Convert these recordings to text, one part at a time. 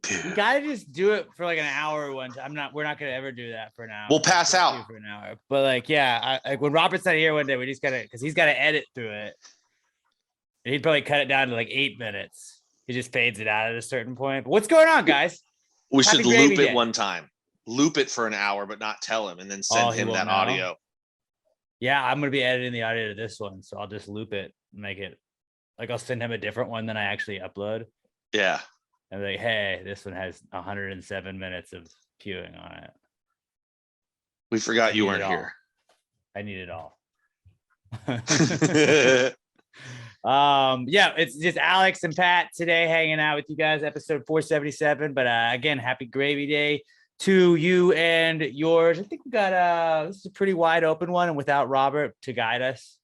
You gotta just do it for like an hour once. We're not gonna ever do that for an hour. We'll pass out for an hour. But like, yeah, like when Robert's not here one day, we just gotta, because he's gotta edit through it. And he'd probably cut it down to like 8 minutes. He just fades it out at a certain point. But what's going on, guys? We should loop it one time. Loop it for an hour, but not tell him, and then send him that audio. Yeah, I'm gonna be editing the audio to this one, so I'll just loop it and make it like I'll send him a different one than I actually upload. Yeah. And like, hey, this one has 107 minutes of queuing on it. We forgot you weren't here. I need it all. Yeah, it's just Alex and Pat today hanging out with you guys, episode 477. But again, happy gravy day to you and yours. I think we got this is a pretty wide open one, and without Robert to guide us,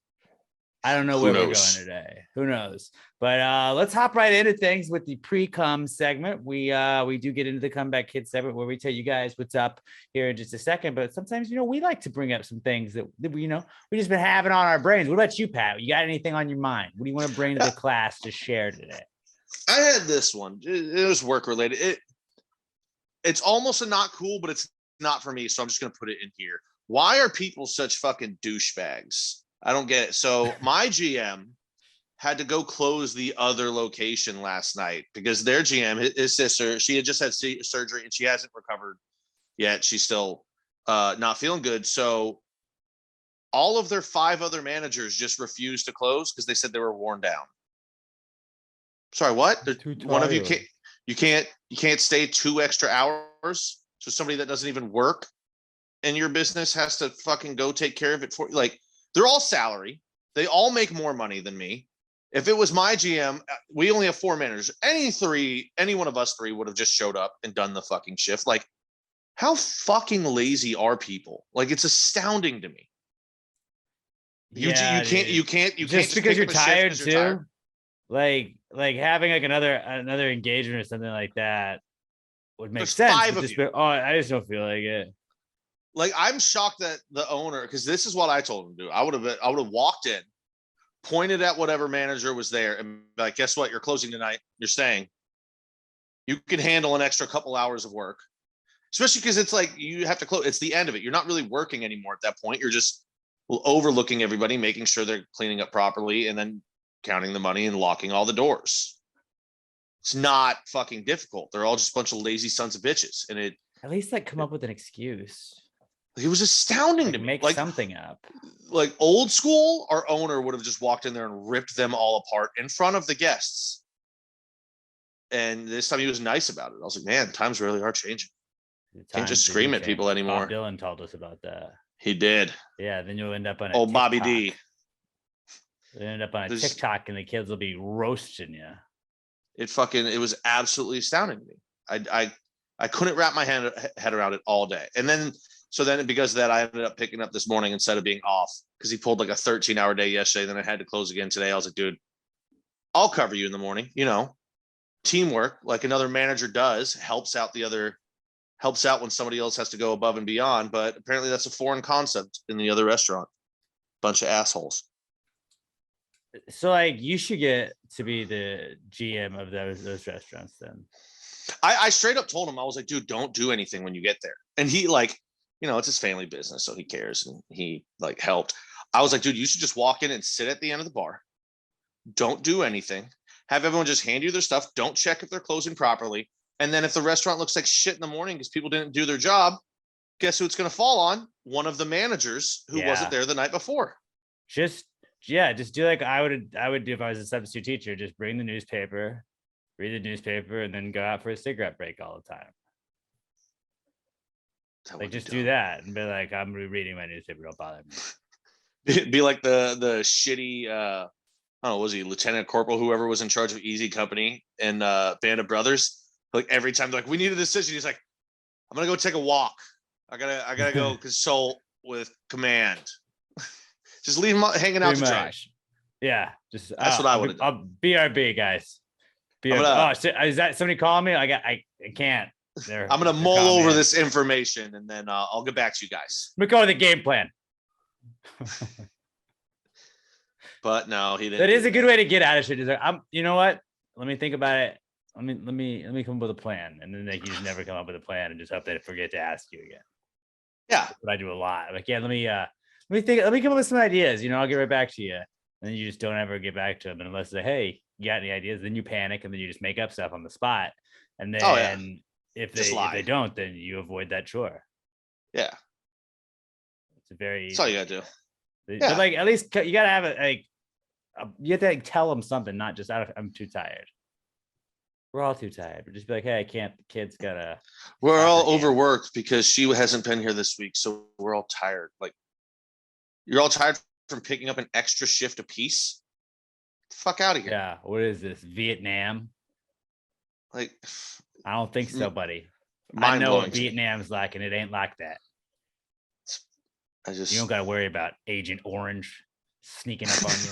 I don't know where we're going today. Who knows? But let's hop right into things with the pre-cum segment. We do get into the Comeback Kid segment where we tell you guys what's up here in just a second. But sometimes, we like to bring up some things that we just been having on our brains. What about you, Pat? You got anything on your mind? What do you want to bring to the class to share today? I had this one. It was work related. It's almost a not cool, but it's not for me. So I'm just going to put it in here. Why are people such fucking douchebags? I don't get it. So my GM had to go close the other location last night because their GM, his sister, she had just had surgery and she hasn't recovered yet. She's still not feeling good. So all of their 5 other managers just refused to close because they said they were worn down. Sorry, what? One of you can't stay 2 extra hours. So somebody that doesn't even work in your business has to fucking go take care of it for you. Like, they're all salary. They all make more money than me. If it was my GM, we only have 4 managers. Any one of us 3 would have just showed up and done the fucking shift. Like, how fucking lazy are people? Like, it's astounding to me. You can't just because you're tired too. Like having like another engagement or something like that would make sense. 5 of you. I just don't feel like it. Like, I'm shocked that the owner, because this is what I told him to do. I would have walked in, pointed at whatever manager was there, and be like, guess what? You're closing tonight. You're staying. You can handle an extra couple hours of work, especially because it's like you have to close. It's the end of it. You're not really working anymore at that point. You're just overlooking everybody, making sure they're cleaning up properly, and then counting the money and locking all the doors. It's not fucking difficult. They're all just a bunch of lazy sons of bitches. And at least like come up with an excuse. It was astounding to me. Make something up. Like old school, our owner would have just walked in there and ripped them all apart in front of the guests. And this time he was nice about it. I was like, man, times really are changing. Can't just scream at people anymore. Bob Dylan told us about that. He did. Yeah, then you'll end up on old Bobby D. You'll end up on a TikTok and the kids will be roasting you. It was absolutely astounding to me. I couldn't wrap my head around it all day. And then because of that, I ended up picking up this morning instead of being off because he pulled like a 13-hour day yesterday. Then I had to close again today. I was like, dude, I'll cover you in the morning. Teamwork, like another manager does, helps out when somebody else has to go above and beyond. But apparently that's a foreign concept in the other restaurant. Bunch of assholes. So like you should get to be the GM of those restaurants then. I straight up told him, I was like, dude, don't do anything when you get there. And he it's his family business, so he cares. And he helped. I was like, dude, you should just walk in and sit at the end of the bar. Don't do anything. Have everyone just hand you their stuff. Don't check if they're closing properly. And then if the restaurant looks like shit in the morning because people didn't do their job, guess who it's going to fall on? One of the managers who wasn't there the night before. Just do like I would do if I was a substitute teacher. Just bring the newspaper, read the newspaper, and then go out for a cigarette break all the time. Like just do that and be like, I'm reading my newspaper. Don't bother me. Be like the shitty, I don't know, was he Lieutenant Corporal, whoever was in charge of Easy Company and Band of Brothers? Like every time they're like, we need a decision. He's like, I'm gonna go take a walk. I gotta go consult with command. Just leave him hanging out to dry. Yeah, that's what I would have done. BRB guys. BRB. Is that somebody calling me? I can't. I'm gonna mull over this information and then I'll get back to you guys. Let me go with the game plan. But no, he didn't. That is a good way to get out of shit. Is like, you know what? Let me think about it. Let me come up with a plan, and then like you just never come up with a plan and just hope they forget to ask you again. Yeah, That's what I do a lot. Like, yeah, let me think. Let me come up with some ideas. I'll get right back to you. And then you just don't ever get back to them, and unless they, hey, you got any ideas? Then you panic, and then you just make up stuff on the spot. And then if they don't, then you avoid that chore. Yeah, it's a very. That's all you gotta do. But like, at least you gotta have it. Like, you have to like, tell them something, not just I'm too tired. We're all too tired. But just be like, hey, I can't. The kid's gotta. We're all overworked because she hasn't been here this week, so we're all tired. Like, you're all tired from picking up an extra shift apiece. Fuck out of here. Yeah. What is this? Vietnam? Like, I don't think so, buddy. I know what Vietnam's like, and it ain't like that. You don't got to worry about Agent Orange sneaking up on you.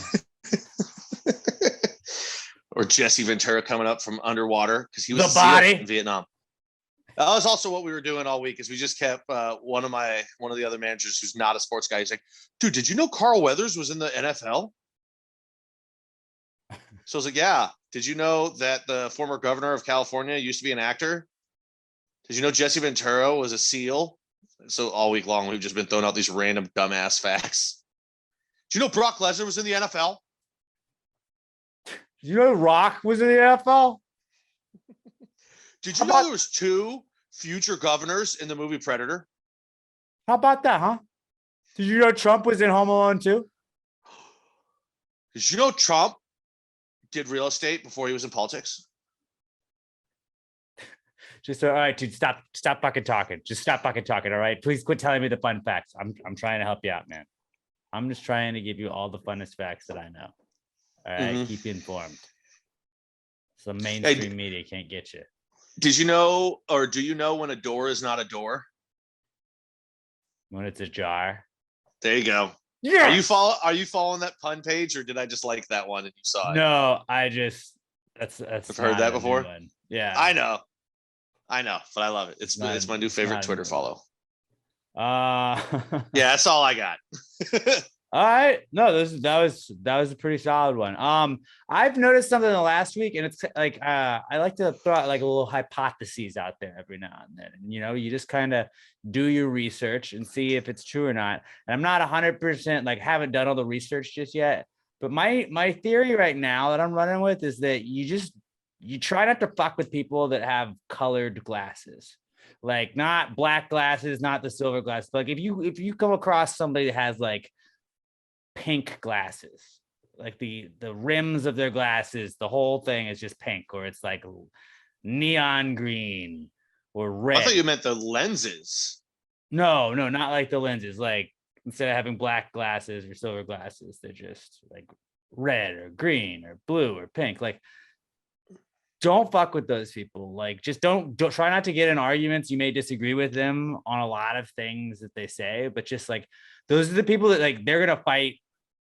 Or Jesse Ventura coming up from underwater because he was in Vietnam. That was also what we were doing all week. Is we just kept one of the other managers who's not a sports guy. He's like, dude, did you know Carl Weathers was in the NFL? So I was like, yeah. Did you know that the former governor of California used to be an actor? Did you know Jesse Ventura was a SEAL? So all week long, we've just been throwing out these random dumbass facts. Do you know Brock Lesnar was in the NFL? Did you know Rock was in the NFL? Did you know there was 2 future governors in the movie Predator? How about that, huh? Did you know Trump was in Home Alone too? Did you know Trump did real estate before he was in politics? Just all right, dude. Stop fucking talking. Just stop fucking talking. All right, please quit telling me the fun facts. I'm trying to help you out, man. I'm just trying to give you all the funnest facts that I know. All right, keep you informed. Some mainstream media can't get you. Did you know, or do you know when a door is not a door? When it's a jar. There you go. Yeah. Are you following that pun page, or did I just like that one and you saw it? No, that's. I've heard that before. Yeah, I know, but I love it. It's my new favorite Twitter follow. Yeah, that's all I got. All right. No, that was a pretty solid one. I've noticed something in the last week, and it's like I like to throw out like a little hypotheses out there every now and then. And, you just kind of do your research and see if it's true or not. And I'm not 100% like haven't done all the research just yet. But my theory right now that I'm running with is that you try not to fuck with people that have colored glasses. Like not black glasses, not the silver glasses. Like if you come across somebody that has like pink glasses, like the rims of their glasses, the whole thing is just pink, or it's like neon green or red. I thought you meant the lenses. No, not like the lenses. Like instead of having black glasses or silver glasses, they're just like red or green or blue or pink. Like, don't fuck with those people. Like, just don't try not to get in arguments. You may disagree with them on a lot of things that they say, but just like, those are the people that like, they're going to fight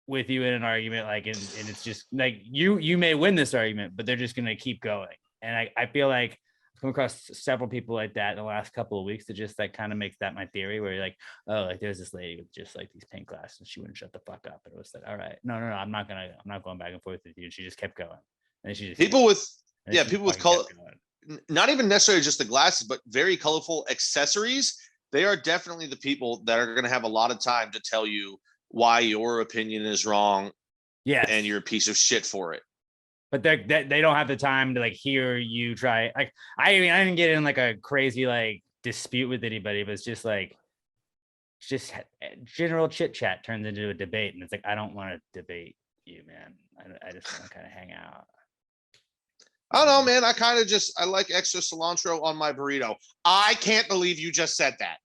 with you in an argument. Like, and it's just like, you may win this argument, but they're just going to keep going. And I feel like I've come across several people like that in the last couple of weeks that just like kind of makes that my theory, where you're like, oh, like there's this lady with just like these pink glasses and she wouldn't shut the fuck up. And it was like, all right, no, I'm not going back and forth with you. And she just kept going. And she just people with color, not even necessarily just the glasses, but very colorful accessories. They are definitely the people that are going to have a lot of time to tell you why your opinion is wrong. Yeah, and you're a piece of shit for it. But they don't have the time to like hear you try. Like, I mean, I didn't get in like a crazy like dispute with anybody, but it's just like, just general chit chat turns into a debate, and it's like, I don't want to debate you, man. I just want to kind of hang out. I don't know, man. I like extra cilantro on my burrito. I can't believe you just said that.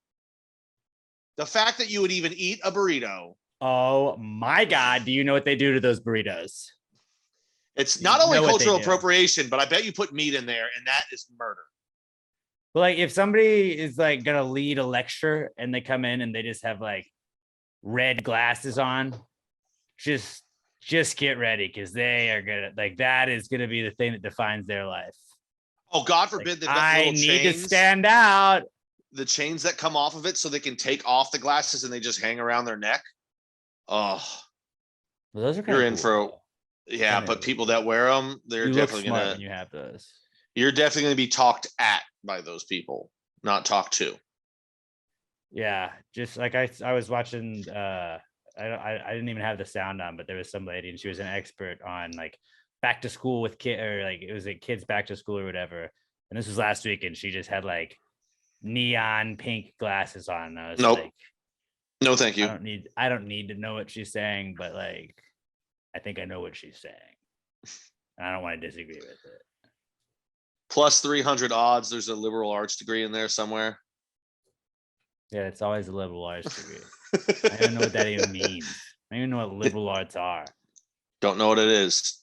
The fact that you would even eat a burrito. Oh my God. Do you know what they do to those burritos? It's not only cultural appropriation, but I bet you put meat in there, and that is murder. But like, if somebody is like going to lead a lecture and they come in and they just have like red glasses on, just get ready, because they are gonna like, that is gonna be the thing that defines their life. Oh, God forbid, like, I need to stand out. The chains that come off of it so they can take off the glasses and they just hang around their neck. Oh, Well, those are kind you're of in cool, for though. yeah, but people that wear them, they're You look definitely smart gonna. when you have those. You're definitely gonna be talked at by those people, not talked to. Yeah, just like I was watching. I didn't even have the sound on, but there was some lady and she was an expert on like back to school with kid, or like it was like kids back to school or whatever. And this was last week, and she just had like neon pink glasses on. And I was Nope. like, No, thank you. I don't need to know what she's saying, but like I think I know what she's saying. And I don't want to disagree with it. Plus 300 odds. There's a liberal arts degree in there somewhere. Yeah, it's always a liberal arts degree. I don't know what that even means. I don't even know what liberal arts are. Don't know what it is,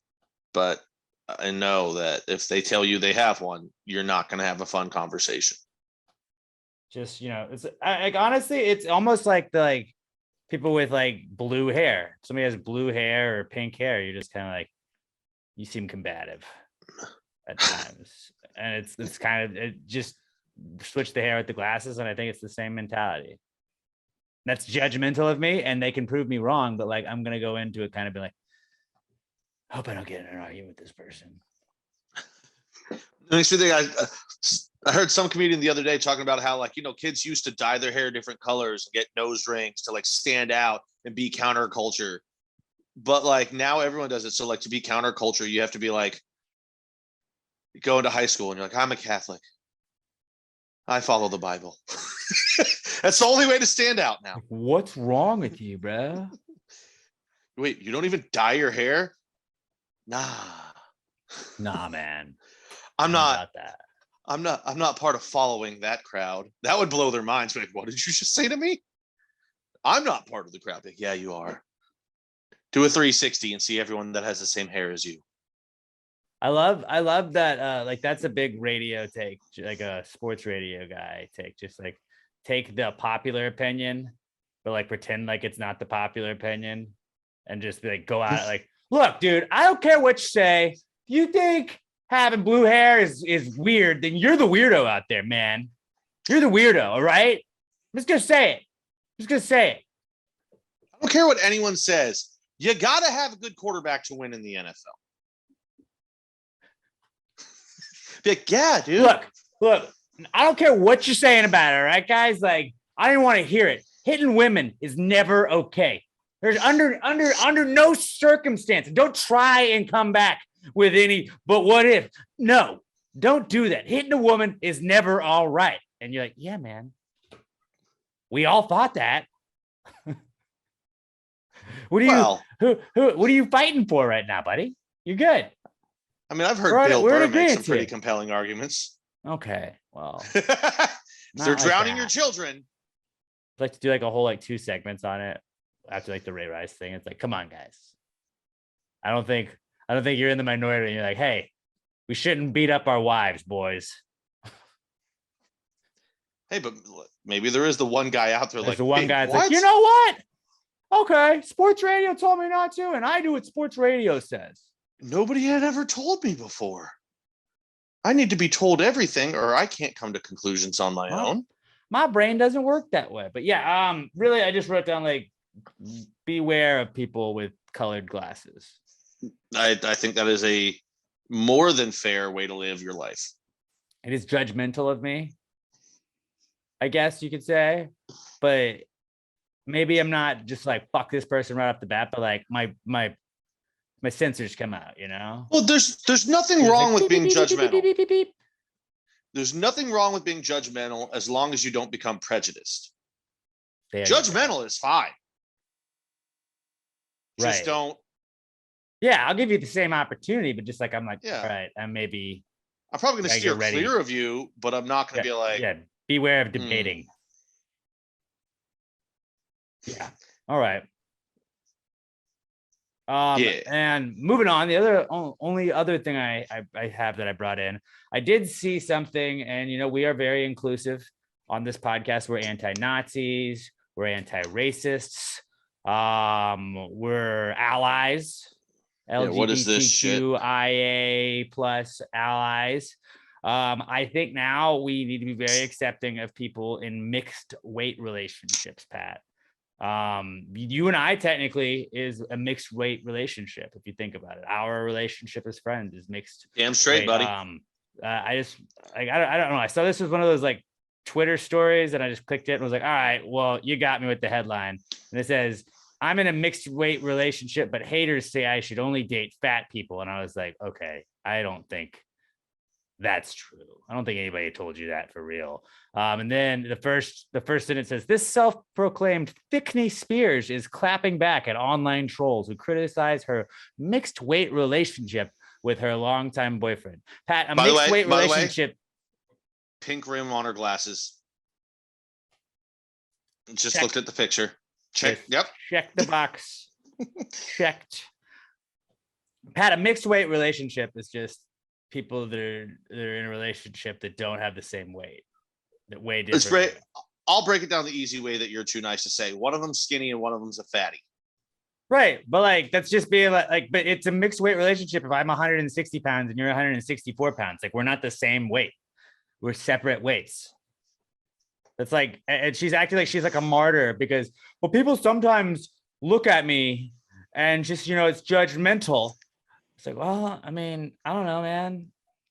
but I know that if they tell you they have one, you're not going to have a fun conversation. Just, it's like honestly, it's almost like the like people with like blue hair. Somebody has blue hair or pink hair. You're just kind of like, you seem combative at times, and it's kind of just switch the hair with the glasses, and I think it's the same mentality. That's judgmental of me, and they can prove me wrong, but like I'm gonna go into it kind of be like, hope I don't get in an argument with this person. Makes me think I heard some comedian the other day talking about how like kids used to dye their hair different colors and get nose rings to like stand out and be counterculture, but like now everyone does it. So like to be counterculture, you have to be like go into high school and you're like, I'm a Catholic. I follow the Bible. That's the only way to stand out now. What's wrong with you, bro? Wait, you don't even dye your hair? Nah, Man. I'm not about that. I'm not part of following that crowd. That would blow their minds. Like, what did you just say to me? I'm not part of the crowd. Like, yeah, you are. Do a 360 and see everyone that has the same hair as you. I love that. Like that's a big radio take, like a sports radio guy take. Just like take the popular opinion, but like pretend like it's not the popular opinion, and just be like go out like, look, dude, I don't care what you say. If you think having blue hair is weird, then you're the weirdo out there, man. You're the weirdo, all right? I'm just gonna say it. I don't care what anyone says. You gotta have a good quarterback to win in the NFL. Be like, yeah, dude. Look, I don't care what you're saying about it, all right, guys? Like, I didn't want to hear it. Hitting women is never okay. There's under no circumstance. Don't try and come back with any, but what if? No, don't do that. Hitting a woman is never all right. And you're like, yeah, man. We all thought that. What are you fighting for right now, buddy? You're good. I mean, I've heard Bill Burr make some pretty compelling arguments. Okay, well, they're drowning your children. I'd like to do like a whole like 2 segments on it after like the Ray Rice thing. It's like, come on, guys. I don't think you're in the minority. And you're like, hey, we shouldn't beat up our wives, boys. Hey, but maybe there is the one guy out there. There's like the one guy that's like, you know what? Okay, sports radio told me not to, and I do what sports radio says. Nobody had ever told me before. I need to be told everything, or I can't come to conclusions on my own. My brain doesn't work that way. But yeah, really, I just wrote down like, beware of people with colored glasses. I think that is a more than fair way to live your life. It is judgmental of me, I guess you could say, but maybe I'm not just like fuck this person right off the bat, but like my sensors come out, Well, there's nothing wrong with being judgmental. There's nothing wrong with being judgmental as long as you don't become prejudiced. Judgmental is fine. Just don't. Yeah, I'll give you the same opportunity, but just like I'm like, all right, I'm probably going to steer clear of you, but I'm not going to be like, beware of debating. Yeah. All right. And moving on, the only other thing I have that I brought in, I did see something, and we are very inclusive on this podcast. We're anti-Nazis, we're anti-racists, we're allies, LGBTQIA plus allies. I think now we need to be very accepting of people in mixed weight relationships, Pat. You and I technically is a mixed weight relationship. If you think about it, our relationship as friends is mixed. Damn straight, weight. buddy. I just like, I don't know. I saw this was one of those like Twitter stories and I just clicked it and was like, all right, well, you got me with the headline. And it says, I'm in a mixed weight relationship, but haters say I should only date fat people. And I was like, okay, I don't think that's true. I don't think anybody told you that for real. And then the first sentence says, this self-proclaimed Thickney Spears is clapping back at online trolls who criticize her mixed weight relationship with her longtime boyfriend. Pat, a mixed weight relationship. Pink rim on her glasses. Just looked at the picture. Check. Yep. Check the box. Checked. Pat, a mixed weight relationship is just people that are in a relationship that don't have the same weight. That weigh different. I'll break it down the easy way that you're too nice to say. One of them's skinny and one of them's a fatty. Right. But like, that's just being like, but it's a mixed weight relationship. If I'm 160 pounds and you're 164 pounds, like we're not the same weight. We're separate weights. It's like, and she's acting like she's like a martyr because, well, people sometimes look at me and just, it's judgmental. It's like, well, I mean, I don't know, man.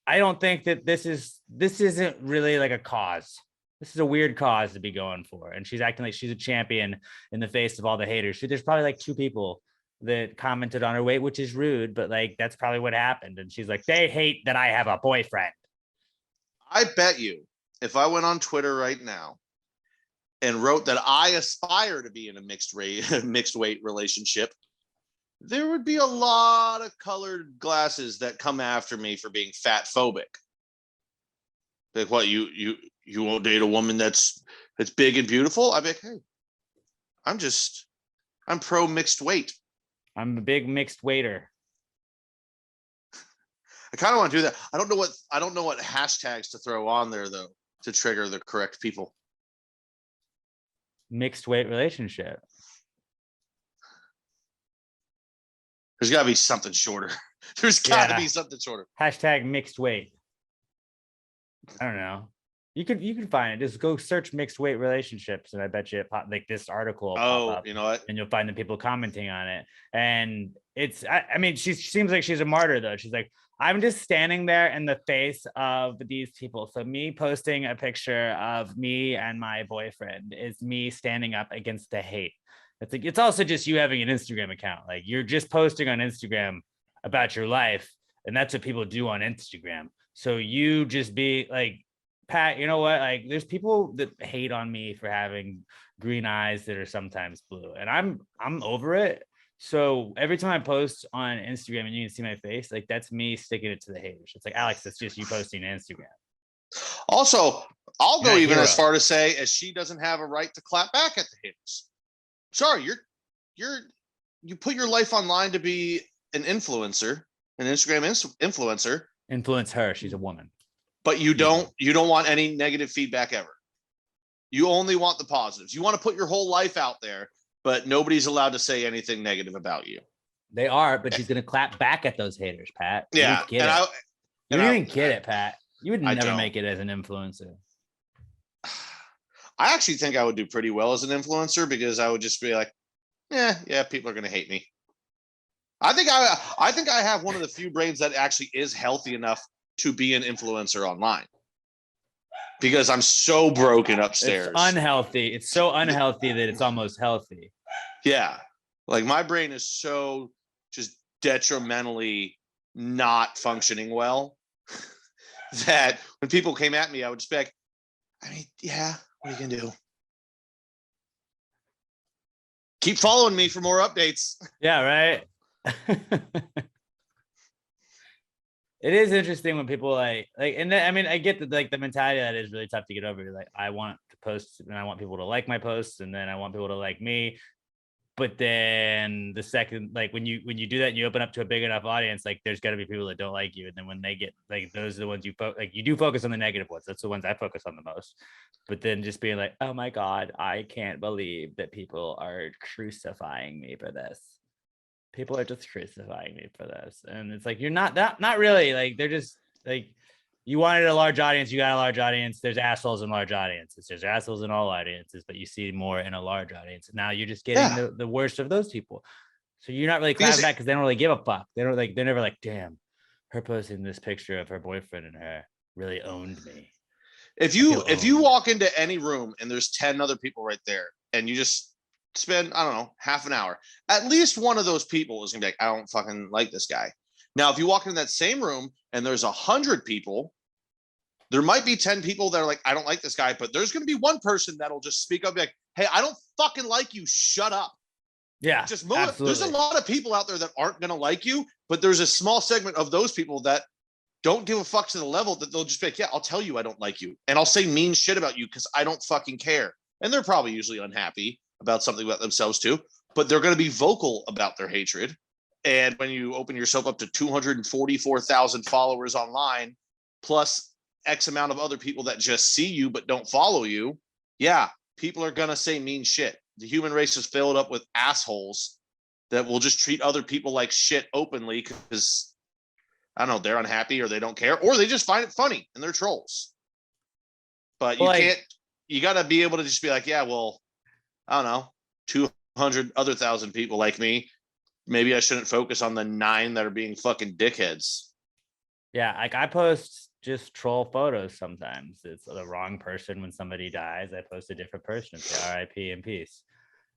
I don't think that this isn't really like a cause. This is a weird cause to be going for. And she's acting like she's a champion in the face of all the haters. There's probably like 2 people that commented on her weight, which is rude, but like, that's probably what happened. And she's like, they hate that I have a boyfriend. I bet you if I went on Twitter right now and wrote that I aspire to be in a mixed weight relationship, there would be a lot of colored glasses that come after me for being fat phobic. Like, what, you won't date a woman that's big and beautiful? I'd be like, hey, I'm pro mixed weight. I'm a big mixed waiter. I kind of want to do that. I don't know what hashtags to throw on there though to trigger the correct people. Mixed weight relationship. There's got to be something shorter. There's got to be something shorter. Hashtag mixed weight. I don't know. You can find it. Just go search mixed weight relationships, and I bet you like this article will pop up. You know what? And you'll find the people commenting on it. And it's, I mean, she seems like she's a martyr though. She's like, I'm just standing there in the face of these people. So me posting a picture of me and my boyfriend is me standing up against the hate. It's like, it's also just you having an Instagram account. Like you're just posting on Instagram about your life. And that's what people do on Instagram. So you just be like, Pat, you know what? Like there's people that hate on me for having green eyes that are sometimes blue. And I'm over it. So every time I post on Instagram and you can see my face, like that's me sticking it to the haters. It's like, Alex, that's just you posting on Instagram. Also, I'll go even as far to say as she doesn't have a right to clap back at the haters. Sorry, you put your life online to be an influencer, an Instagram influencer. Influence her. She's a woman. But you don't want any negative feedback ever. You only want the positives. You want to put your whole life out there, but nobody's allowed to say anything negative about you. They are, but she's going to clap back at those haters, Pat. Yeah. You don't even get it, Pat. You would never make it as an influencer. I actually think I would do pretty well as an influencer because I would just be like, yeah, people are going to hate me. I think I have one of the few brains that actually is healthy enough to be an influencer online because I'm so broken upstairs. It's unhealthy. It's so unhealthy that it's almost healthy. Yeah. Like my brain is so just detrimentally not functioning well that when people came at me, I would just be like, I mean, yeah, what are you gonna do? Keep following me for more updates. Yeah, right. It is interesting when people like, and then, I mean, I get that like the mentality that is really tough to get over. Like, I want to post and I want people to like my posts, and then I want people to like me. But then the second, like when you do that and you open up to a big enough audience, like there's got to be people that don't like you. And then when they get like, those are the ones you you do focus on the negative ones. That's the ones I focus on the most. But then just being like, oh my God, I can't believe that people are crucifying me for this. People are just crucifying me for this. And it's like, you're not really, like, they're just like, You wanted a large audience, you got a large audience. There's assholes in large audiences. There's assholes in all audiences, but you see more in a large audience. Now you're just getting the worst of those people. So you're not really clapping back because they don't really give a fuck. They don't like, they're never like, damn, her posting this picture of her boyfriend and her really owned me. If you walk into any room and there's 10 other people right there and you just spend, I don't know, half an hour, at least one of those people is gonna be like, I don't fucking like this guy. Now, if you walk into that same room and there's 100 people, there might be 10 people that are like, I don't like this guy, but there's going to be one person that'll just speak up and be like, hey, I don't fucking like you. Shut up. Yeah, just move. Absolutely. There's a lot of people out there that aren't going to like you, but there's a small segment of those people that don't give a fuck to the level that they'll just be like, yeah, I'll tell you I don't like you. And I'll say mean shit about you because I don't fucking care. And they're probably usually unhappy about something about themselves too, but they're going to be vocal about their hatred. And when you open yourself up to 244,000 followers online, plus X amount of other people that just see you but don't follow you, yeah, people are going to say mean shit. The human race is filled up with assholes that will just treat other people like shit openly because, I don't know, they're unhappy or they don't care, or they just find it funny and they're trolls. But you got to be able to just be like, yeah, well, I don't know, 200,000 people like me. Maybe I shouldn't focus on the 9 that are being fucking dickheads. Yeah, like I post just troll photos sometimes. It's the wrong person. When somebody dies, I post a different person and say RIP in peace.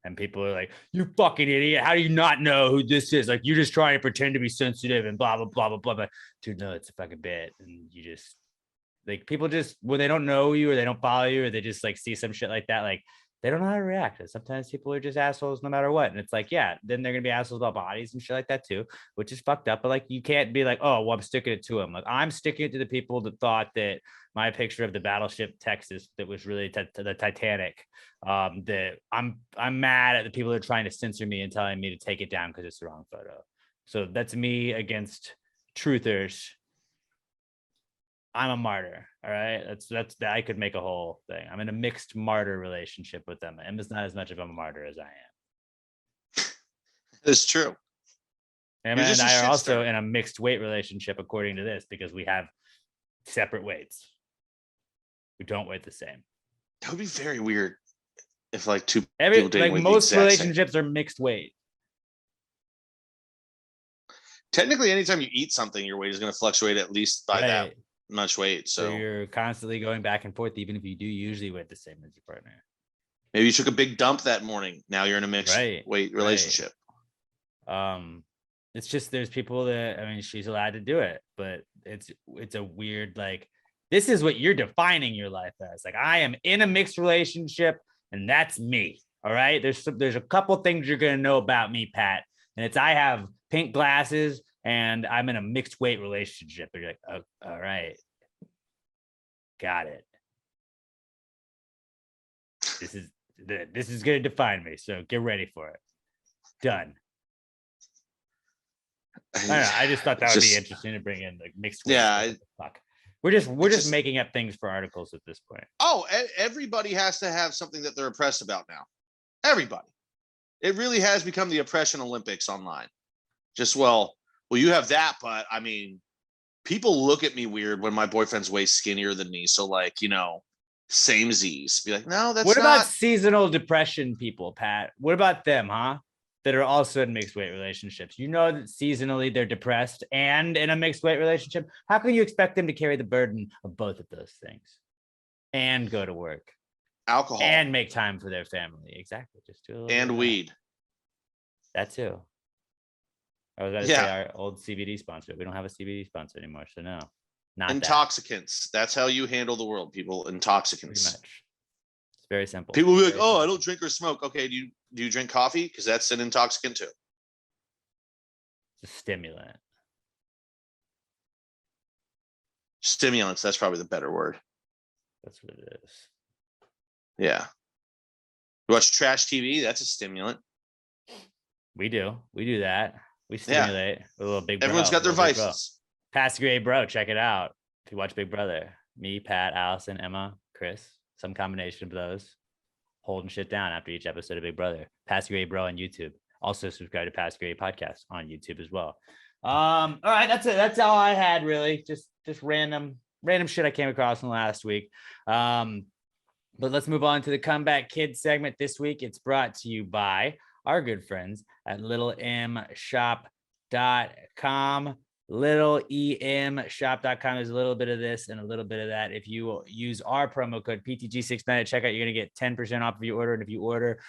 And people are like, you fucking idiot. How do you not know who this is? Like, you're just trying to pretend to be sensitive and blah, blah, blah, blah, blah. But dude, no, it's a fucking bit. And you just, like, people just, when they don't know you or they don't follow you or they just like see some shit like that, like, they don't know how to react. And sometimes people are just assholes no matter what. And it's like, yeah, then they're going to be assholes about bodies and shit like that too, which is fucked up. But like, you can't be like, oh, well, I'm sticking it to them. Like, I'm sticking it to the people that thought that my picture of the battleship Texas that was really the Titanic, that I'm mad at the people that are trying to censor me and telling me to take it down because it's the wrong photo. So that's me against truthers. I'm a martyr. All right. That's I could make a whole thing. I'm in a mixed martyr relationship with them. Emma's not as much of a martyr as I am. It's true. Emma and I are also in a mixed weight relationship, according to this, because we have separate weights. We don't weigh the same. That would be very weird if like two people didn't like most relationships are mixed weight. Technically, anytime you eat something, your weight is going to fluctuate at least by that much weight. So you're constantly going back and forth, even if you do usually weigh the same as your partner. Maybe you took a big dump that morning. Now you're in a mixed weight relationship. It's just there's people that, I mean, she's allowed to do it, but it's a weird, like, this is what you're defining your life as. Like, I am in a mixed relationship and that's me. All right. There's a couple things you're gonna know about me, Pat. And it's I have pink glasses and I'm in a mixed weight relationship. And you're like, oh, all right. Got it. This is going to define me. So get ready for it. Done. I don't know. I just thought that would be interesting to bring in like mixed weight. Yeah. Fuck. We're just making up things for articles at this point. Oh, everybody has to have something that they're oppressed about now. Everybody. It really has become the oppression Olympics online. Just, well, you have that, but I mean, people look at me weird when my boyfriend's way skinnier than me. So like, you know, same Z's. Be like, no, that's what about seasonal depression people, Pat? What about them, huh? That are also in mixed weight relationships. You know that seasonally they're depressed and in a mixed weight relationship. How can you expect them to carry the burden of both of those things and go to work? Alcohol. And make time for their family. Exactly. Just do a little and weed. That too. I was about to say our old CBD sponsor. We don't have a CBD sponsor anymore, so no. Not intoxicants. That's how you handle the world, people. Intoxicants. Pretty much. It's very simple. People will be like, oh, I don't drink or smoke. Okay, do you drink coffee? Because that's an intoxicant too. It's a stimulant. Stimulants, that's probably the better word. That's what it is. Yeah. You watch trash TV, that's a stimulant. We do that. We stimulate a little Big Brother. Everyone's got their vices. Pass Grade Bro, check it out. If you watch Big Brother, me, Pat, Allison, Emma, Chris, some combination of those, holding shit down after each episode of Big Brother. Pass Grade Bro on YouTube. Also subscribe to Pass Grade Podcast on YouTube as well. All right, that's it. That's all I had, really. Just random random shit I came across in the last week. But let's move on to the Comeback Kid segment this week. It's brought to you by our good friends at littlemshop.com. littlemshop.com is a little bit of this and a little bit of that. If you use our promo code PTG69 at checkout, you're going to get 10% off of your order. And if you order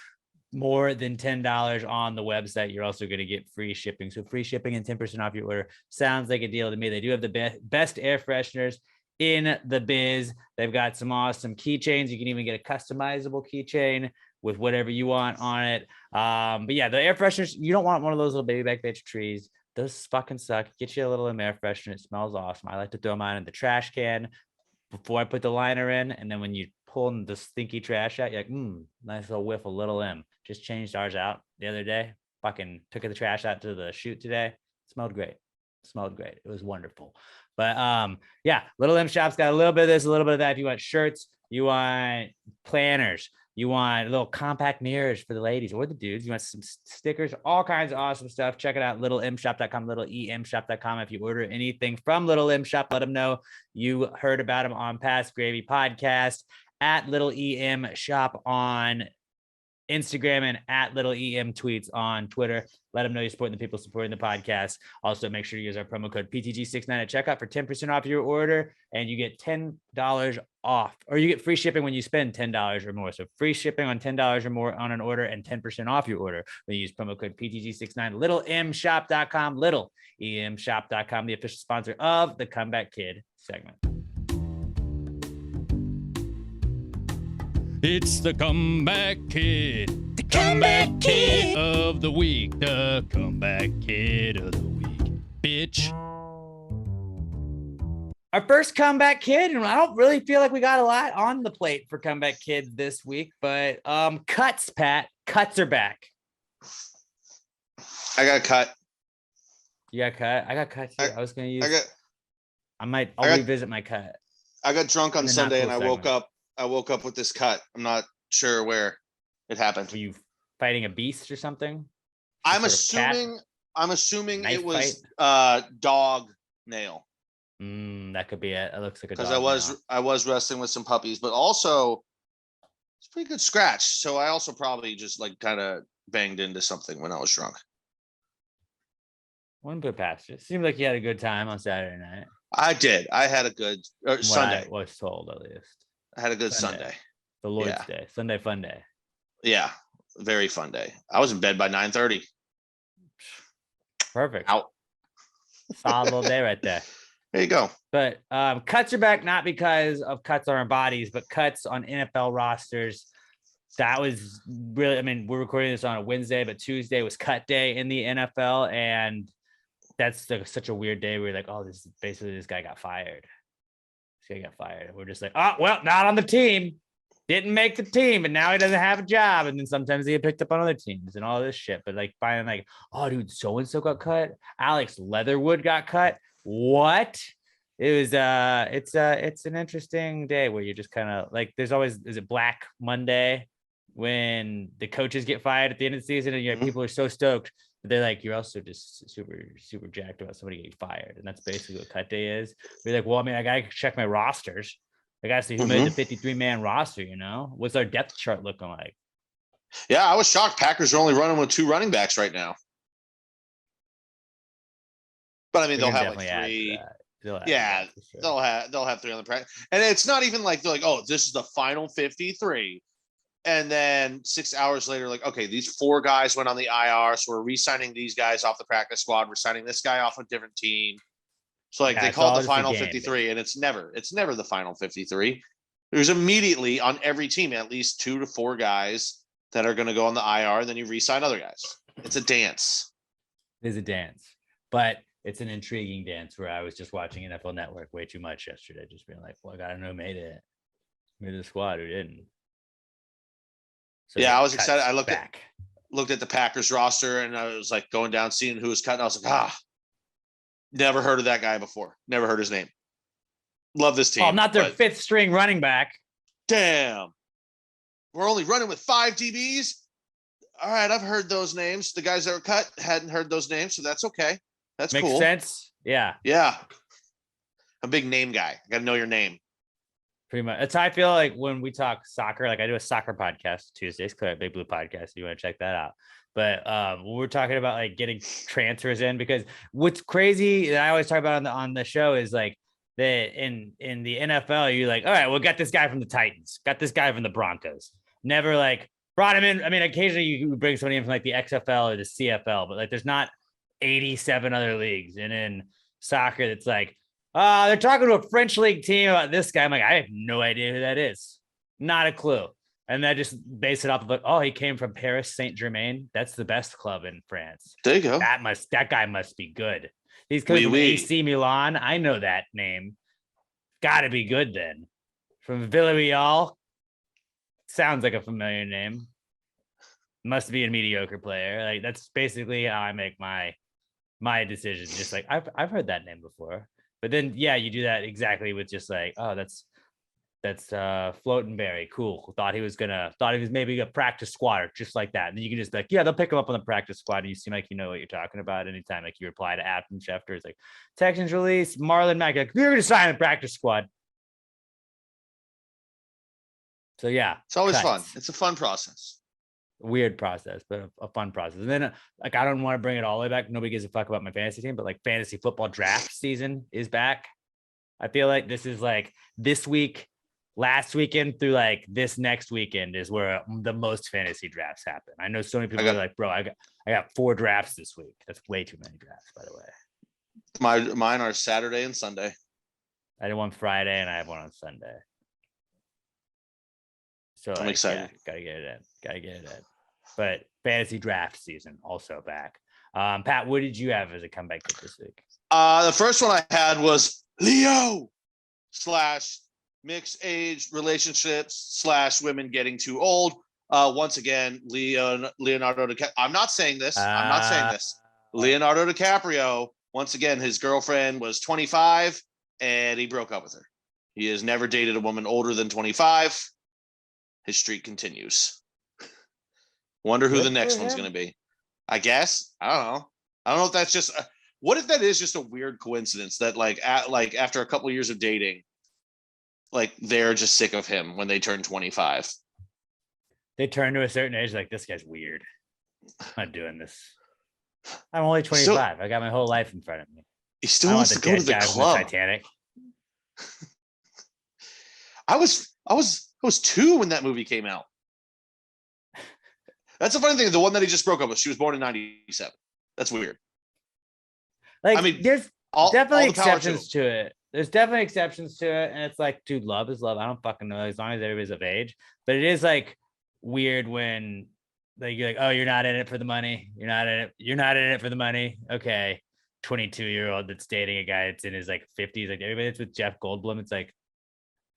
more than $10 on the website, you're also going to get free shipping. So free shipping and 10% off your order sounds like a deal to me. They do have the best air fresheners in the biz. They've got some awesome keychains. You can even get a customizable keychain with whatever you want on it. But yeah, the air fresheners, you don't want one of those little baby back bitch trees. Those fucking suck. Get you a little air freshener. It smells awesome. I like to throw mine in the trash can before I put the liner in. And then when you pull the stinky trash out, you're like, nice little whiff of Little M. Just changed ours out the other day. Fucking took the trash out to the chute today. It smelled great. It was wonderful. But yeah, Little M Shop's got a little bit of this, a little bit of that. If you want shirts, you want planners, you want little compact mirrors for the ladies or the dudes, you want some stickers, all kinds of awesome stuff. Check it out, littlemshop.com, littlemshop.com. If you order anything from Little M Shop, let them know you heard about them on Past Gravy Podcast, at Little EM Shop on Instagram, and at Little EM Tweets on Twitter. Let them know you're supporting the people supporting the podcast. Also, make sure to use our promo code PTG69 at checkout for 10% off your order, and you get $10 off, or you get free shipping when you spend $10 or more. So free shipping on $10 or more on an order, and 10% off your order when you use promo code PTG69. littlemshop.com, littlemshop.com, the official sponsor of the Comeback Kid segment. It's the Comeback Kid. The Comeback Kid of the week. The Comeback Kid of the week. Bitch. Our first Comeback Kid, and I don't really feel like we got a lot on the plate for Comeback Kids this week, but cuts, Pat. Cuts are back. I got cut. You got cut? I got cut too. I was going to use... I'll revisit my cut. I got drunk on Sunday and I woke up with this cut. I'm not sure where it happened. Were you fighting a beast or something? I'm assuming it was dog nail. That could be it. It looks like a dog because I was wrestling with some puppies, but also it's a pretty good scratch. So I also probably just like kind of banged into something when I was drunk. Wouldn't put past you. Seemed like you had a good time on Saturday night. I did. I had a good Sunday. I was told, at least. I had a good Sunday. The Lord's Day. Sunday fun day. Yeah. Very fun day. I was in bed by 9:30. Perfect. Out. Solid little day right there. There you go. But cuts are back, not because of cuts on our bodies, but cuts on NFL rosters. That was really, I mean, we're recording this on a Wednesday, but Tuesday was cut day in the NFL. And that's such a weird day where you're like, oh, this guy got fired. We're just like, oh, well, not on the team. Didn't make the team, and now he doesn't have a job. And then sometimes he get picked up on other teams and all this shit. But like finally, like, oh, dude, so-and-so got cut. Alex Leatherwood got cut. What? It was it's an interesting day where you're just kind of like, there's always, is it Black Monday when the coaches get fired at the end of the season and people are so stoked. But they're like, you're also just super jacked about somebody getting fired. And that's basically what cut day is. We're like, well, I mean, I got to check my rosters. I got to see who made the 53-man roster, you know? What's our depth chart looking like? Yeah, I was shocked. Packers are only running with 2 running backs right now. But I mean, they'll have like 3. They'll have 3 on the practice. And it's not even like they're like, oh, this is the final 53. And then 6 hours later, like, okay, these 4 guys went on the IR, so we're re-signing these guys off the practice squad. We're signing this guy off a different team. So like they call it the final 53, and it's never the final 53. There's immediately on every team at least 2 to 4 guys that are going to go on the IR, and then you re-sign other guys. It's a dance. It is a dance, but it's an intriguing dance where I was just watching NFL Network way too much yesterday, just being like, well, I gotta know who made the squad, who didn't. So yeah, I was excited. I looked at the Packers roster, and I was like going down, seeing who was cut. And I was like, never heard of that guy before. Never heard his name. Love this team. Oh, not their 5th string running back. Damn. We're only running with 5 DBs. All right, I've heard those names. The guys that were cut hadn't heard those names, so that's okay. That's Makes cool. Sense. Yeah. Yeah. I'm a big name guy. I gotta know your name. Pretty much. That's how I feel like when we talk soccer. Like I do a soccer podcast Tuesdays, Big Blue Podcast. If you want to check that out. But when we're talking about like getting transfers in, because what's crazy that I always talk about on the show is like that in the NFL, you're like, all right, well, got this guy from the Titans, got this guy from the Broncos. Never like brought him in. I mean, occasionally you bring somebody in from like the XFL or the CFL, but like there's not 87 other leagues. And in soccer, it's like, they're talking to a French league team about this guy. I'm like, I have no idea who that is. Not a clue. And that just base it off of like, oh, he came from Paris Saint-Germain. That's the best club in France. There you go. That guy must be good. He's coming from AC Milan. I know that name. Got to be good then. From Villarreal. Sounds like a familiar name. Must be a mediocre player. Like that's basically how I make my decisions. Just like I've heard that name before. But then, yeah, you do that exactly with just like, oh, that's Floatenberry. Cool. Thought he was maybe a practice squatter, just like that. And then you can just be like, yeah, they'll pick him up on the practice squad. And you seem like you know what you're talking about. Anytime like you reply to Adam Schefter, it's like Texans release Marlon Mack. Like, you're gonna sign the practice squad. So yeah, it's always fun. It's a fun process. Weird process, but a fun process. And then like I don't want to bring it all the way back. Nobody gives a fuck about my fantasy team, but like fantasy football draft season is back. I feel like this is like this week, last weekend through like this next weekend is where the most fantasy drafts happen. I know so many people are like, bro, I got 4 drafts this week. That's way too many drafts, by the way. Mine are Saturday and Sunday. I did one Friday and I have one on Sunday. So I'm excited. Yeah, gotta get it in. But fantasy draft season also back. Pat, what did you have as a comeback tip this week? The first one I had was Leo / mixed age relationships / women getting too old. Once again, Leonardo DiCaprio. I'm not saying this. Leonardo DiCaprio. Once again, his girlfriend was 25 and he broke up with her. He has never dated a woman older than 25. His streak continues. Wonder who the next one's going to be. I guess. I don't know if that's just what if that is just a weird coincidence that like after a couple of years of dating, like they're just sick of him when they turn 25. They turn to a certain age like this guy's weird. I'm not doing this. I'm only 25. I got my whole life in front of me. He still wants to go to the club. Titanic. I was 2 when that movie came out. That's a funny thing. The one that he just broke up with, she was born in 97. That's weird. Like, I mean, there's definitely exceptions to it. There's definitely exceptions to it. And it's like, dude, love is love. I don't fucking know as long as everybody's of age. But it is like weird when like you're like, oh, you're not in it for the money. You're not in it for the money. Okay. 22-year-old that's dating a guy that's in his like 50s. Like everybody that's with Jeff Goldblum. It's like,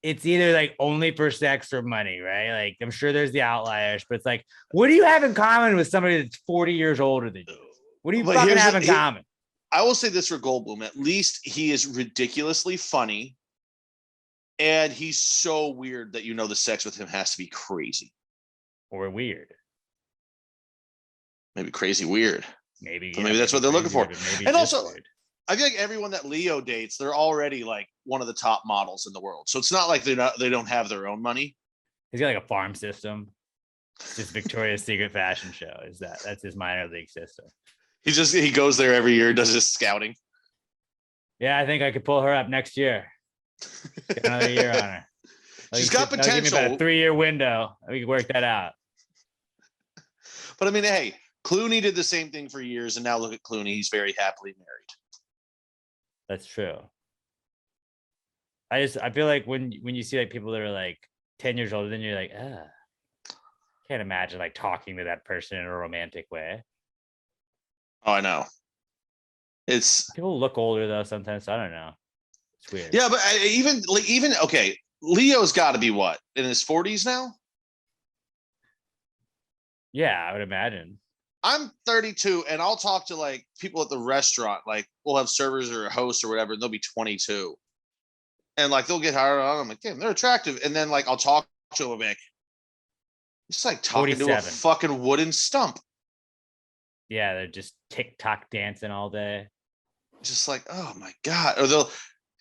it's either like only for sex or money, right? Like I'm sure there's the outliers, but it's like, what do you have in common with somebody that's 40 years older than you? What do you fucking have in common? I will say this for Goldblum. At least he is ridiculously funny. And he's so weird that you know the sex with him has to be crazy. Or weird. Maybe crazy weird. Maybe. So maybe that's what they're looking for. And also, I feel like everyone that Leo dates, they're already like one of the top models in the world. So it's not like they don't have their own money. He's got like a farm system. Just Victoria's Secret fashion show. That's his minor league system. He goes there every year, does his scouting. Yeah, I think I could pull her up next year. Get another year on her. She's got potential. Give me about a 3-year window. We can work that out. But I mean, hey, Clooney did the same thing for years, and now look at Clooney. He's very happily married. That's true. I feel like when you see like people that are like 10 years older, then you're like, can't imagine like talking to that person in a romantic way. Oh, I know. It's people look older though sometimes. So I don't know. It's weird. Yeah, but even okay, Leo's got to be what, in his 40s now? Yeah, I would imagine. I'm 32 and I'll talk to like people at the restaurant, like we'll have servers or a host or whatever, and they'll be 22. And like they'll get hired on. I'm like, damn, they're attractive. And then like I'll talk to them like it's like talking 47. To a fucking wooden stump. Yeah, they're just TikTok dancing all day. Just like, oh my God. Or they'll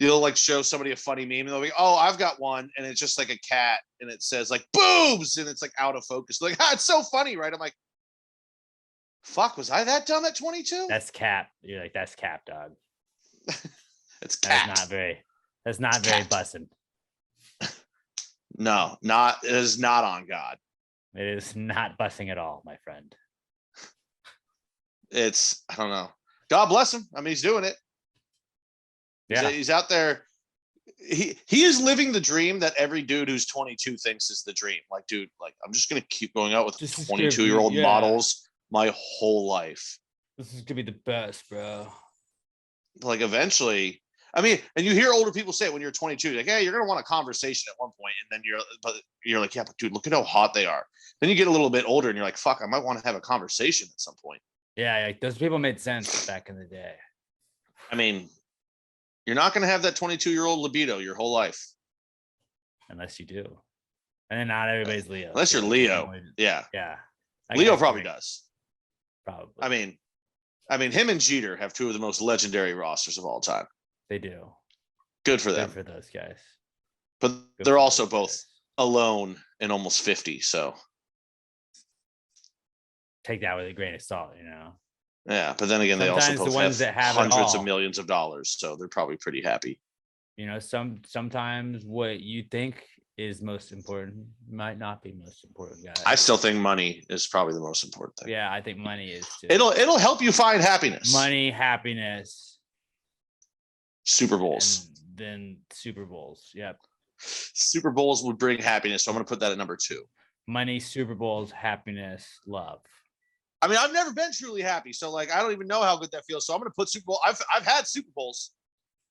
You'll like show somebody a funny meme and they'll be, oh, I've got one. And it's just like a cat and it says like boobs and it's like out of focus. Like, it's so funny, right? I'm like, fuck, was I that dumb at 22? That's cap. You're like, that's cap, dog. It's cat. That's not very bussin'. No, it is not on God. It is not bussing at all, my friend. I don't know. God bless him. I mean, he's doing it. Yeah. He's out there. He is living the dream that every dude who's 22 thinks is the dream. Like, dude, like I'm just gonna keep going out with 22-year-old models my whole life. This is gonna be the best, bro. Like eventually, I mean, and you hear older people say it when you're 22, like, hey, you're gonna want a conversation at one point, and then you're like, yeah, but dude, look at how hot they are. Then you get a little bit older, and you're like, fuck, I might want to have a conversation at some point. Yeah, like those people made sense back in the day. I mean, you're not gonna have that 22-year-old libido your whole life, unless you do, and then not everybody's Leo. Unless you're Leo, yeah. Leo probably does. Probably. I mean, him and Jeter have two of the most legendary rosters of all time. They do. Good for them. Good for those guys. But they're also both alone and almost 50. So take that with a grain of salt, you know. Yeah, but then again, they also both the ones that have hundreds of millions of dollars, so they're probably pretty happy. You know, sometimes what you think is most important might not be most important, guys. I still think money is probably the most important thing. Yeah, I think money is too. It'll help you find happiness. Money, happiness, Super Bowls. And then Super Bowls. Yep. Super Bowls would bring happiness, so I'm going to put that at number 2. Money, Super Bowls, happiness, love. I mean, I've never been truly happy, so like I don't even know how good that feels. So I'm going to put Super Bowl. I've had Super Bowls.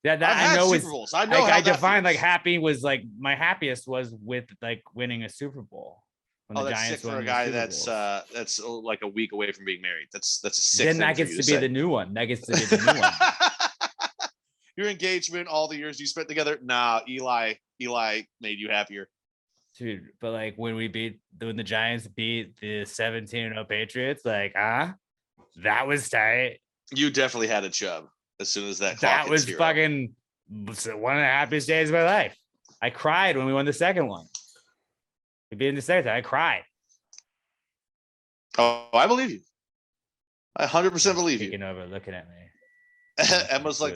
Yeah, that I know Super Bowls. I know like, how I defined feels. like happy was like my happiest was with like winning a Super Bowl. When the Giants sick for a guy that's like a week away from being married. That's a sick. Then that gets to be the new one. That gets to be the new one. Your engagement, all the years you spent together. Nah, Eli made you happier. Dude, but like when the Giants beat the 17-0 Patriots, like, that was tight. You definitely had a chub as soon as that. That was fucking one of the happiest days of my life. I cried when we won the second one. We beat in the second time. I cried. Oh, I believe you. I 100% believe you. Taking over, looking at me. Emma's like,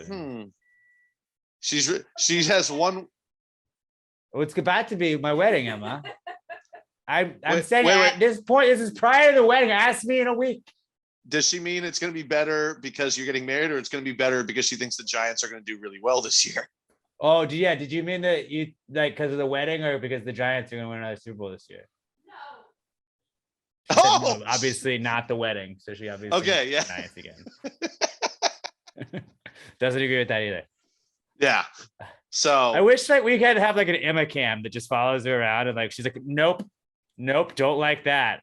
She has one. Oh, it's about to be my wedding, Emma. I'm saying at this point, this is prior to the wedding. Ask me in a week. Does she mean it's going to be better because you're getting married, or it's going to be better because she thinks the Giants are going to do really well this year? Oh, yeah. Did you mean that you like because of the wedding, or because the Giants are going to win another Super Bowl this year? No, obviously not the wedding. So she obviously Giants again. Doesn't agree with that either. Yeah. So I wish like we could have like an Emma cam that just follows her around and like she's like, nope, don't like that.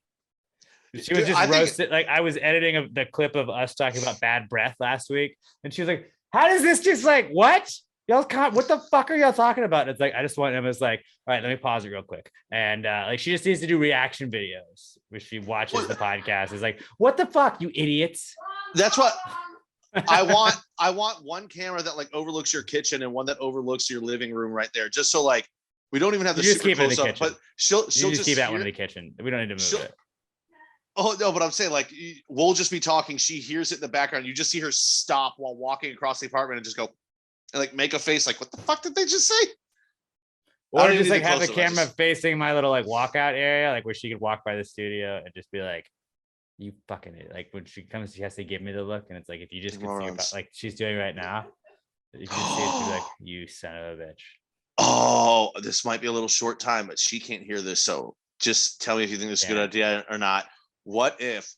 She was just roasted. Like I was editing the clip of us talking about bad breath last week, and she was like, "How does this just like what? Y'all what the fuck are y'all talking about?" And it's like I just want Emma's like, all right, let me pause it real quick, and like she just needs to do reaction videos where she watches the podcast. It's like, what the fuck, you idiots? That's what I want. I want one camera that like overlooks your kitchen and one that overlooks your living room right there, just so like we don't even have the super close up. But she'll just keep that one in the kitchen. We don't need to move it. Oh no, but I'm saying like we'll just be talking. She hears it in the background. You just see her stop while walking across the apartment and just go and like make a face like, what the fuck did they just say? Or just like have the camera facing my little like walkout area, like where she could walk by the studio and just be like, you fucking idiot. Like when she comes, she has to give me the look, and it's like if you just could see her, like she's doing right now, you can see it, she'd be like, you son of a bitch. Oh, this might be a little short time, but she can't hear this, so just tell me if you think this is a good idea or not. What if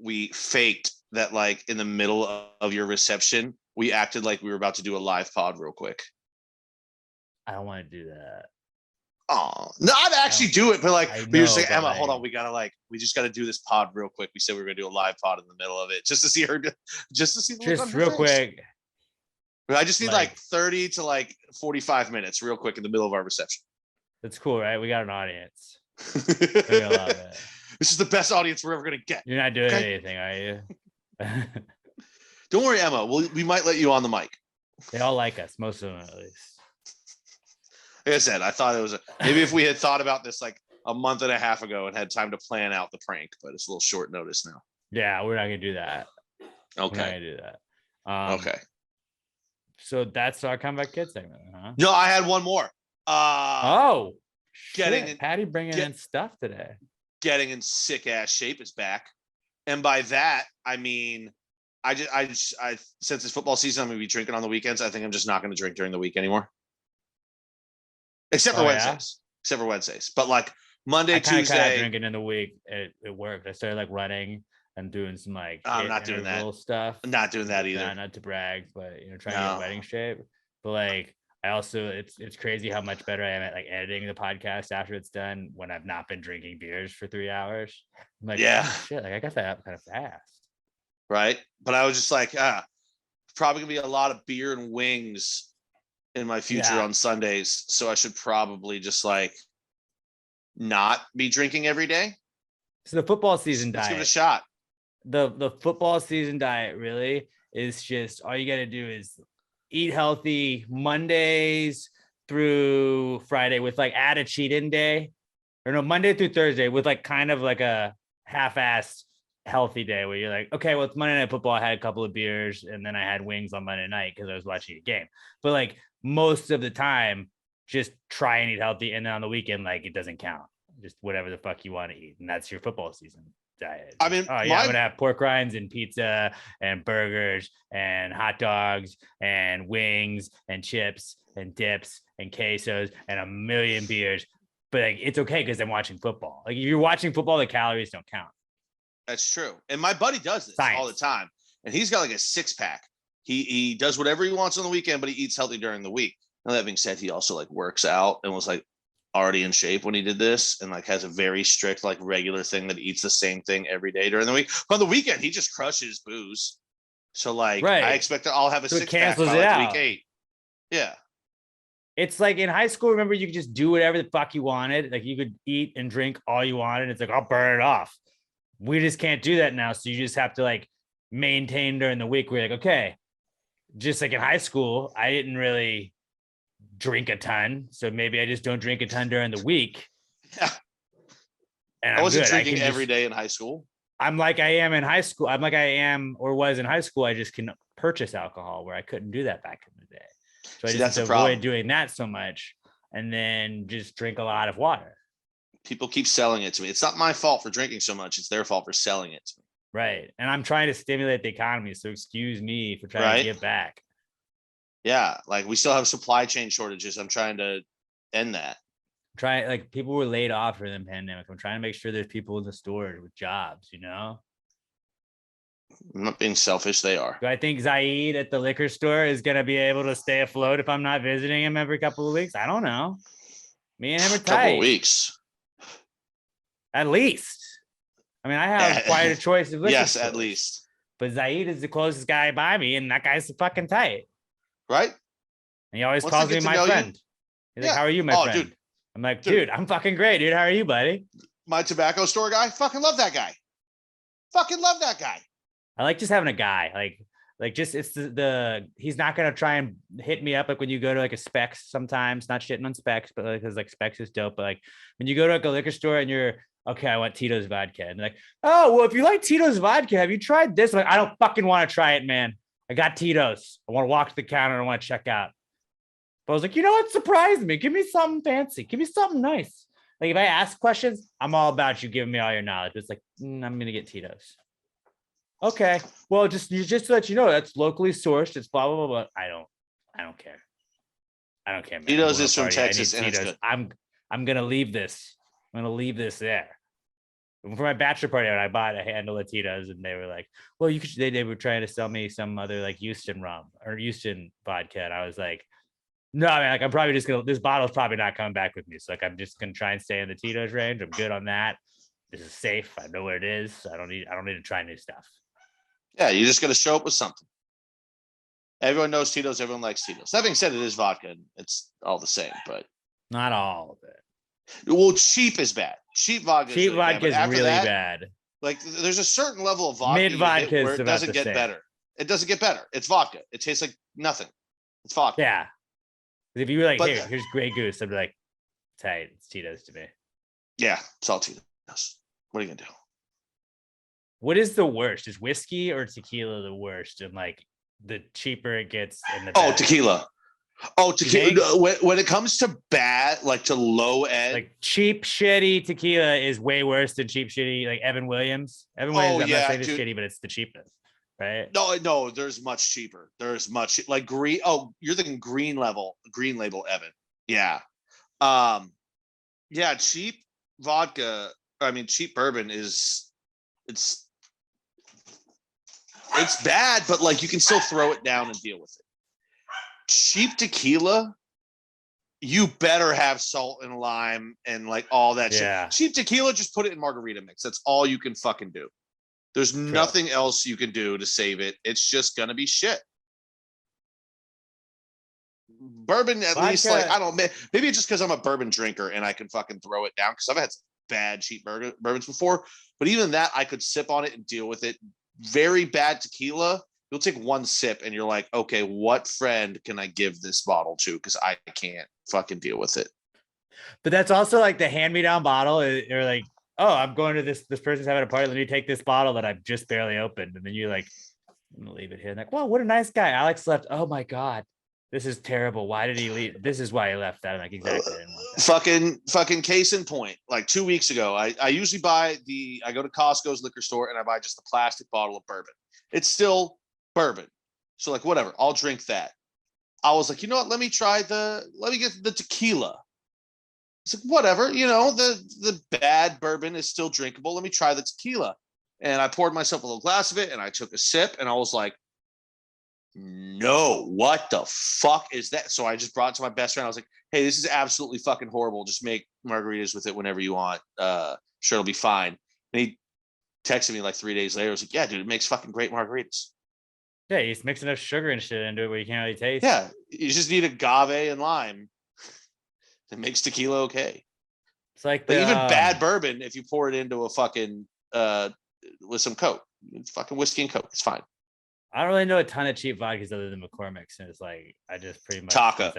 we faked that like in the middle of your reception, we acted like we were about to do a live pod real quick? I don't want to do that. Oh, no, I'd actually do it, but like we were saying, Emma, hold on, we just gotta do this pod real quick. We said we were gonna do a live pod in the middle of it, just to see her, just to see the just real quick. I just need like 30 to like 45 minutes, real quick, in the middle of our reception. That's cool, right? We got an audience. They're gonna love it. This is the best audience we're ever gonna get. You're not doing anything, are you? Don't worry, Emma. We might let you on the mic. They all like us, most of them at least. Like I said, I thought it was maybe if we had thought about this like a month and a half ago and had time to plan out the prank, but it's a little short notice now. Yeah, we're not gonna do that. We're not Okay. gonna do that. Okay. So that's our comeback kid segment, huh? No, I had one more. Oh, getting shit. in- Patty bringing in stuff today. Getting in sick ass shape is back. And by that, I mean, I since it's football season, I'm gonna be drinking on the weekends. I think I'm just not gonna drink during the week anymore. Except for Wednesdays. Yeah? Except for Wednesdays. But like Monday, I kind of Tuesday. drinking in the week. It worked. I started like running and doing some like I'm not doing that. Stuff. I'm not doing that either. Not to brag, but trying to get wedding shape. But like I also it's crazy how much better I am at like editing the podcast after it's done when I've not been drinking beers for 3 hours. I'm like, yeah, oh, shit, like I got that up kind of fast. Right. But I was just like, probably gonna be a lot of beer and wings in my future on Sundays. So I should probably just like not be drinking every day. So the football season diet. Let's give it a shot. The football season diet really is just all you got to do is eat healthy Mondays through Friday with like add a cheat in day, or no, Monday through Thursday with like kind of like a half-assed healthy day where you're like, okay, well, it's Monday Night Football. I had a couple of beers and then I had wings on Monday night because I was watching a game. But like most of the time, just try and eat healthy. And then on the weekend, like it doesn't count. Just whatever the fuck you want to eat. And that's your football season diet. I mean, I'm gonna have pork rinds and pizza and burgers and hot dogs and wings and chips and dips and quesos and a million beers. But like, it's okay because I'm watching football. Like if you're watching football, the calories don't count. That's true. And my buddy does this all the time. And he's got like a 6-pack. He does whatever he wants on the weekend, but he eats healthy during the week. Now that being said, he also like works out and was like already in shape when he did this and like has a very strict like regular thing that eats the same thing every day during the week. But on the weekend, he just crushes booze. So like I expect that I'll have a 6-pack by like week 8. Yeah. It's like in high school, remember you could just do whatever the fuck you wanted. Like you could eat and drink all you wanted. It's like, I'll burn it off. We just can't do that now. So you just have to like maintain during the week. We're like, okay, just like in high school, I didn't really drink a ton. So maybe I just don't drink a ton during the week. Yeah. And I wasn't drinking every day in high school. I'm like I am in high school. I'm like I am or was in high school. I just can purchase alcohol where I couldn't do that back in the day. So I just avoid doing that so much and then just drink a lot of water. People keep selling it to me. It's not my fault for drinking so much. It's their fault for selling it to me. Right. And I'm trying to stimulate the economy. So excuse me for trying to give back. Yeah. Like we still have supply chain shortages. I'm trying to end that. Like people were laid off during the pandemic. I'm trying to make sure there's people in the stores with jobs, I'm not being selfish. They are. Do I think Zaid at the liquor store is going to be able to stay afloat if I'm not visiting him every couple of weeks? I don't know. Me and him are tight. Couple of weeks. At least. I mean, I have quite a choice of liquor yes, stores, at least. But Zaid is the closest guy by me, and that guy's fucking tight. Right? And he always calls me my friend. He's like, how are you, my friend? Dude. I'm like, dude, I'm fucking great, dude. How are you, buddy? My tobacco store guy? Fucking love that guy. Fucking love that guy. I like just having a guy. Like just it's the he's not gonna try and hit me up like when you go to like a Specs sometimes, not shitting on Specs, but like because like Specs is dope. But like when you go to like a liquor store and you're okay, I want Tito's vodka. And like, oh well, if you like Tito's vodka, have you tried this? I'm like, I don't fucking want to try it, man. I got Tito's. I want to walk to the counter and I want to check out. But I was like, you know what surprised me? Give me something fancy. Give me something nice. Like if I ask questions, I'm all about you giving me all your knowledge. It's like, I'm gonna get Tito's. Okay. Well, just to let you know, that's locally sourced. It's blah, blah, blah, blah. I don't care. I don't care. Man. Tito's is from Texas and it's good. I'm going to leave this. I'm going to leave this there. For my bachelor party, I bought a handle of Tito's and they were like, well, you could, they were trying to sell me some other like Houston rum or Houston vodka. And I was like, no, man, like I'm probably just going to, this bottle's probably not coming back with me. So like, I'm just going to try and stay in the Tito's range. I'm good on that. This is safe. I know where it is. I don't need to try new stuff. Yeah, you just got to show up with something. Everyone knows Tito's. Everyone likes Tito's. That being said, it is vodka. It's all the same, but not all of it. Well, cheap is bad. Cheap vodka. Cheap vodka is really bad. Like, there's a certain level of vodka mid vodka where it doesn't get better. It doesn't get better. It's vodka. It tastes like nothing. It's vodka. Yeah. If you were like, But- hey, here's Grey Goose, I'd be like, tight. It's Tito's to me. Yeah, it's all Tito's. What are you gonna do? What is the worst? Is whiskey or tequila the worst? And like the cheaper it gets and the better? Tequila. When it comes to bad, like to low end, Like cheap, shitty tequila is way worse than cheap, shitty, like Evan Williams. Evan Williams, I'm not saying it's shitty, but it's the cheapest, right? No, there's much cheaper. There's much like green. Oh, you're thinking green label Evan. Yeah. Yeah, cheap vodka. I mean, cheap bourbon it's bad, but like you can still throw it down and deal with it. Cheap tequila, you better have salt and lime and like all that shit. Cheap tequila, just put it in margarita mix. That's all you can fucking do. There's nothing else you can do to save it. It's just gonna be shit. Bourbon, at least, like, I don't, maybe it's just because I'm a bourbon drinker and I can fucking throw it down because I've had some bad cheap bourbons before, but even that I could sip on it and deal with it. Very bad tequila, you'll take one sip and you're like, okay, what friend can I give this bottle to? Because I can't fucking deal with it. But that's also like the hand-me-down bottle. Or like, oh, I'm going to this person's having a party. Let me take this bottle that I've just barely opened. And then you're like, I'm gonna leave it here. And like, wow, what a nice guy. Alex left. Oh my God. This is terrible. Why did he leave? This is why he left that. I'm like, exactly. I didn't want that. Fucking case in point. Like 2 weeks ago, I usually I go to Costco's liquor store and I buy just a plastic bottle of bourbon. It's still bourbon. So like, whatever, I'll drink that. I was like, you know what? Let me get the tequila. It's like, whatever, the bad bourbon is still drinkable. Let me try the tequila. And I poured myself a little glass of it and I took a sip and I was like, no, what the fuck is that? So I just brought it to my best friend. I was like, hey, this is absolutely fucking horrible. Just make margaritas with it whenever you want. Sure, it'll be fine. And he texted me like 3 days later. I was like, yeah, dude, it makes fucking great margaritas. Yeah, he's mixing enough sugar and shit into it where you can't really taste. Yeah, you just need agave and lime. It makes tequila okay. It's like even bad bourbon, if you pour it into a fucking with some Coke, fucking whiskey and Coke, it's fine. I don't really know a ton of cheap vodkas other than McCormick's, and it's like I just pretty much Taka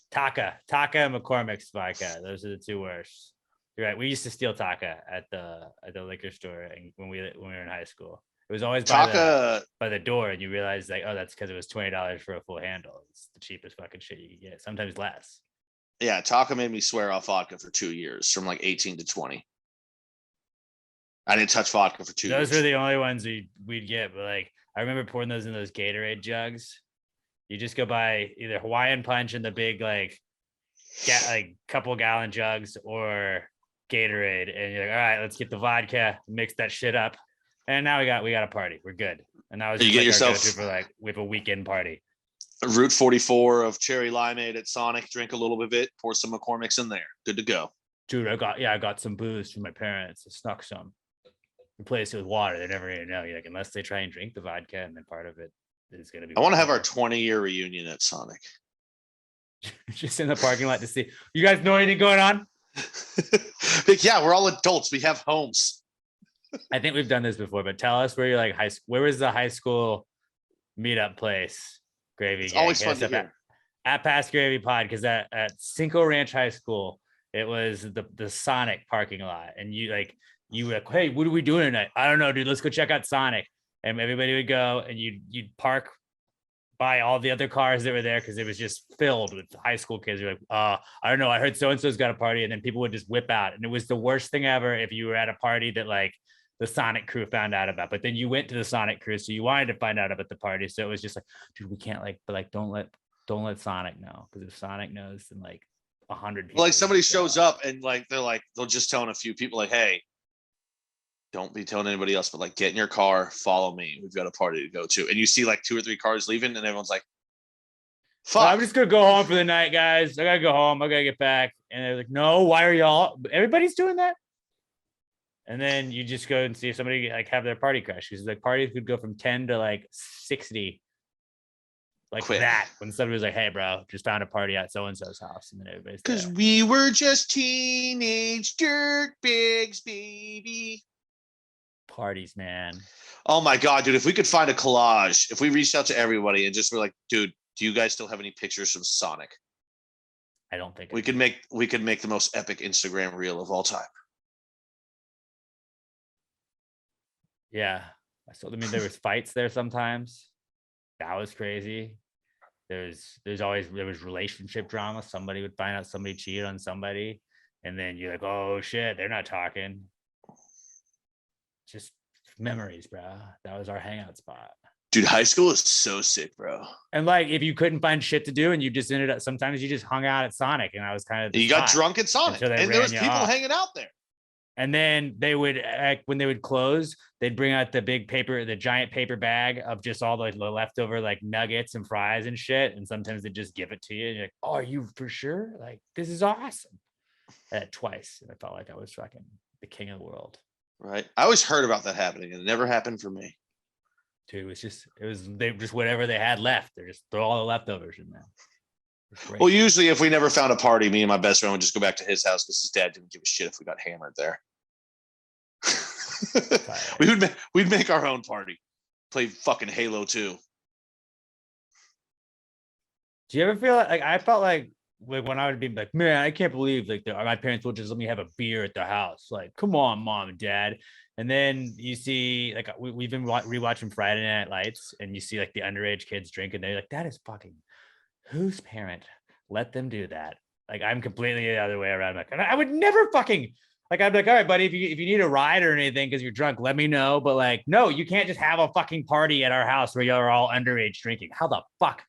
and McCormick's vodka. Those are the two worst. You're right. We used to steal Taka at the liquor store, and when we were in high school, it was always by the door, and you realize like, oh, that's because it was $20 for a full handle. It's the cheapest fucking shit you can get. Sometimes less. Yeah, Taka made me swear off vodka for 2 years, from like 18 to 20. I didn't touch vodka for 2 years. Those were the only ones we'd get, but like I remember pouring those in those Gatorade jugs. You just go buy either Hawaiian Punch in the big like couple gallon jugs or Gatorade, and you're like, all right, let's get the vodka, mix that shit up, and now we got a party. We're good. And that was you get yourself for like we have a weekend party. Route 44 of cherry limeade at Sonic. Drink a little bit of it. Pour some McCormick's in there. Good to go. Dude, I got some booze from my parents. I snuck some. Replace it with water. They're never gonna know. You're like, unless they try and drink the vodka, and then part of it is gonna be. I want to have our 20-year reunion at Sonic. Just in the parking lot to see. You guys know anything going on? Yeah, we're all adults. We have homes. I think we've done this before, but tell us where you're like where was the high school meetup place? Gravy. It's always fun to hear. At Past Gravy Pod, because at Cinco Ranch High School, it was the Sonic parking lot, and you were like, hey, what are we doing tonight? I don't know, dude. Let's go check out Sonic. And everybody would go, and you'd park by all the other cars that were there because it was just filled with high school kids. You're like, I don't know. I heard so-and-so's got a party, and then people would just whip out. And it was the worst thing ever if you were at a party that like the Sonic crew found out about. But then you went to the Sonic crew, so you wanted to find out about the party. So it was just like, dude, we can't don't let Sonic know, because if Sonic knows, then like 100 people. Like somebody shows up and like they'll just tell a few people like, hey, don't be telling anybody else, but like get in your car, follow me. We've got a party to go to. And you see like 2 or 3 cars leaving, and everyone's like, fuck. I'm just gonna go home for the night, guys. I gotta go home. I gotta get back. And they're like, no, why are y'all? Everybody's doing that. And then you just go and see somebody like have their party crash. Because like parties could go from 10 to like 60. Like quick. That. When somebody was like, hey, bro, just found a party at so-and-so's house. And then everybody's because we were just teenage dirtbags, baby. Parties, man. Oh my God, dude. If we could find a collage, if we reached out to everybody and just were like, dude, Do you guys still have any pictures from Sonic? I don't think We could make the most epic Instagram reel of all time. Yeah. So I mean, there was fights there sometimes. That was crazy. There was relationship drama. Somebody would find out somebody cheated on somebody, and then you're like, oh shit, they're not talking. Just memories, bro. That was our hangout spot. Dude, high school is so sick, bro. And like, if you couldn't find shit to do, and you just ended up, sometimes you just hung out at Sonic, and I was kind of You got drunk at Sonic, and there was people hanging out there. And then they would, when they would close, they'd bring out the giant paper bag of just all the leftover like nuggets and fries and shit. And sometimes they just give it to you, and you're like, "Oh, are you for sure? Like, this is awesome." Twice, and I felt like I was fucking the king of the world. Right. I always heard about that happening, and it never happened for me. Dude, they just whatever they had left. They just throw all the leftovers in there. Well, usually if we never found a party, me and my best friend would just go back to his house because his dad didn't give a shit if we got hammered there. We'd make our own party, play fucking Halo 2. Do you ever feel like I felt like when I would be like, man, I can't believe like my parents will just let me have a beer at the house. Like, come on, mom and dad. And then you see, like, we've been rewatching Friday Night Lights, and you see like the underage kids drinking. They're like, that is fucking, whose parent let them do that? Like, I'm completely the other way around. Like, I would never fucking, like, I'd be like, all right, buddy, if you need a ride or anything because you're drunk, let me know. But like, no, you can't just have a fucking party at our house where you're all underage drinking. How the fuck?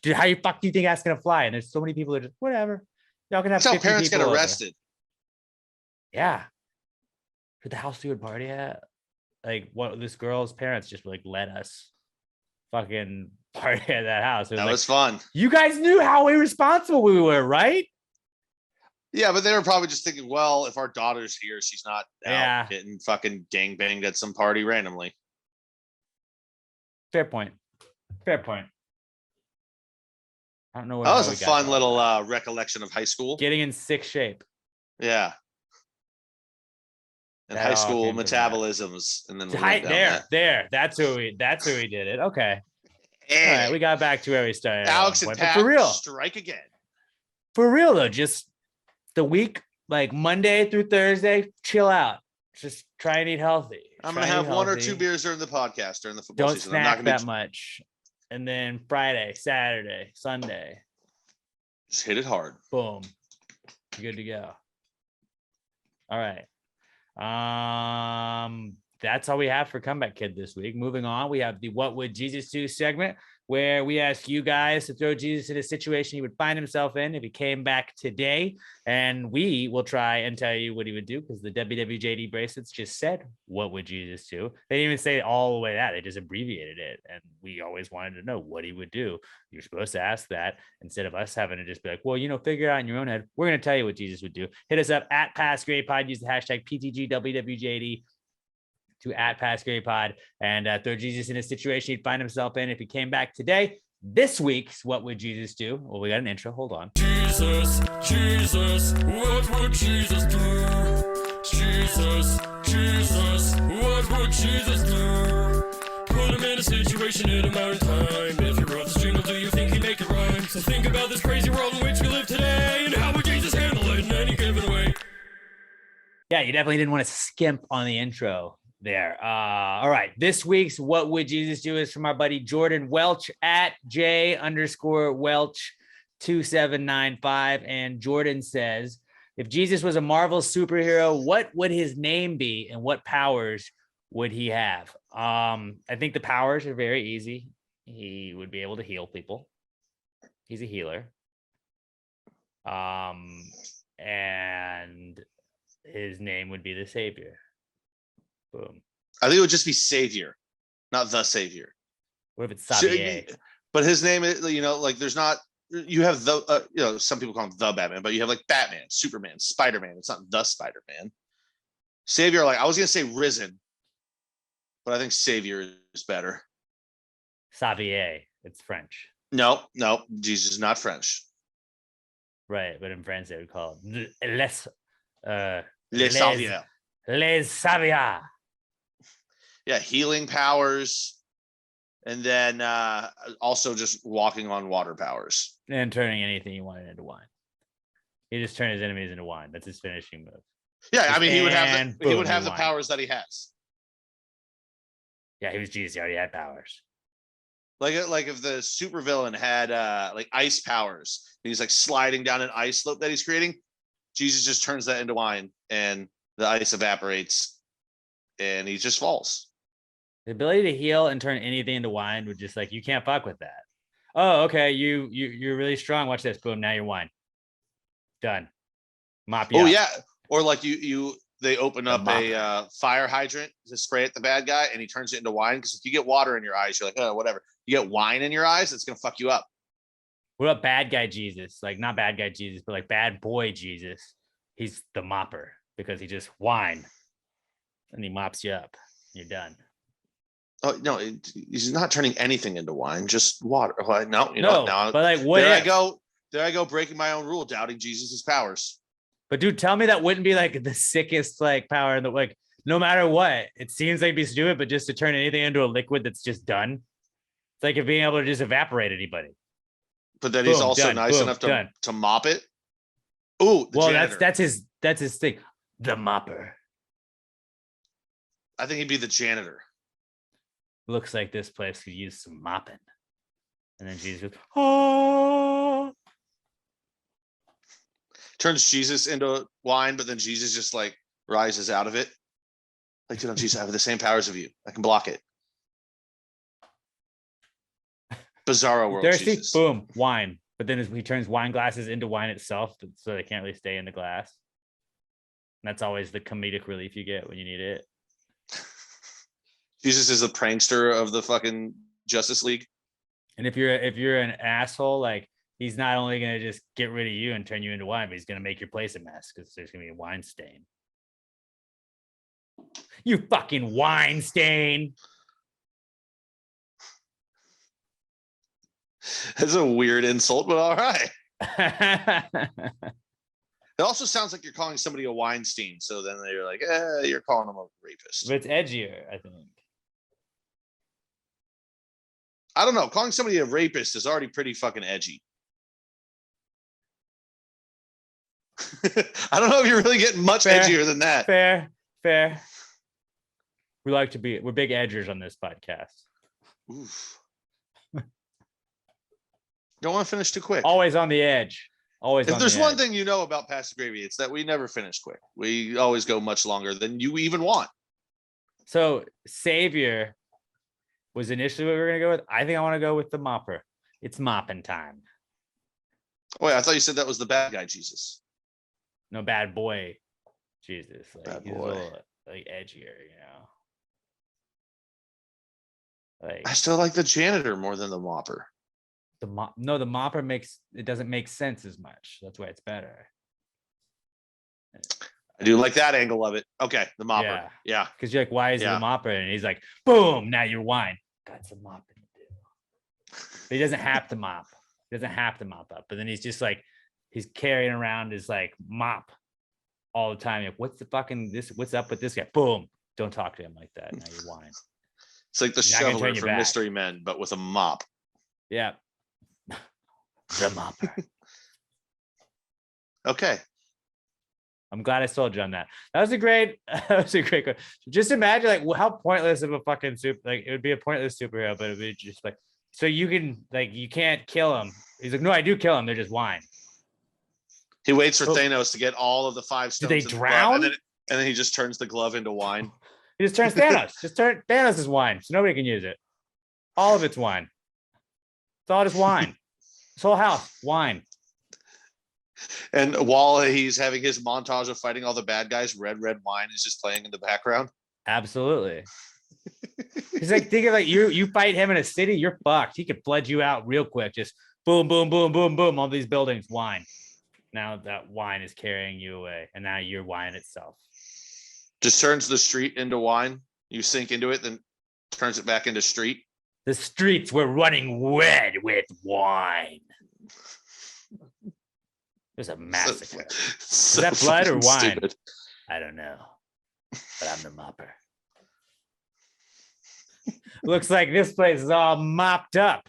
Dude, how you fuck do you think that's gonna fly? And there's so many people that just whatever. Y'all can have. That's how parents get arrested. Over. Yeah. For the house we would party at, like, what this girl's parents just like let us fucking party at that house. That was fun. You guys knew how irresponsible we were, right? Yeah, but they were probably just thinking, well, if our daughter's here, she's not out getting fucking gangbanged at some party randomly. Fair point. Fair point. I don't know what that was a fun little recollection of high school. Getting in sick shape. Yeah. And high school metabolisms, and then there. That's who we did it. Okay. All right, we got back to where we started. Alex and Pat, for real, strike again. For real though, just the week, like Monday through Thursday, chill out. Just try and eat healthy. I'm gonna have 1 or 2 beers during the podcast during the football season. Don't snack that much. And then Friday, Saturday, Sunday. Just hit it hard. Boom. You're good to go. All right. That's all we have for Comeback Kid this week. Moving on, we have the What Would Jesus Do segment, where we ask you guys to throw Jesus in a situation he would find himself in if he came back today. And we will try and tell you what he would do, because the WWJD bracelets just said, what would Jesus do? They didn't even say it all the way that. They just abbreviated it. And we always wanted to know what he would do. You're supposed to ask that instead of us having to just be like, well, figure it out in your own head. We're going to tell you what Jesus would do. Hit us up at PassGrayPod. Use the hashtag PTGWWJD to at PassGrayPod, and throw Jesus in a situation he'd find himself in if he came back today. This week's What Would Jesus Do? Well, we got an intro. Hold on. Jesus, what would Jesus do? Jesus, what would Jesus do? Put him in a situation in a modern time. If you wrote this jingle, do you think he'd make it rhyme? So think about this crazy world in which we live today, and how would Jesus handle it in any given way? Yeah, you definitely didn't want to skimp on the intro there. All right. This week's What Would Jesus Do is from our buddy Jordan Welch at J_Welch2795. And Jordan says, if Jesus was a Marvel superhero, what would his name be and what powers would he have? I think the powers are very easy. He would be able to heal people. He's a healer. And his name would be the Savior. Boom. I think it would just be Savior, not the Savior. What if it's Xavier? But his name is, like there's not, you have the, some people call him the Batman, but you have like Batman, Superman, Spider-Man. It's not the Spider-Man. Savior, like I was going to say Risen, but I think Savior is better. Xavier, it's French. No, Jesus is not French. Right, but in France they would call it Les Savior. Les Savior. Yeah, healing powers. And then also just walking on water powers. And turning anything you wanted into wine. He just turned his enemies into wine. That's his finishing move. Yeah, I mean, he would And have the wine. powers that he has. Yeah, he was Jesus. He already had powers. Like if the supervillain had like ice powers, and he's like sliding down an ice slope that he's creating, Jesus just turns that into wine, and the ice evaporates, and he just falls. The ability to heal and turn anything into wine would just like, you can't fuck with that. Oh, okay. You're really strong. Watch this. Boom. Now you're wine. Done. Mop you Oh up. yeah, or like they open up a fire hydrant to spray at the bad guy, and he turns it into wine. Because if you get water in your eyes, you're like, oh, whatever. You get wine in your eyes, it's gonna fuck you up. What about bad guy Jesus? Like not bad guy Jesus, but like bad boy Jesus. He's the mopper because he just wine and he mops you up. You're done. Oh no, he's not turning anything into wine, just water. No, now. But like, what? There I go, breaking my own rule, doubting Jesus's powers. But dude, tell me that wouldn't be like the sickest like power in the like. No matter what, it seems like it'd be stupid, but just to turn anything into a liquid that's just done. It's like if being able to just evaporate anybody. But then he's also nice enough to mop it. Oh, well, janitor. that's his thing. The mopper. I think he'd be the janitor. Looks like this place could use some mopping. And then Jesus goes, oh. Turns Jesus into wine, but then Jesus just like rises out of it. Like, Jesus, I have the same powers of you. I can block it. Bizarro world. Thirsty, Jesus. boom, wine. But then he turns wine glasses into wine itself, so they can't really stay in the glass. And that's always the comedic relief you get when you need it. Jesus is the prankster of the fucking Justice League. And if you're an asshole, like he's not only gonna just get rid of you and turn you into wine, but he's gonna make your place a mess because there's gonna be a wine stain. You fucking wine stain. That's a weird insult, but all right. It also sounds like you're calling somebody a Weinstein. So then you're like, you're calling them a rapist. But it's edgier, I think. I don't know. Calling somebody a rapist is already pretty fucking edgy. I don't know if you're really getting much edgier than that. Fair. We're big edgers on this podcast. Oof. Don't want to finish too quick. Always on the edge. If there's one thing you know about Passive Gravy, it's that we never finish quick. We always go much longer than you even want. So Savior was initially what we were going to go with. I think I want to go with the mopper. It's mopping time. Oh, wait, I thought you said that was the bad guy, Jesus. No, bad boy, Jesus. Like, bad he's boy. a little like edgier, Like I still like the janitor more than the mopper. The mopper doesn't make sense as much. That's why it's better. I do like that angle of it. Okay, the mopper. Yeah. Because you're like, why is he the mopper? And he's like, boom, now you're wine. Got some mopping to do. But he doesn't have to mop. He doesn't have to mop up. But then he's just like, he's carrying around his like mop all the time. Like, what's up with this guy? Boom. Don't talk to him like that. Now you're wine. It's like the shoveler from Mystery Men, but with a mop. Yeah. The mopper. Okay. I'm glad I sold you on that. That was a great question. Just imagine like how pointless of a fucking it would be a pointless superhero, but it would be just like, so you can't kill him. He's like, no, I do kill him. They're just wine. He waits for Thanos to get all of the 5 stones. Do they drown? And then he just turns the glove into wine. He just turns Thanos. Thanos is wine, so nobody can use it. All of it's wine. It's all just wine. This whole house, wine. And while he's having his montage of fighting all the bad guys, red wine is just playing in the background. Absolutely. He's like, think of like you fight him in a city, you're fucked. He could flood you out real quick. Just boom, boom, boom, boom, boom. All these buildings, wine. Now that wine is carrying you away, and now you're wine itself. Just turns the street into wine. You sink into it, then turns it back into street. The streets were running red with wine. There's a massacre. Is that blood or wine? Stupid. I don't know. But I'm the mopper. Looks like this place is all mopped up.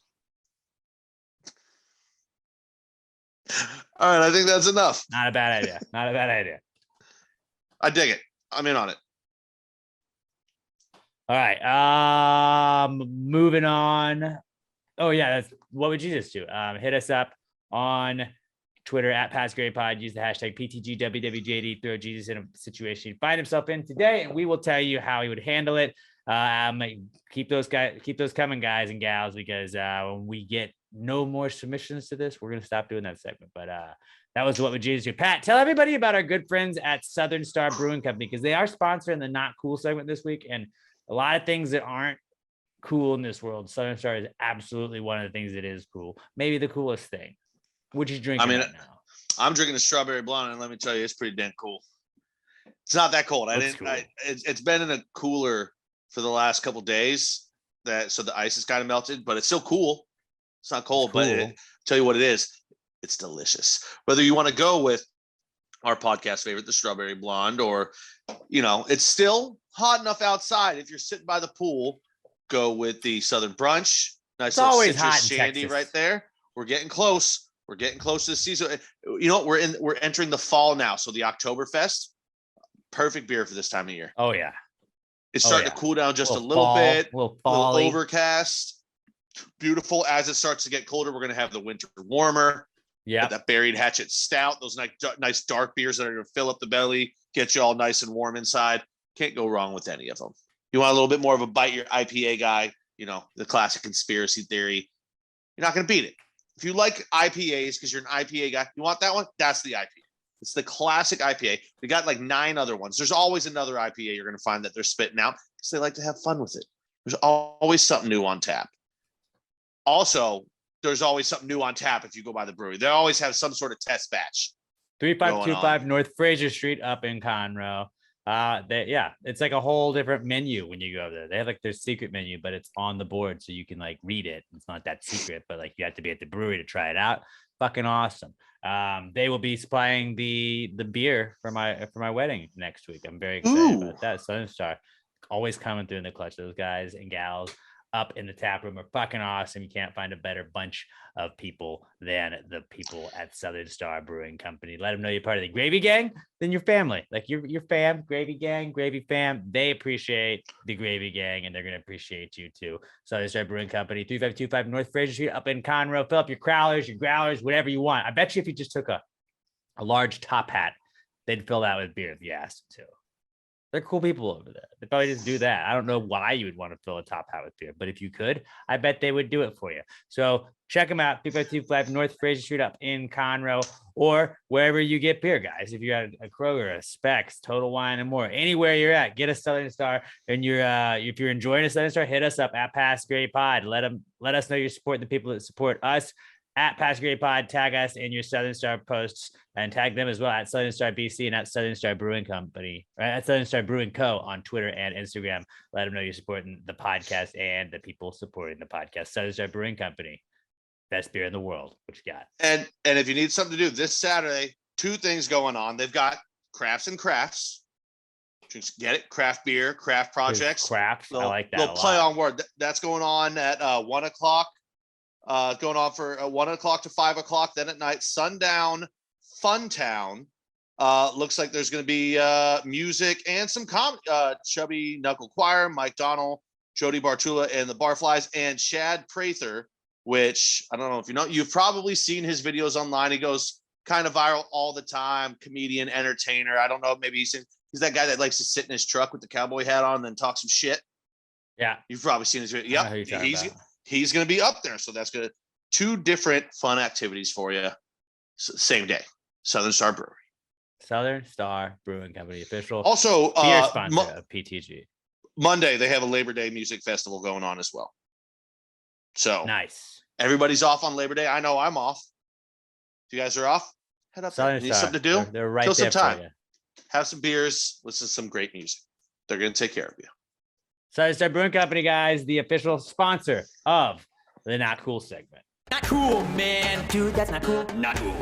All right, I think that's enough. Not a bad idea. Not a bad idea. I dig it. I'm in on it. All right. Moving on. Oh yeah, that's what would you just do? Hit us up on Twitter at PassGradePod. Use the hashtag PTGWWJD. Throw Jesus in a situation he'd find himself in today, and we will tell you how he would handle it. Keep those coming, guys and gals, because when we get no more submissions to this, we're gonna stop doing that segment. But that was what would Jesus do. Pat, tell everybody about our good friends at Southern Star Brewing Company, because they are sponsoring the Not Cool segment this week, and a lot of things that aren't cool in this world, Southern Star is absolutely one of the things that is cool. Maybe the coolest thing. What you drinking right now? I'm drinking a strawberry blonde, and let me tell you, it's pretty damn cool. It's not that cold. It's been in a cooler for the last couple days, so the ice is kind of melted, but it's still cool. It's not cold, but tell you what it is. It's delicious. Whether you want to go with our podcast favorite, the strawberry blonde, or, it's still hot enough outside. If you're sitting by the pool, go with the Southern Brunch. Nice. It's little always hot shandy right there. We're getting close. We're getting close to the season. You know what? We're entering the fall now. So the Oktoberfest, perfect beer for this time of year. Oh yeah. It's starting to cool down just a little bit. A little overcast. Beautiful. As it starts to get colder, we're going to have the winter warmer. Yeah. That Buried Hatchet Stout. Those nice dark beers that are going to fill up the belly, get you all nice and warm inside. Can't go wrong with any of them. You want a little bit more of a bite, your IPA guy, the classic conspiracy theory. You're not going to beat it. If you like IPAs because you're an IPA guy, you want that one? That's the IPA. It's the classic IPA. We got like 9 other ones. There's always another IPA you're going to find that they're spitting out because they like to have fun with it. There's always something new on tap. Also, there's always something new on tap if you go by the brewery. They always have some sort of test batch. 3525 North Fraser Street up in Conroe. It's like a whole different menu when you go there. They have like their secret menu, but it's on the board so you can like read it. It's not that secret, but like you have to be at the brewery to try it out. Fucking awesome. They will be supplying the beer for my wedding next week. I'm very excited about that. Southern Star always coming through in the clutch. Those guys and gals up in the tap room are fucking awesome. You can't find a better bunch of people than the people at Southern Star Brewing Company. Let them know you're part of the Gravy Gang, then your family, like your fam, Gravy Gang, Gravy fam. They appreciate the Gravy Gang, and they're going to appreciate you too. Southern Star Brewing Company, 3525 North Fraser Street up in Conroe. Fill up your crowlers, your growlers, whatever you want. I bet you if you just took a large top hat, they'd fill that with beer if you asked them to. They're cool people over there. They probably just do that. I don't know why you would want to fill a top hat with beer, but if you could, I bet they would do it for you. So check them out, 3525 North Fraser Street up in Conroe, or wherever you get beer, guys. If you're at a Kroger, a Specs, Total Wine, and more, anywhere you're at, get a Southern Star. And if you're enjoying a Southern Star, hit us up at Pass Grade Pod. Let us know you're supporting the people that support us. At Pass Grade Pod, tag us in your Southern Star posts and tag them as well at Southern Star BC and at Southern Star Brewing Company, right? At Southern Star Brewing Co. on Twitter and Instagram. Let them know you're supporting the podcast and the people supporting the podcast. Southern Star Brewing Company, best beer in the world. What you got? And if you need something to do this Saturday, 2 things going on. They've got Crafts and Crafts. Just get it? Craft beer, craft projects. Crafts. I like that. They'll play on word. That's going on at 1 o'clock. Going on for 1 o'clock to 5 o'clock. Then at night, Sundown Funtown. Looks like there's going to be music and some Chubby Knuckle Choir, Mike Donnell, Jody Bartula, and the Barflies, and Chad Prather, which I don't know if you know. You've probably seen his videos online. He goes kind of viral all the time. Comedian, entertainer. I don't know. Maybe he's that guy that likes to sit in his truck with the cowboy hat on and then talk some shit. Yeah. You've probably seen his video. Yep. He's going to be up there. So that's good. 2 different fun activities for you. Same day. Southern Star Brewery. Southern Star Brewing Company official. Also, beer sponsor of PTG. Monday, they have a Labor Day music festival going on as well. So nice. Everybody's off on Labor Day. I know I'm off. If you guys are off, head up there. Need something to do? They're right Kill there some time. for you. Have some beers. Listen to some great music. They're going to take care of you. Southern Star Brewing Company, guys, the official sponsor of the Not Cool segment. Not cool, man. Dude, that's not cool. Not cool.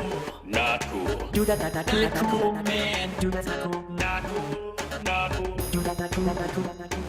Not cool. Dude, that's not cool. That's not cool, man. Dude, that's not cool. Not cool. Not cool. Dude, that's not cool. That's not cool. That's not cool.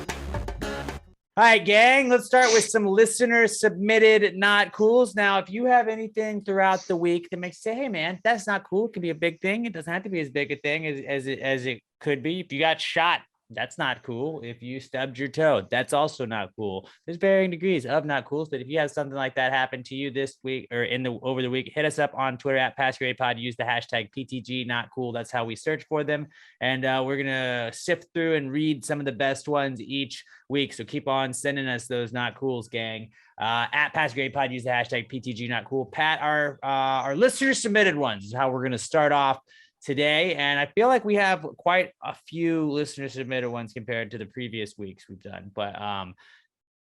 All right, gang, let's start with some listener submitted not cools. Now, if you have anything throughout the week that makes you say, hey, man, that's not cool. It can be a big thing. It doesn't have to be as big a thing as it could be. If you got shot, that's not cool. If you stubbed your toe, that's also not cool. There's varying degrees of not cool. But if you have something like that happen to you this week or over the week, hit us up on Twitter at PassGradePod. Use the hashtag PTG not cool. That's how we search for them. And we're gonna sift through and read some of the best ones each week. So keep on sending us those not cools, gang. At PassGradePod, use the hashtag PTG not cool. Pat, our listener submitted ones is how we're gonna start off today, and I feel like we have quite a few listener submitted ones compared to the previous weeks we've done. But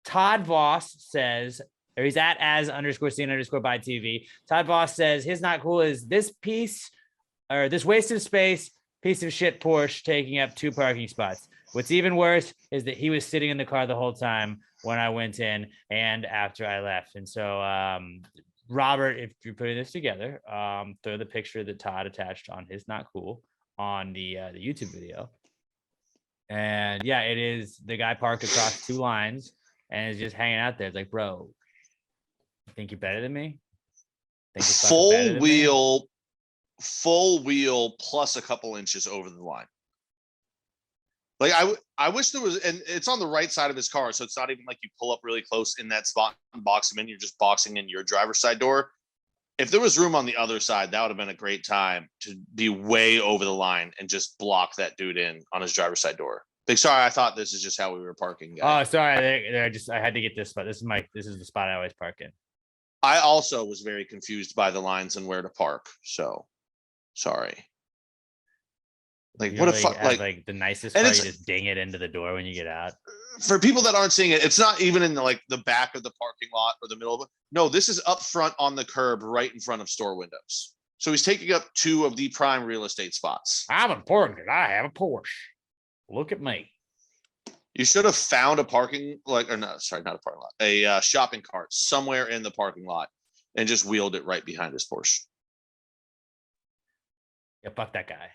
Todd Voss says, or he's at as_scene_by TV. Todd Voss says his not cool is this wasted space piece of shit Porsche taking up 2 parking spots. What's even worse is that he was sitting in the car the whole time when I went in and after I left. And so Robert, if you're putting this together, throw the picture that Todd attached on his not cool on the YouTube video. And yeah, it is the guy parked across 2 lines and is just hanging out there. It's like, bro, you think you're better than me? Full wheel plus a couple inches over the line. Like I wish there was, and it's on the right side of his car, so it's not even like you pull up really close in that spot and box him in. You're just boxing in your driver's side door. If there was room on the other side, that would have been a great time to be way over the line and just block that dude in on his driver's side door. Like, sorry, I thought this is just how we were parking. Guy. Oh, sorry. I had to get this spot. This is the spot I always park in. I also was very confused by the lines and where to park. So sorry. Like, what if like the nicest car, you just ding it into the door when you get out. For people that aren't seeing it, it's not even in the back of the parking lot or the middle of it. No, this is up front on the curb, right in front of store windows. So he's taking up 2 of the prime real estate spots. I'm important because I have a Porsche. Look at me. You should have found a parking not a parking lot, a shopping cart somewhere in the parking lot and just wheeled it right behind his Porsche. Yeah, fuck that guy.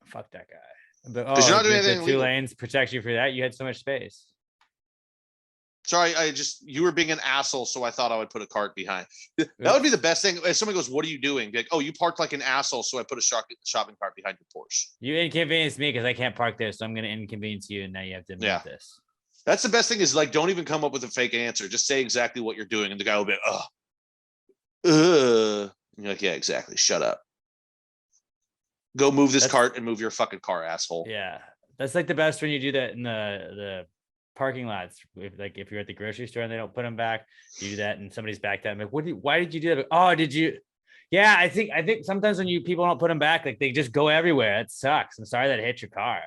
Fuck that guy. But you're not doing anything the 2 lanes protect you for that. You had so much space. Sorry, you were being an asshole, so I thought I would put a cart behind. That would be the best thing. If somebody goes, "What are you doing?" Be like, "Oh, you parked like an asshole, so I put a shopping cart behind your Porsche." You inconvenienced me because I can't park there, so I'm going to inconvenience you, and now you have to admit this. That's the best thing is don't even come up with a fake answer. Just say exactly what you're doing, and the guy will be, and you're like, "Yeah, exactly. Shut up. Go move this cart and move your fucking car, asshole." Yeah, that's like the best when you do that in the parking lots. If you're at the grocery store and they don't put them back, you do that and somebody's backed out. I'm like, why did you do that? Oh, did you? Yeah, I think sometimes when people don't put them back, like they just go everywhere. It sucks. I'm sorry that it hit your car.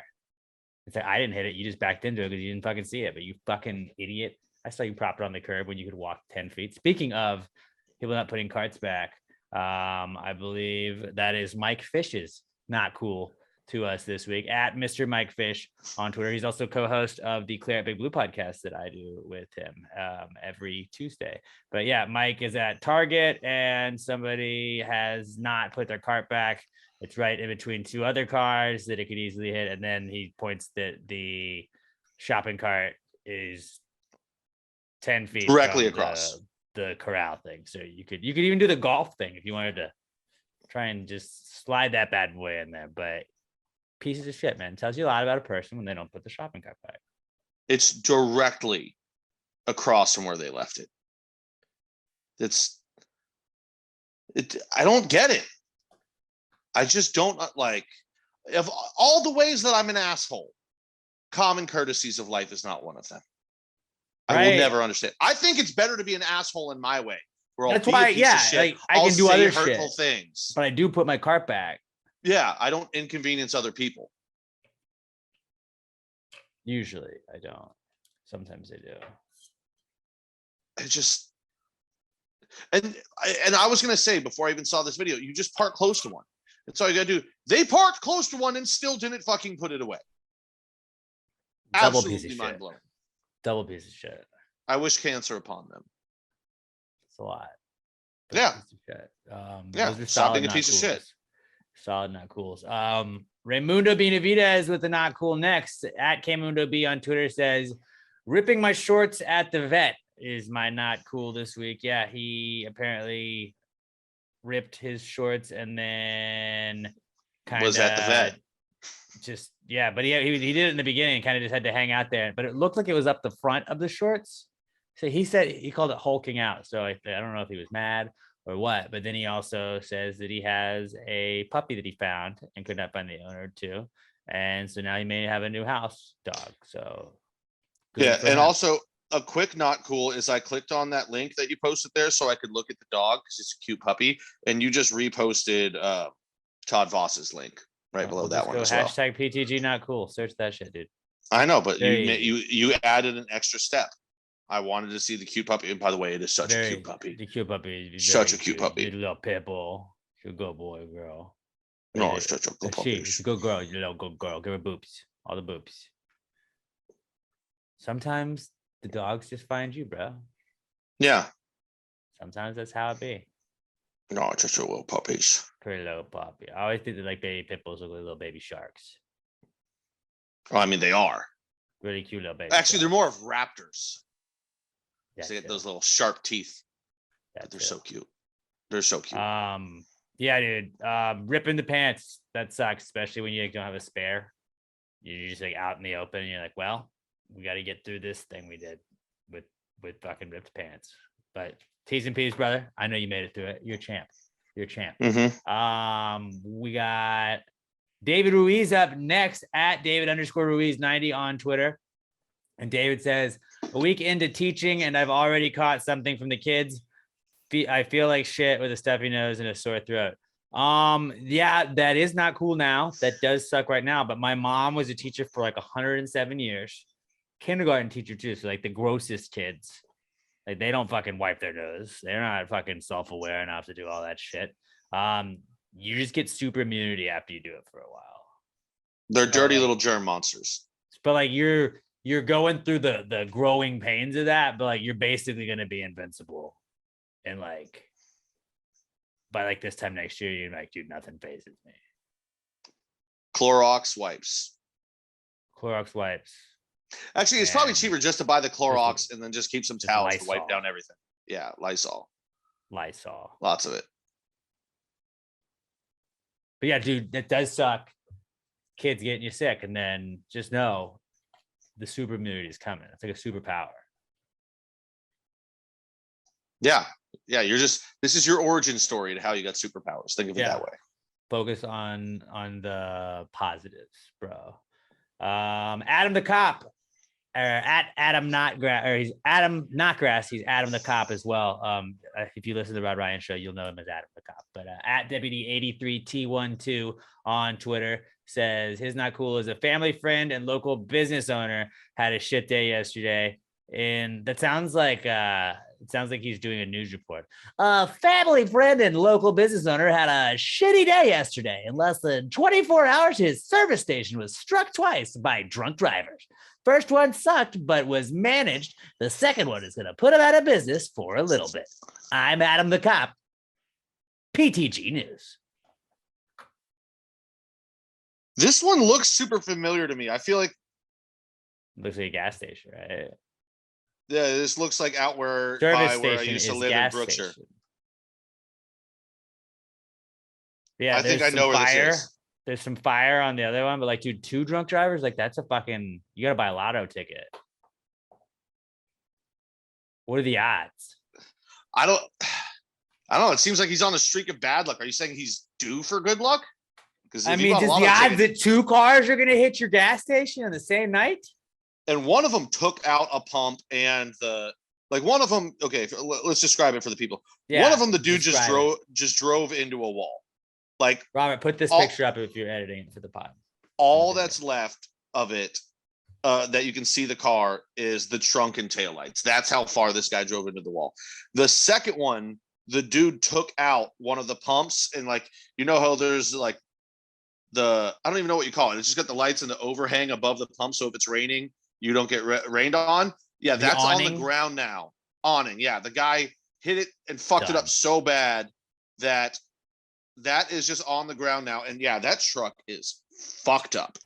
It's like, I didn't hit it. You just backed into it because you didn't fucking see it. But you fucking idiot. I saw you propped it on the curb when you could walk 10 feet. Speaking of people not putting carts back, I believe that is Mike Fish's not cool to us this week at Mr. Mike Fish on Twitter. He's also co-host of the Clear at Big Blue podcast that I do with him every Tuesday. But yeah, Mike is at Target and somebody has not put their cart back. It's right in between 2 other cars that it could easily hit. And then he points that the shopping cart is 10 feet directly across the corral thing. So you could even do the golf thing if you wanted to try and just slide that bad boy in there. But pieces of shit, man. It tells you a lot about a person when they don't put the shopping cart back. It's directly across from where they left it. I don't get it. I just don't like, of all the ways that I'm an asshole, common courtesies of life is not one of them. I will never understand. I think it's better to be an asshole in my way. That's why, I can do other hurtful things, but I do put my cart back. Yeah, I don't inconvenience other people. Usually, I don't. Sometimes I do. It just, and I was gonna say before I even saw this video, you just park close to one. That's all you gotta do. They parked close to one and still didn't fucking put it away. Double Absolutely mind blowing. Double piece of shit. I wish cancer upon them. It's a lot. Yeah. Stop being a piece of shit. Solid not cools. Raymundo Benavidez with the not cool next at Kmundo B on Twitter says Ripping my shorts at the vet is my not cool this week. Yeah, he apparently ripped his shorts and then kind of Was at the vet. just but he did it in the beginning, kind of just had to hang out there, but it looked like it was up the front of the shorts. So he said he called it hulking out. So I don't know if he was mad or what, but then he also says that he has a puppy that he found and could not find the owner too, and so now he may have a new house dog. So good Yeah, for and him. also a quick not cool is I clicked on that link that you posted there so I could look at the dog because it's a cute puppy, and you just reposted Todd Voss's link right below We'll that just one go as well. hashtag PTG not cool. Search that shit, dude. I know, but Very you added an extra step. I wanted to see the cute puppy, and by the way, it is such a cute puppy. The cute puppy is Such very a cute puppy. You're a little pit bull. You're a good boy, girl. No, it's such a good puppy. She's a good girl. You're a little good girl. Give her boobs. All the boobs. Sometimes the dogs just find you, bro. Yeah. Sometimes that's how it be. No, it's just a little puppies. Pretty little puppy. I always think that like baby pit bulls look like little baby sharks. Oh, I mean, they are. Really cute little baby. Actually, they're more of raptors. Yeah, They get those little sharp teeth. But they're so so cute. They're so cute. Yeah, dude. Ripping the pants. That sucks, especially when you like, don't have a spare. You're just like out in the open and you're like, well, we got to get through this thing we did with fucking ripped pants. But T's and P's, brother. I know you made it through it. You're a champ. You're a champ. We got David Ruiz up next at David_Ruiz90 on Twitter. And David says, a week into teaching and I've already caught something from the kids. I feel like shit with a stuffy nose and a sore throat. Yeah, that is not cool now. That does suck right now. But my mom was a teacher for like 107 years. Kindergarten teacher too. So like the grossest kids. Like they don't fucking wipe their nose. They're not fucking self-aware enough to do all that shit. You just get super immunity after you do it for a while. They're dirty little germ monsters. But like you're going through the growing pains of that, but like you're basically gonna be invincible. And like by like this time next year, you're like, dude, nothing phases me. Clorox wipes. Clorox wipes. Actually, it's probably cheaper just to buy the Clorox and then just keep some towels to wipe down everything. Yeah, Lysol. Lots of it. But yeah, dude, that does suck. Kids getting you sick, and then just know the super immunity is coming. It's like a superpower. Yeah, this is your origin story to how you got superpowers. Think of it that way. Focus on the positives, bro. Adam the Cop, or at Adam Notgrass, or he's Adam Notgrass. He's Adam the Cop as well. If you listen to the Rod Ryan show, you'll know him as Adam the Cop. But at Deputy83T12 on Twitter says his not cool is a family friend and local business owner had a shit day yesterday. And that sounds like he's doing a news report. A family friend and local business owner had a shitty day yesterday. In less than 24 hours, his service station was struck twice by drunk drivers. First one sucked, but was managed. The second one is going to put him out of business for a little bit. I'm Adam the Cop. PTG News. This one looks super familiar to me. I feel like looks like a gas station, right? Yeah, this looks like out where I used to live in Brookshire. Station. Yeah, I think I know where this is. There's some fire on the other one, but like, dude, 2 drunk drivers, like that's a fucking, you gotta buy a lotto ticket. What are the odds? I don't know. It seems like he's on a streak of bad luck. Are you saying he's due for good luck? Because I mean, just the odds that 2 cars are gonna hit your gas station on the same night? And one of them took out a pump and one of them, okay, let's describe it for the people. Yeah, one of them, the dude just drove into a wall. Like, Robert, put this picture up if you're editing it for the pod. All that's left of it that you can see the car is the trunk and taillights. That's how far this guy drove into the wall. The second one, the dude took out one of the pumps and how there's I don't even know what you call it. It's just got the lights and the overhang above the pump. So if it's raining, you don't get rained on. Yeah, that's on the ground now. Awning. Yeah, the guy hit it and fucked it up so bad that is just on the ground now. And yeah, that truck is fucked up.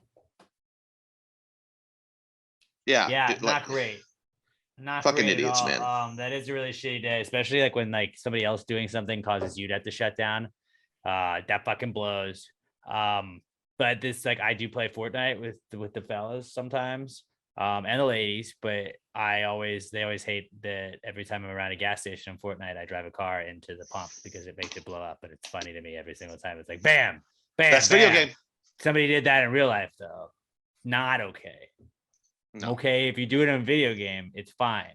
Yeah. Yeah, not great. Not Fucking great at idiots, all. man. That is a really shitty day, especially like when like somebody else doing something causes you to have to shut down. That fucking blows. But this like I do play Fortnite with the fellas sometimes, and the ladies, but they always hate that every time I'm around a gas station in Fortnite, I drive a car into the pump because it makes it blow up. But it's funny to me every single time. It's like bam, bam, That's video bam. game. Somebody did that in real life though. Not okay. No. Okay, if you do it in a video game, it's fine.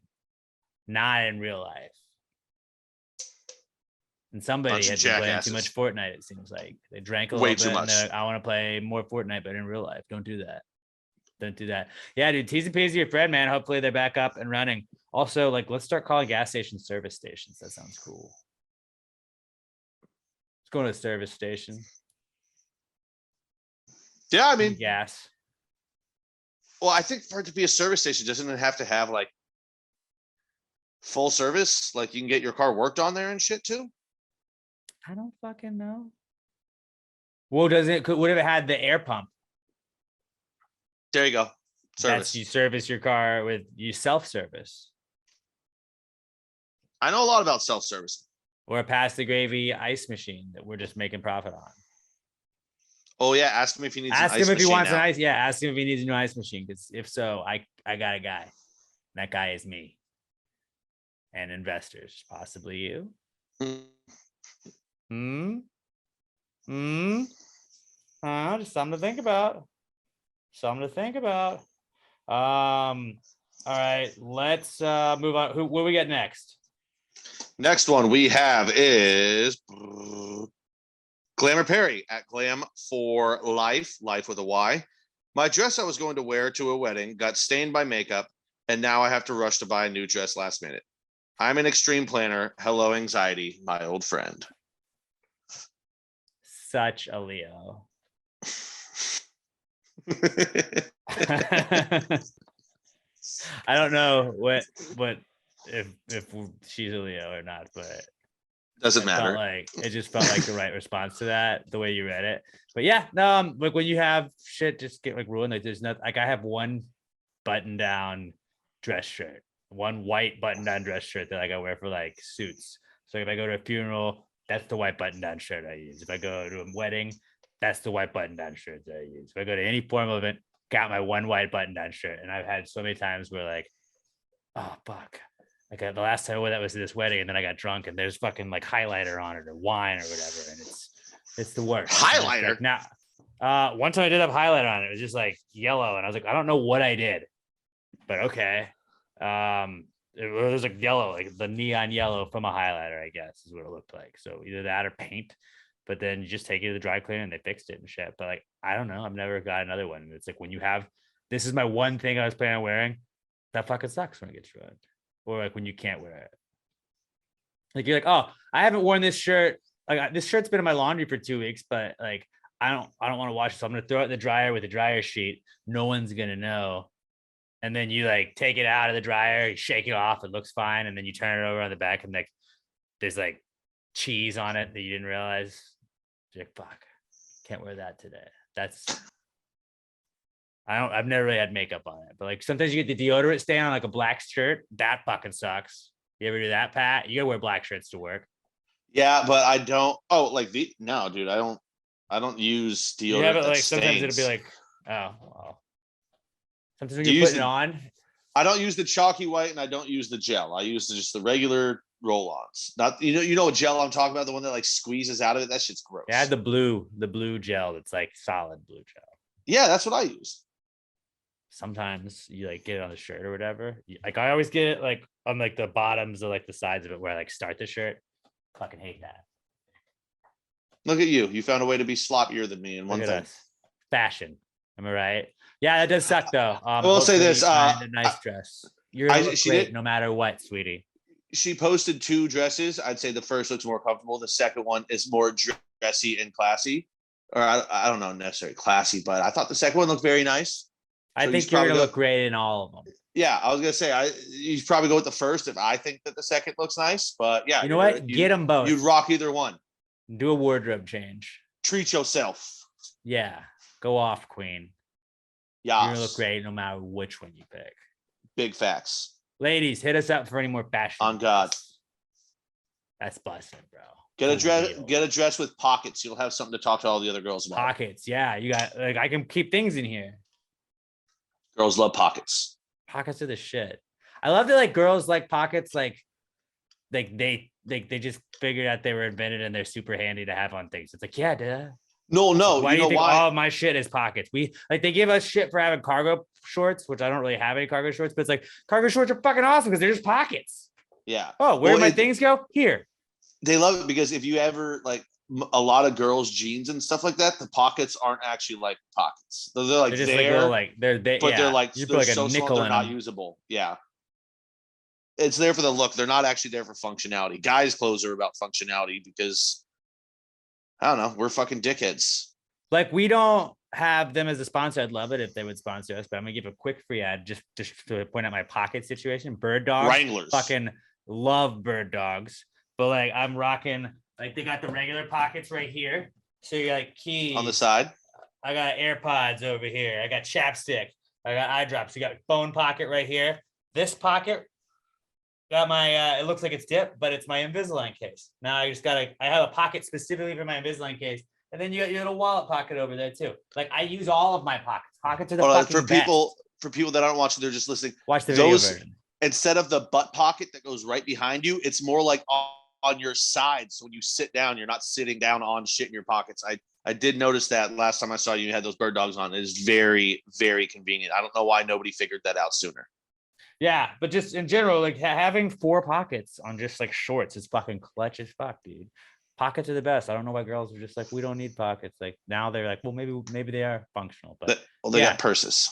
Not in real life. And somebody Bunch of had been playing too jackasses. much Fortnite, it seems like. They drank a Way little too bit and much. they're like, I want to play more Fortnite, but in real life. Don't do that. Don't do that. Yeah, dude, T's and P's to your friend, man. Hopefully they're back up and running. Also, like, let's start calling gas stations service stations. That sounds cool. Let's go to a service station. Yeah, I mean, Gas. well, I think for it to be a service station, doesn't it have to have like full service? Like you can get your car worked on there and shit too? I don't fucking know. Well, would have had the air pump? There you go. That's Service. you service your car with you self-service I know a lot about self-service. or a pass the gravy ice machine that we're just making profit on. Oh yeah, ask him if he needs Ask an ice him if he machine wants an now. ice. Yeah, ask him if he needs a new ice machine. Because if so, I got a guy. That guy is me. And investors, possibly you. Just something to think about. Something to think about. All right, let's move on. What we got next? Next one we have is Glamour Perry at Glam for Life with a Y. My dress I was going to wear to a wedding got stained by makeup, and now I have to rush to buy a new dress last minute. I'm an extreme planner. Hello, anxiety, my old friend. Such a Leo. I don't know what if she's a Leo or not, but Doesn't it matter. it just felt like the right response to that, the way you read it. But yeah, no, like when you have shit just get like ruined, like there's nothing. Like I have one button down dress shirt, one white button down dress shirt that like I wear for like suits. So if I go to a funeral, that's the white button down shirt I use. If I go to a wedding, that's the white button down shirt that I use. If I go to any formal event, got my one white button down shirt. And I've had so many times where like, oh fuck. Like the last time I wore that was to this wedding, and then I got drunk, and there's fucking like highlighter on it or wine or whatever, and it's the worst. Highlighter? Like, now, one time I did have highlighter on it. It was just like yellow, and I was like, I don't know what I did, but okay. It was like yellow, like the neon yellow from a highlighter, I guess, is what it looked like. So either that or paint. But then you just take it to the dry cleaner and they fixed it and shit. But like, I don't know. I've never got another one. And it's like when you have, this is my one thing I was planning on wearing. That fucking sucks when it gets ruined. Or like when you can't wear it. Like you're like, oh, I haven't worn this shirt. Like this shirt's been in my laundry for 2 weeks, but like I don't want to wash it. So I'm gonna throw it in the dryer with a dryer sheet. No one's gonna know. And then you like take it out of the dryer, you shake it off, it looks fine, and then you turn it over on the back and like there's like cheese on it that you didn't realize. You're like, fuck, can't wear that today. I've never really had makeup on it, but like sometimes you get the deodorant stain on like a black shirt. That fucking sucks. You ever do that, Pat? You gotta wear black shirts to work. Yeah, but I don't. Oh, like no, dude. I don't use deodorant. Yeah, but like stains. sometimes it'll be like, oh, well. Sometimes when Do you you use put it on. I don't use the chalky white, and I don't use the gel. I use just the regular roll-ons. Not you know what gel I'm talking about, the one that like squeezes out of it. That shit's gross. Yeah, the blue gel that's like solid blue gel. Yeah, that's what I use. Sometimes you like get it on the shirt or whatever. Like I always get it like on like the bottoms or like the sides of it where I like start the shirt. Fucking hate that. Look at you. You found a way to be sloppier than me in one Look at thing. us. Fashion. Am I right? Yeah, that does suck though. I will say hopefully this, you find a nice dress. You're gonna look she great did- no matter what, sweetie. She posted 2 dresses. I'd say the first looks more comfortable. The second one is more dressy and classy. Or I don't know necessarily classy, but I thought the second one looked very nice. I So think you you're probably gonna go- look great in all of them. Yeah, I was gonna say you probably go with the first if I think that the second looks nice. But yeah, You know what? Get them both. You'd rock either one. Do a wardrobe change. Treat yourself. Yeah, go off, queen. Yeah, You're gonna look great no matter which one you pick. Big facts. Ladies, hit us up for any more fashion. On God. That's busting, bro. Get a dress. Real. Get a dress with pockets. You'll have something to talk to all the other girls about. Pockets, yeah. You got like I can keep things in here. Girls love pockets. Pockets are the shit. I love that like girls like pockets, like they just figured out they were invented and they're super handy to have on things. It's like, yeah, duh. No. Why You do know you think why? all of my shit is pockets? We like they give us shit for having cargo shorts, which I don't really have any cargo shorts, but it's like cargo shorts are fucking awesome because they're just pockets. Yeah. Oh, where do my things go? Here. They love it because if you ever like a lot of girls' jeans and stuff like that, the pockets aren't actually like pockets. They're like They're just there, like little, like they're but yeah. they're like you they're put like so a small nickel they're in not them. usable. Yeah. It's there for the look. They're not actually there for functionality. Guys' clothes are about functionality because I don't know, we're fucking dickheads. Like we don't have them as a sponsor. I'd love it if they would sponsor us, but I'm gonna give a quick free ad just to point out my pocket situation. Bird dogs, Wranglers. fucking love bird dogs. But like I'm rocking, like they got the regular pockets right here. So you got like keys On the side. I got AirPods over here. I got chapstick. I got eye drops. You got phone pocket right here. This pocket got my. It looks like it's dipped, but it's my Invisalign case. Now I just got I have a pocket specifically for my Invisalign case, and then you got your little wallet pocket over there too. Like I use all of my pockets. Pockets are the fucking for people best. for people that aren't watching, they're just listening. Watch the video Those version. instead of the butt pocket that goes right behind you, it's more like on your side. So when you sit down, you're not sitting down on shit in your pockets. I did notice that last time I saw you had those bird dogs on. It is very, very convenient. I don't know why nobody figured that out sooner. Yeah, but just in general, like having 4 pockets on just like shorts is fucking clutch as fuck, dude. Pockets are the best. I don't know why girls are just like, we don't need pockets. Like now they're like, well, maybe they are functional, but They got purses.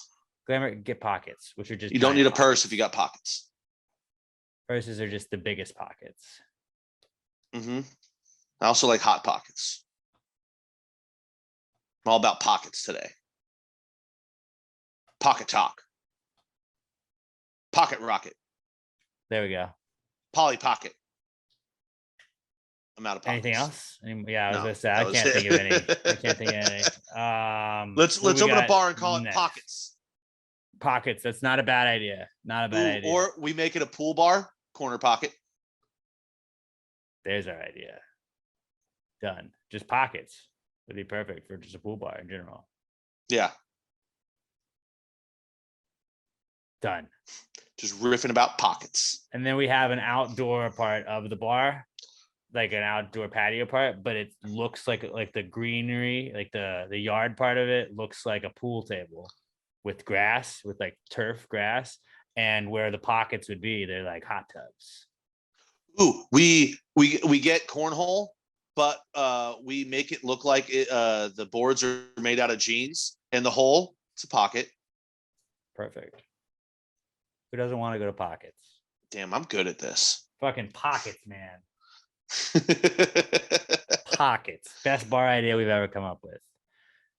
Glamour get pockets, which are just You don't need a giant purse pockets. if you got pockets. Purses are just the biggest pockets. Mm-hmm. I also like hot pockets. I'm all about pockets today. Pocket talk. Pocket rocket. There we go. Polly pocket. I'm out of pockets. Anything else? Yeah, I was No, gonna say that I was can't it. think of any. I can't think of any. Let's what do we open a got bar and call it next? pockets. Pockets. That's not a bad idea. Not a bad idea. Or we make it a pool bar, corner pocket. There's our idea. Done. Just pockets would be perfect for just a pool bar in general. Yeah. Done. Just riffing about pockets. And then we have an outdoor part of the bar, like an outdoor patio part, but it looks like the greenery, like the yard part of it looks like a pool table with grass, with like turf grass, and where the pockets would be, they're like hot tubs. Ooh, we get cornhole, but we make it look like the boards are made out of jeans, and the hole, it's a pocket. Perfect. Who doesn't want to go to pockets? Damn, I'm good at this. Fucking pockets, man. Pockets. Best bar idea we've ever come up with.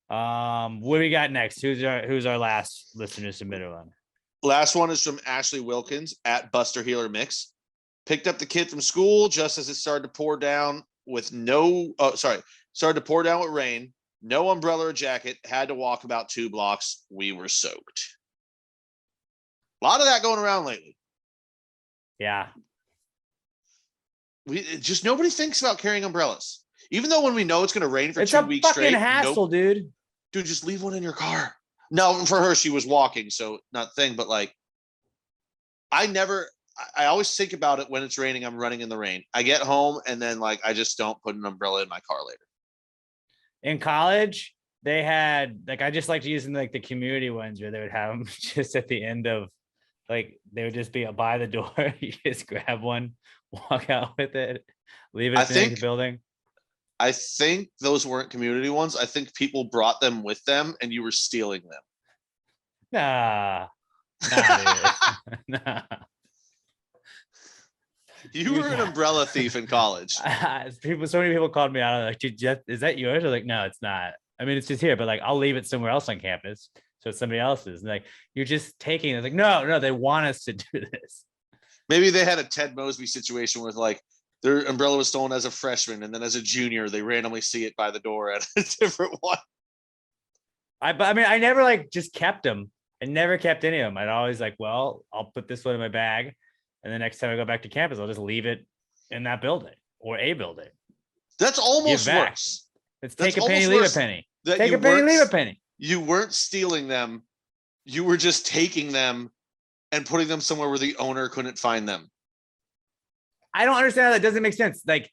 What do we got next? Who's our last listener submitted one? Last one is from Ashley Wilkins at Buster Healer Mix. Picked up the kid from school just as it started to pour down with started to pour down with rain. No umbrella or jacket. Had to walk about 2 blocks. We were soaked. A lot of that going around lately. Yeah. Nobody thinks about carrying umbrellas. Even though when we know it's going to rain for It's 2 a weeks fucking straight. hassle, dude. Dude, just leave one in your car. No, for her, she was walking, so not thing, but like, I always think about it when it's raining. I'm running in the rain. I get home and then like, I just don't put an umbrella in my car later. In college, they had like, I just liked using like the community ones where they would have them just at the end of like, they would just be by the door. You just grab one, walk out with it, leave it in the building. I think those weren't community ones. I think people brought them with them and you were stealing them. Nah, dude. Nah. You were an umbrella thief in college. So many people called me out. Like, dude, is that yours? I'm like, no, it's not. I mean, it's just here, but like, I'll leave it somewhere else on campus. So it's somebody else's. And like, you're just taking it. Like, no, they want us to do this. Maybe they had a Ted Mosby situation with like, their umbrella was stolen as a freshman, and then as a junior, they randomly see it by the door at a different one. I mean, I never like just kept them. I never kept any of them. I'd always like, well, I'll put this one in my bag, and the next time I go back to campus, I'll just leave it in that building or a building. That's almost back. worse. It's That's take a penny, almost leave a worse penny. that Take you a penny, weren't- leave a penny. You weren't stealing them. You were just taking them and putting them somewhere where the owner couldn't find them. I don't understand how that doesn't make sense. Like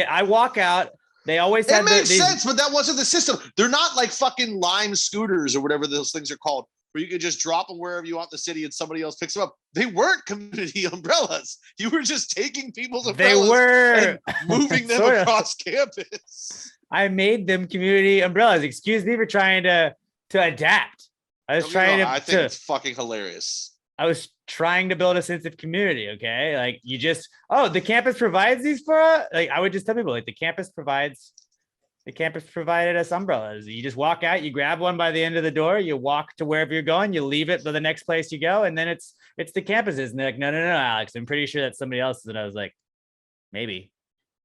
I walk out, they always It had makes sense, but that wasn't the system. They're not like fucking Lime scooters or whatever those things are called, where you could just drop them wherever you want in the city and somebody else picks them up. They weren't community umbrellas. You were just taking people's They umbrellas were and moving them sort of. across campus. I made them community umbrellas. Excuse me for trying to adapt. I was Don't get me trying wrong, I think to it's fucking hilarious. I was trying to build a sense of community. Okay. Like you just, oh, the campus provides these for us. Like I would just tell people like the campus provided us umbrellas. You just walk out, you grab one by the end of the door, you walk to wherever you're going, you leave it to the next place you go. And then it's the campuses. And they're like, no, Alex, I'm pretty sure that's somebody else's. And I was like, maybe.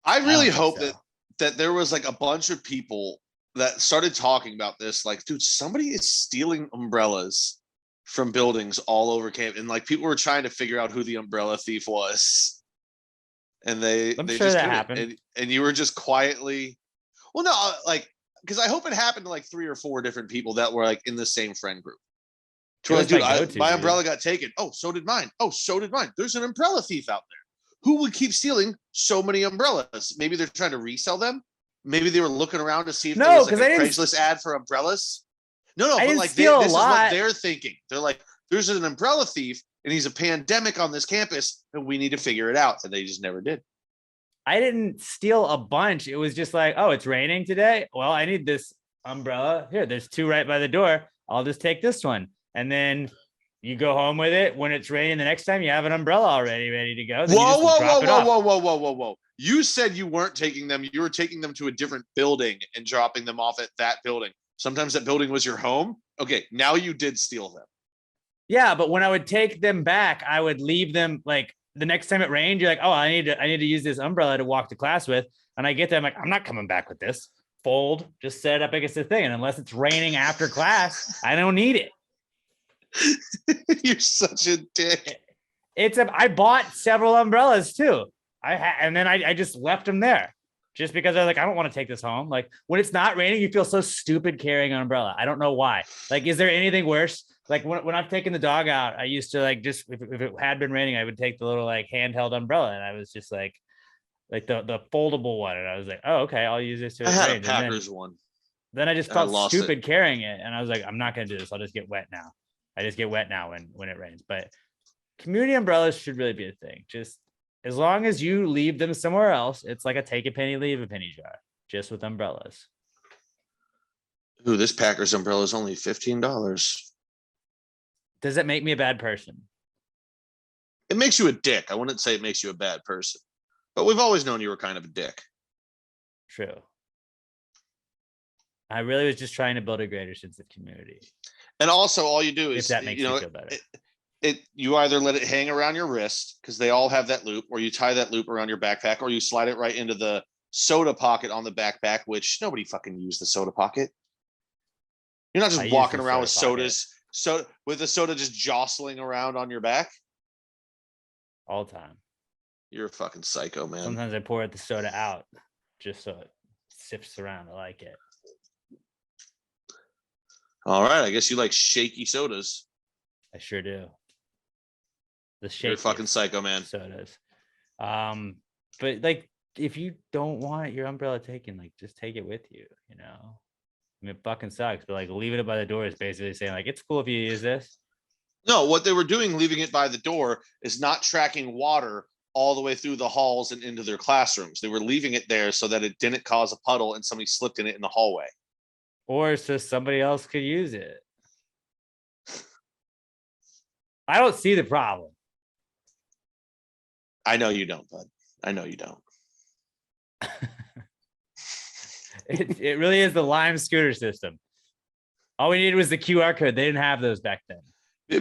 I don't really think hope so. that there was like a bunch of people that started talking about this. Like, dude, somebody is stealing umbrellas from buildings all over campus, and like people were trying to figure out who the umbrella thief was, and they I'm they sure just that couldn't. happened. And you were just quietly, well, no, like because I hope it happened to like 3 or 4 different people that were like in the same friend group. It was Dude, my go-to, my dude. umbrella got taken. Oh, so did mine. Oh, so did mine. There's an umbrella thief out there. Who would keep stealing so many umbrellas? Maybe they're trying to resell them. Maybe they were looking around to see if there No, was like 'cause I a didn't- Craigslist ad for umbrellas. No, I but didn't like steal a this is what lot. they're thinking. They're like, there's an umbrella thief and he's a pandemic on this campus and we need to figure it out. And they just never did. I didn't steal a bunch. It was just like, oh, it's raining today. Well, I need this umbrella. Here, there's 2 right by the door. I'll just take this one. And then you go home with it. When it's raining the next time, you have an umbrella already ready to go. Then you just drop it off. Whoa. You said you weren't taking them. You were taking them to a different building and dropping them off at that building. Sometimes that building was your home. Okay, now you did steal them. Yeah, but when I would take them back, I would leave them like the next time it rained. You're like, oh, I need to use this umbrella to walk to class with. And I get there, I'm like, I'm not coming back with this. Fold, just set it up against the thing. And unless it's raining after class, I don't need it. You're such a dick. I bought several umbrellas too. And then I just left them there just because I was like, I don't want to take this home. Like when it's not raining, you feel so stupid carrying an umbrella. I don't know why. Like, is there anything worse? Like when I've taken the dog out, I used to like just if it had been raining, I would take the little like handheld umbrella, and I was just like the foldable one, and I was like, oh, okay, I'll use this to I had a rain. Packers one. Then I just I felt lost stupid carrying it, and I was like, I'm not gonna do this. I'll just get wet now. I just get wet now when it rains. But community umbrellas should really be a thing. Just as long as you leave them somewhere else, it's like a take a penny, leave a penny jar, just with umbrellas. Ooh, this Packers umbrella is only $15. Does that make me a bad person? It makes you a dick. I wouldn't say it makes you a bad person, but we've always known you were kind of a dick. True. I really was just trying to build a greater sense of community. And also, all you do is, If that makes you you know, feel better. you either let it hang around your wrist because they all have that loop, or you tie that loop around your backpack, or you slide it right into the soda pocket on the backpack, which nobody fucking used the soda pocket. You're not I just use walking the around with soda pocket. sodas, so with the soda just jostling around on your back. All the time. You're a fucking psycho, man. Sometimes I pour the soda out just so it sips around. I like it. All right, I guess you like shaky sodas. I sure do. The You're a shaky fucking psycho, man. sodas. But like if you don't want your umbrella taken, like just take it with you, you know. I mean, it fucking sucks, but like leaving it by the door is basically saying like it's cool if you use this. No, what they were doing, leaving it by the door, is not tracking water all the way through the halls and into their classrooms. They were leaving it there so that it didn't cause a puddle and somebody slipped in it in the hallway. Or so somebody else could use it. I don't see the problem. I know you don't, bud. I know you don't. It really is the Lime scooter system. All we needed was the QR code. They didn't have those back then.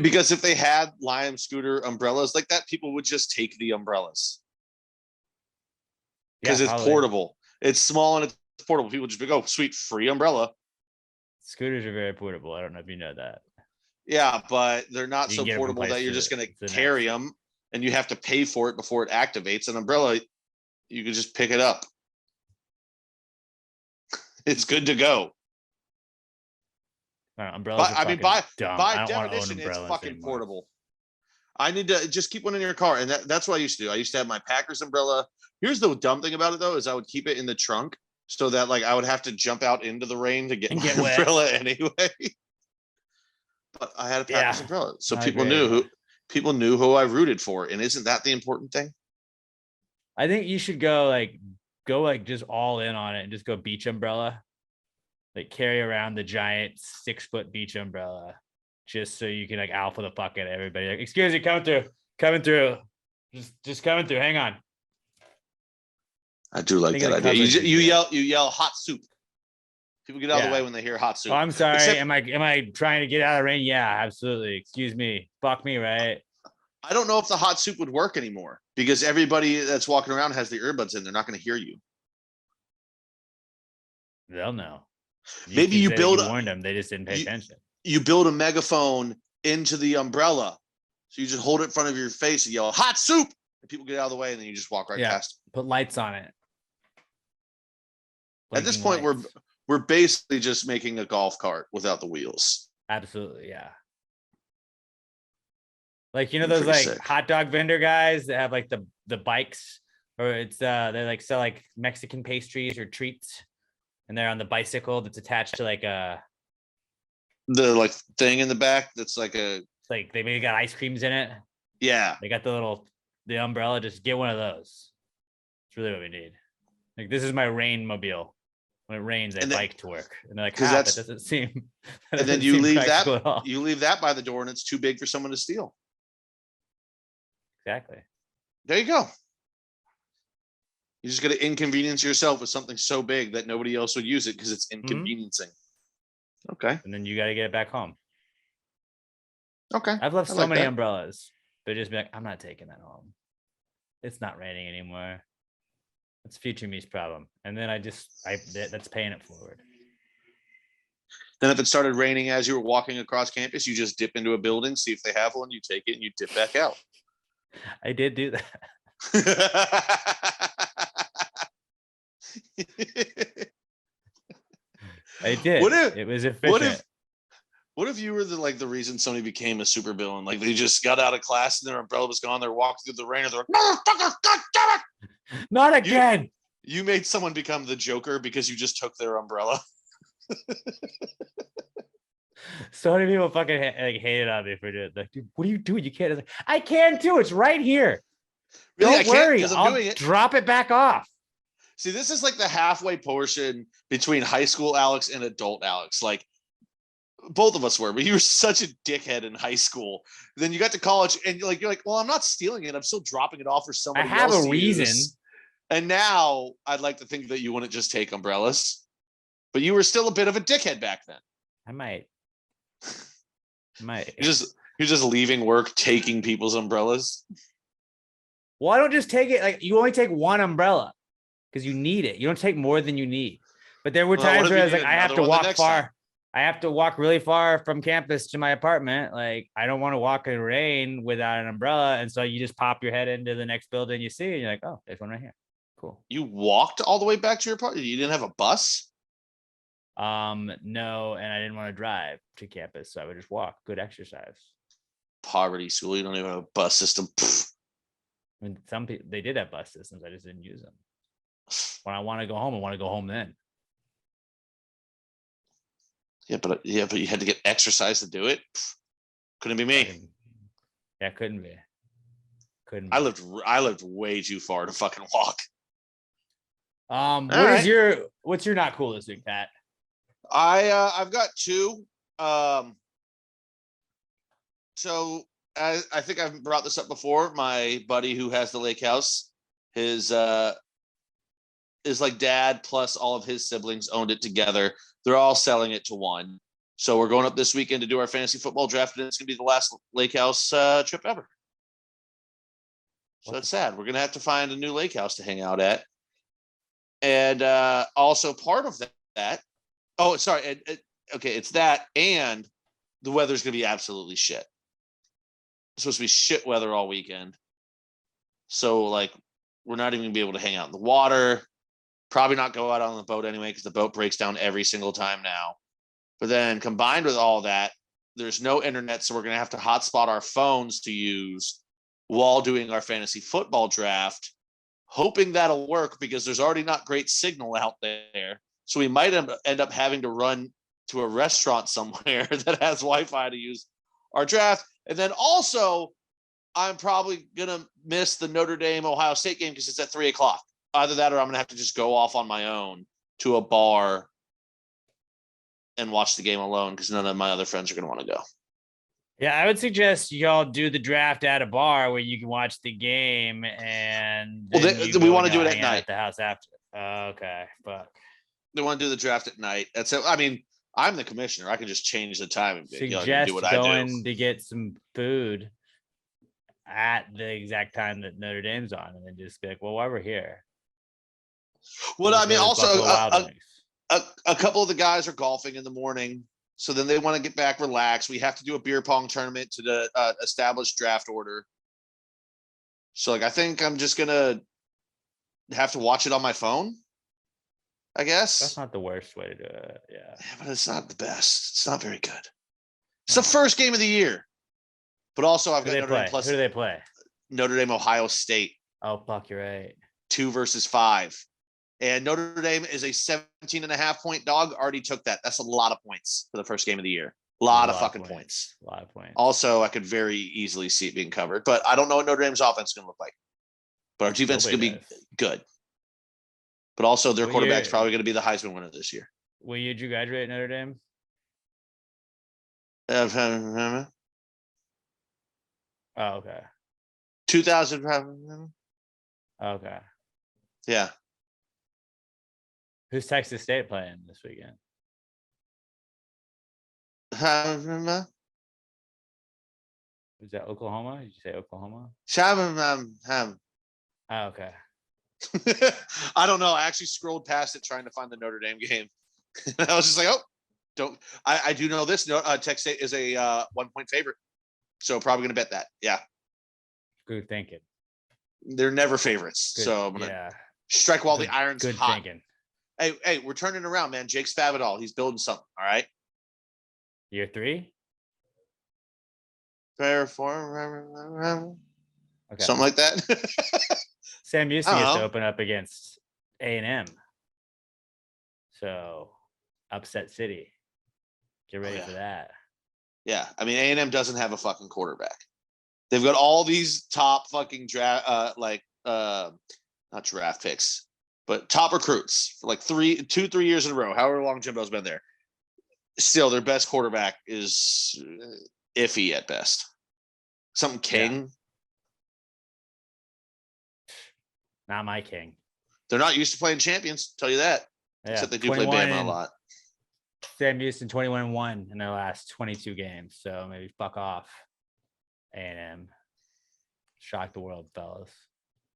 Because if they had Lime scooter umbrellas like that, people would just take the umbrellas. Because it's probably. portable. It's small and it's portable. People just be, oh, sweet, free umbrella. Scooters are very portable. I don't know if you know that. Yeah, but they're not You so can get it from portable that place you're to just going the to carry next. them, and you have to pay for it before it activates. An umbrella, you can just pick it up. It's good to go. Umbrellas But are I mean, fucking dumb. by I don't want to own definition, it's umbrellas fucking anymore. portable. I need to just keep one in your car, and that's what I used to do. I used to have my Packers umbrella. Here's the dumb thing about it, though, is I would keep it in the trunk so that like I would have to jump out into the rain to get And my get wet. umbrella anyway. But I had a Packers Yeah, umbrella, so I people agree. knew who I rooted for, and isn't that the important thing? I think you should go like just all in on it and just go beach umbrella. Like carry around the giant 6-foot beach umbrella just so you can like alpha the fuck out of everybody. Like, excuse me, coming through. Just coming through. Hang on. I do like Think that of the idea. coverage You you yell hot soup. People get out of the Yeah. way when they hear hot Oh, soup. I'm sorry. Except Am I trying to get out of the rain? Yeah, absolutely. Excuse me. Fuck me, right? I don't know if the hot soup would work anymore because everybody that's walking around has the earbuds in. They're not going to hear you. They'll know. Maybe you build. You warned them. They just didn't pay attention. You build a megaphone into the umbrella, so you just hold it in front of your face and yell "hot soup," and people get out of the way, and then you just walk right past Put lights on it. them. At this Blinking point, lights. we're basically just making a golf cart without the wheels. Absolutely, yeah. Like those Pretty like sick. hot dog vendor guys that have like the bikes, or it's they like sell like Mexican pastries or treats, and they're on the bicycle that's attached to like a The like thing in the back that's like a like they maybe got ice creams in it. yeah. They got the umbrella. Just get one of those. It's really what we need. Like this is my rain mobile. When it rains, I bike to work, and they're like, that doesn't seem. And then you leave that by the door, and it's too big for someone to steal. Exactly. There you go. You just got to inconvenience yourself with something so big that nobody else would use it because it's inconveniencing. Okay. And then you got to get it back home. Okay. I've left I so like many that. umbrellas, but just be like, I'm not taking that home. It's not raining anymore. It's future me's problem. And then that's paying it forward. Then if it started raining as you were walking across campus, you just dip into a building, see if they have one, you take it, and you dip back out. I did do that. I did. It was efficient. What if you were the reason somebody became a supervillain? Like they just got out of class and their umbrella was gone. They're walking through the rain and they're like, motherfucker, God damn it! Not again. You made someone become the Joker because you just took their umbrella. So many people fucking hated on me for it. Like, dude, what are you doing? You can't. Like, I can too. It's right here. Really, Don't worry. I'm doing it. Drop it back off. See, this is like the halfway portion between high school Alex and adult Alex. Like both of us were, but you were such a dickhead in high school. Then you got to college and you're like, well, I'm not stealing it. I'm still dropping it off for somebody else. I have a reason. Use. And now I'd like to think that you wouldn't just take umbrellas, but you were still a bit of a dickhead back then. I might. You're just leaving work, taking people's umbrellas. Well, I don't just take it. Like you only take one umbrella because you need it. You don't take more than you need. But there were times where I was like, I have to walk far. Time. I have to walk really far from campus to my apartment. Like I don't want to walk in rain without an umbrella. And so you just pop your head into the next building you see, and you're like, oh, there's one right here. Cool. You walked all the way back to your apartment? You didn't have a bus? No, and I didn't want to drive to campus, so I would just walk. Good exercise. Poverty school. You don't even have a bus system. Pfft. I mean, some people they did have bus systems. I just didn't use them. When I want to go home, I want to go home then. Yeah, but you had to get exercise to do it. Pfft. Couldn't be me. Yeah, couldn't be. Couldn't. I lived way too far to fucking walk. What's your not cool this week, Pat? I've got two. So I think I've brought this up before. My buddy who has the lake house, his is like dad plus all of his siblings owned it together. They're all selling it to one. So we're going up this weekend to do our fantasy football draft, and it's gonna be the last lake house trip ever. So that's sad. We're gonna have to find a new lake house to hang out at. And also part of that. Oh, sorry. Okay, it's that, and the weather's going to be absolutely shit. It's supposed to be shit weather all weekend. So, like, we're not even going to be able to hang out in the water. Probably not go out on the boat anyway because the boat breaks down every single time now. But then combined with all that, there's no internet, so we're going to have to hotspot our phones to use while doing our fantasy football draft, hoping that'll work because there's already not great signal out there. So we might end up having to run to a restaurant somewhere that has Wi-Fi to use our draft. And then also, I'm probably going to miss the Notre Dame Ohio State game because it's at 3:00. Either that or I'm going to have to just go off on my own to a bar and watch the game alone because none of my other friends are going to want to go. Yeah, I would suggest y'all do the draft at a bar where you can watch the game, and we want to do it at night at the house after. Okay, fuck. They want to do the draft at night. That's it. I mean, I'm the commissioner. I can just change the time and Suggest do what I going do. to get some food at the exact time that Notre Dame's on, and then just be like, "Well, while we're here." Well, I mean, also Buffalo Wild Wings. a couple of the guys are golfing in the morning, so then they want to get back, relax. We have to do a beer pong tournament to the established draft order. So, like, I think I'm just gonna have to watch it on my phone, I guess. That's not the worst way to do it. Yeah, but it's not the best. It's not very good. It's the first game of the year, but also I've got Notre Dame plus Who do they play? Notre Dame, Ohio State. Oh, fuck, you're right. 2 versus 5. And Notre Dame is a 17.5-point dog. Already took that. That's a lot of points for the first game of the year. A lot of fucking points. A lot of points. Also, I could very easily see it being covered, but I don't know what Notre Dame's offense is going to look like. But our defense is going to be good. But also, their quarterback's probably going to be the Heisman winner this year. What year did you graduate at Notre Dame? Oh, okay. 2000. Okay. Yeah. Who's Texas State playing this weekend? Was that Oklahoma? Did you say Oklahoma? Oh, okay. I don't know. I actually scrolled past it trying to find the Notre Dame game. I was just like, oh, don't. I do know this. Texas State is a 1-point favorite. So probably going to bet that. Yeah. Good thinking. They're never favorites. Good, so I'm going to strike while the iron's good hot. Thinking. Hey, we're turning around, man. Jake Spavital. He's building something. All right. Year 3? Prayer for Okay. something like that. Sam Houston gets to open up against A&M. So upset city. Get ready for that. Yeah. I mean, A&M doesn't have a fucking quarterback. They've got all these top fucking draft, not draft picks, but top recruits for like 3 years in a row, however long Jimbo's been there. Still, their best quarterback is iffy at best. Something King. Yeah. Not my King. They're not used to playing champions, tell you that. Yeah. Except they do play Bama a lot. Sam Houston 21-1 in their last 22 games. So maybe fuck off. A&M. Shock the world, fellas.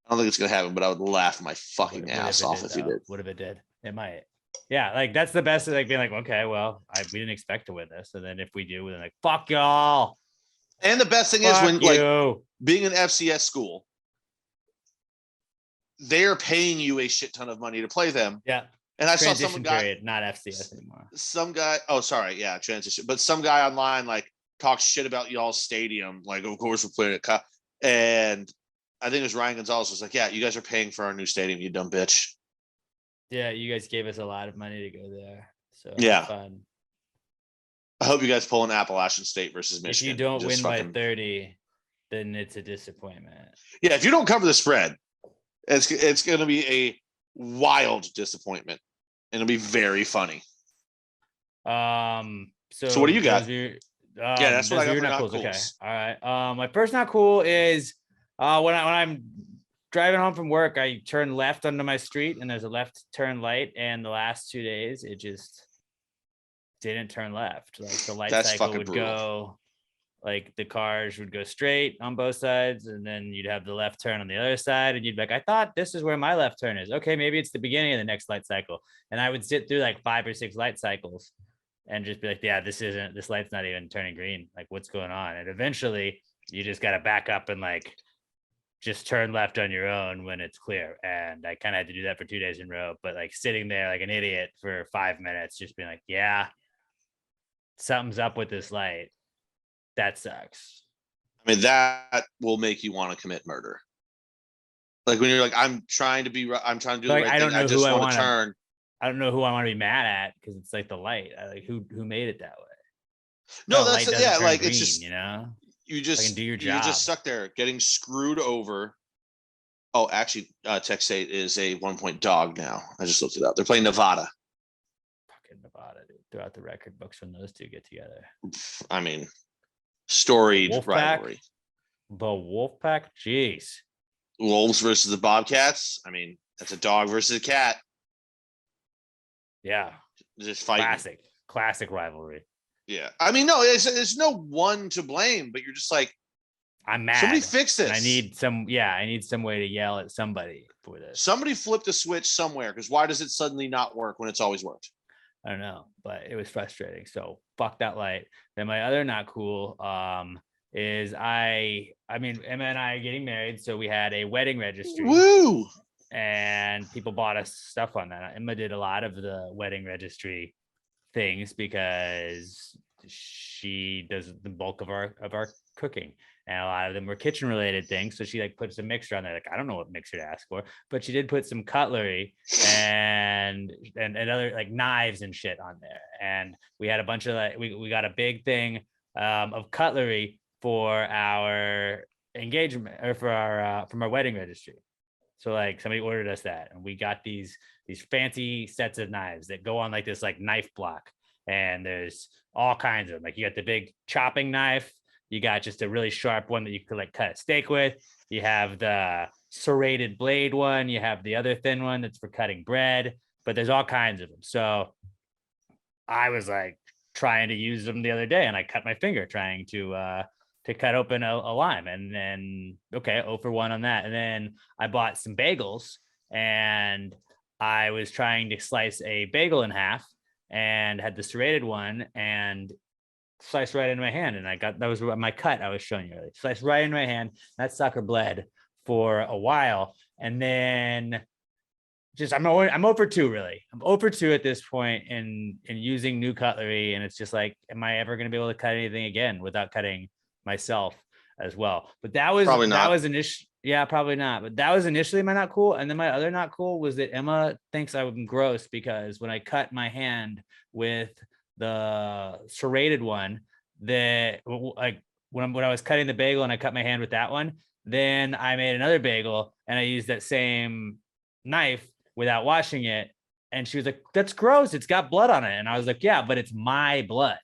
I don't think it's gonna happen, but I would laugh my fucking ass off if he did. What if it did? It might. Yeah, like that's the best of like being like, okay, well, we didn't expect to win this. And then if we do, we're like, fuck y'all. And the best thing is when like being an FCS school, they're paying you a shit ton of money to play them. Yeah. And I saw some guy, period, not FCS anymore. Some guy, transition. But some guy online like talks shit about y'all's stadium. Like, of course we're playing at and I think it was Ryan Gonzalez was like, yeah, you guys are paying for our new stadium, you dumb bitch. Yeah, you guys gave us a lot of money to go there. So yeah. Fun. I hope you guys pull an Appalachian State versus Michigan. If you don't win by 30, then it's a disappointment. Yeah, if you don't cover the spread, it's going to be a wild disappointment. And it'll be very funny. So what do you got? That's what I got for not cool. Okay. All right. My first not cool is when I'm driving home from work, I turn left onto my street and there's a left turn light. And the last 2 days, it just didn't turn left. Like the light cycle would go, like the cars would go straight on both sides. And then you'd have the left turn on the other side. And you'd be like, I thought this is where my left turn is. Okay, maybe it's the beginning of the next light cycle. And I would sit through like 5 or 6 light cycles. and just be like, yeah, this light's not even turning green. Like, what's going on? And eventually you just got to back up and like just turn left on your own when it's clear. And I kind of had to do that for 2 days in a row, but like sitting there like an idiot for 5 minutes, just being like, yeah, something's up with this light. That sucks. I mean, that will make you want to commit murder. Like when you're like, I'm trying to do Like, the right I don't thing. know I just who I want wanna- to turn. I don't know who I want to be mad at because it's like the light. Like who made it that way? No, The that's light doesn't yeah. turn Like green, it's just you know. you Fucking just do your you're job. just stuck there getting screwed over. Oh, actually, Tech State is a 1-point dog now. I just looked it up. They're playing Nevada. Fucking Nevada, dude. Throughout the record books when those two get together. I mean, storied Wolfpack? rivalry. The Wolfpack, jeez. Wolves versus the Bobcats. I mean, that's a dog versus a cat. Yeah, Just fighting. classic rivalry. Yeah. I mean, no, there's no one to blame, but you're just like, I'm mad. somebody fix this. And I need some way to yell at somebody for this. Somebody flipped a switch somewhere, because why does it suddenly not work when it's always worked? I don't know, but it was frustrating. So fuck that light. Then my other not cool is I mean, Emma and I are getting married, so we had a wedding registry. Woo! And people bought us stuff on that. Emma did a lot of the wedding registry things because she does the bulk of our cooking, and a lot of them were kitchen related things. So she like puts a mixer on there. Like, I don't know what mixer to ask for, but she did put some cutlery and other like knives and shit on there. And we had a bunch of like we got a big thing of cutlery for our engagement or for our from our wedding registry. So like somebody ordered us that, and we got these fancy sets of knives that go on like this like knife block, and there's all kinds of them. Like you got the big chopping knife, you got just a really sharp one that you could like cut a steak with. You have the serrated blade one. You have the other thin one that's for cutting bread. But there's all kinds of them. So I was like trying to use them the other day, and I cut my finger trying to cut open a lime, and then okay, 0 for 1 on that. And then I bought some bagels, and I was trying to slice a bagel in half, and had the serrated one and sliced right into my hand. And that was my cut I was showing you earlier. Sliced right into my hand. That sucker bled for a while, and then just I'm 0 for 2 really. I'm 0 for 2 at this point in using new cutlery, and it's just like, am I ever going to be able to cut anything again without cutting myself as well? But that was Probably not. that was initially, yeah, probably not. But that was initially my not cool. And then my other not cool was that Emma thinks I'm gross because when I cut my hand with the serrated one, that like when I was cutting the bagel and I cut my hand with that one, then I made another bagel and I used that same knife without washing it. And she was like, that's gross. It's got blood on it. And I was like, yeah, but it's my blood.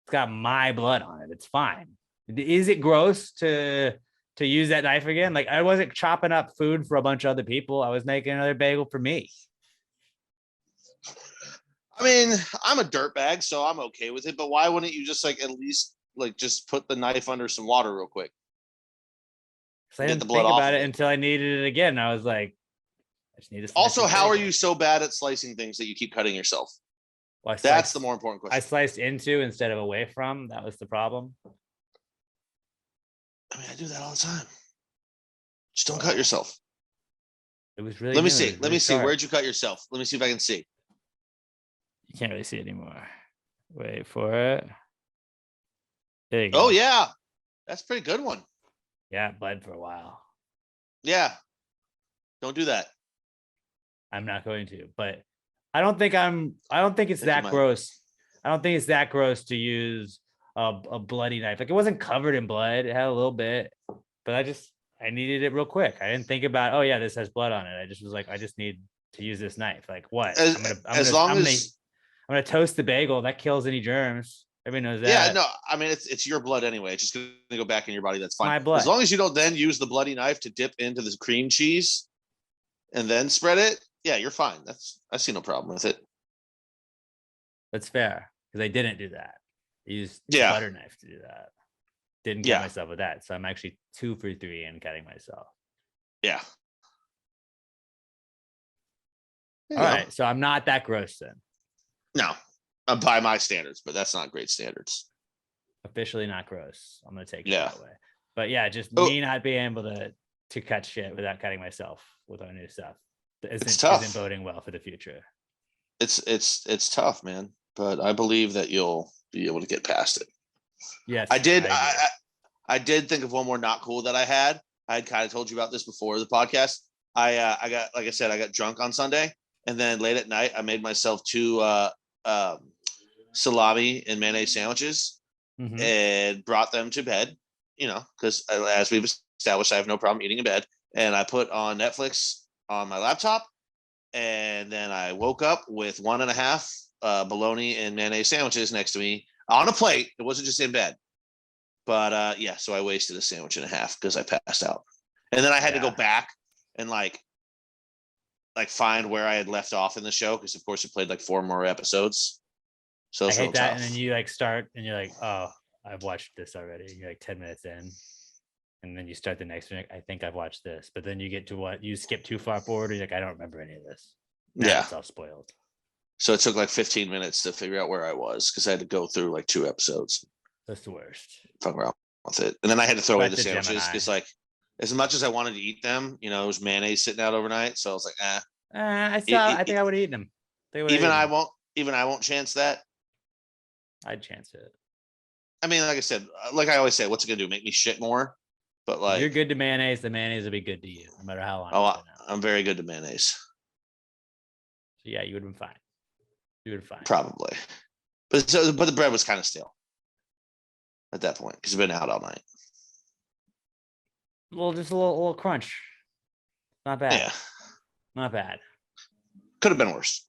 It's got my blood on it. It's fine. Is it gross to use that knife again? Like, I wasn't chopping up food for a bunch of other people. I was making another bagel for me. I mean, I'm a dirtbag, so I'm okay with it. But why wouldn't you just like at least like just put the knife under some water real quick? So I Get didn't the blood think off about of it it. until I needed it again. I was like, I just need to. Also, how are you so bad at slicing things that you keep cutting yourself? Well, That's the more important I question. sliced into instead of away from. That was the problem. I mean, I do that all the time. Just don't cut yourself. It was really. Let me new. It see. was Let really me see. sharp. Where'd you cut yourself? Let me see if I can see. You can't really see it anymore. Wait for it. There you go. Oh yeah, that's a pretty good one. Yeah, it bled for a while. Yeah, don't do that. I'm not going to, but I don't think it's you that might. gross. I don't think it's that gross to use a bloody knife. Like, it wasn't covered in blood. It had a little bit, but I needed it real quick. I didn't think about, oh yeah, this has blood on it. I just was like, I just need to use this knife. Like, what? I'm gonna toast the bagel. That kills any germs. Everybody knows that. Yeah, no, I mean it's your blood anyway. It's just gonna go back in your body. That's fine. My blood. As long as you don't then use the bloody knife to dip into the cream cheese and then spread it. Yeah, you're fine. I see no problem with it. That's fair, because I didn't do that. I used Yeah. butter knife to do that. Didn't cut Yeah. myself with that. So I'm actually 2 for 3 in cutting myself. Yeah. There All you go. right. So I'm not that gross then. No. by my standards, but that's not great standards. Officially not gross. I'm gonna take it Yeah. that way. But yeah, just Oh. me not being able to cut shit without cutting myself with our new stuff It's tough. isn't boding well for the future. It's tough, man. But I believe that you'll be able to get past it. Yes, I did. agree. I did think of one more not cool that I had. I had kind of told you about this before the podcast. I got, like I said, I got drunk on Sunday, and then late at night I made myself 2 salami and mayonnaise sandwiches Mhm. and brought them to bed. You know, because as we've established, I have no problem eating in bed. And I put on Netflix on my laptop, and then I woke up with 1.5 bologna and mayonnaise sandwiches next to me on a plate. It wasn't just in bed. But yeah, so I wasted a sandwich and a half because I passed out. And then I had to go back and like find where I had left off in the show, because of course it played like 4 more episodes. So I it's real hate that. tough. And then you like start and you're like, oh, I've watched this already. You're like 10 minutes in. And then you start the next one. I think I've watched this. But then you get to what you skip too far forward. And you're like, I don't remember any of this. Now Yeah. It's all spoiled. So it took like 15 minutes to figure out where I was, because I had to go through like 2 episodes. That's the worst. Fuck around with it. And then I had to throw away But the the sandwiches Gemini. because, like, as much as I wanted to eat them, you know, it was mayonnaise sitting out overnight. So I was like, I think I would have eaten them. even I won't chance that. I'd chance it. I mean, like I said, like I always say, what's it gonna do? Make me shit more? But like, You're good to mayonnaise. The mayonnaise will be good to you, no matter how long. oh, it's been out. I'm very good to mayonnaise. So yeah, you would have been fine. You would have been fine. Probably. But the bread was kind of stale at that point because it's been out all night. Just a little crunch. Not bad. Yeah, Not bad. could have been worse.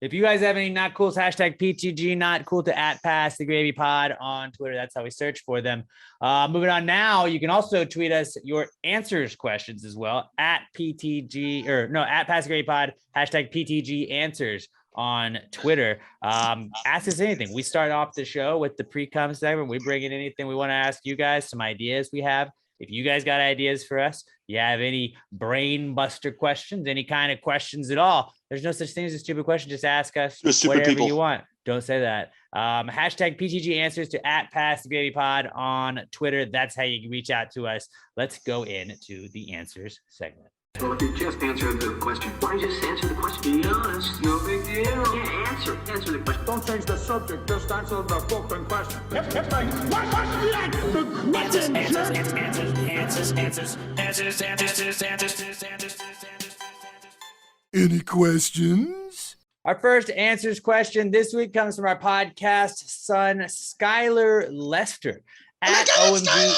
If you guys have any not cools, hashtag PTG not cool to @pass the gravy pod on Twitter. That's how we search for them. Moving on now, you can also tweet us your answers questions as well @PTG or no @pass the gravy pod hashtag PTG answers on Twitter. Ask us anything. We start off the show with the pre-com segment. We bring in anything we want to ask you guys, some ideas we have. If you guys got ideas for us, you have any brain buster questions, any kind of questions at all, there's no such thing as a stupid question. Just ask us whatever you want. Don't say that. Hashtag PTG answers to @pass the gravy pod on Twitter. That's how you can reach out to us. Let's go into the answers segment. Well, if you just answered the question, why just answer the question? Be honest, no big deal. Yeah, answer the question. Don't change the subject, just answer the fucking question. Any questions? Our first answers question this week comes from our podcast son, Skylar Lester at OMG.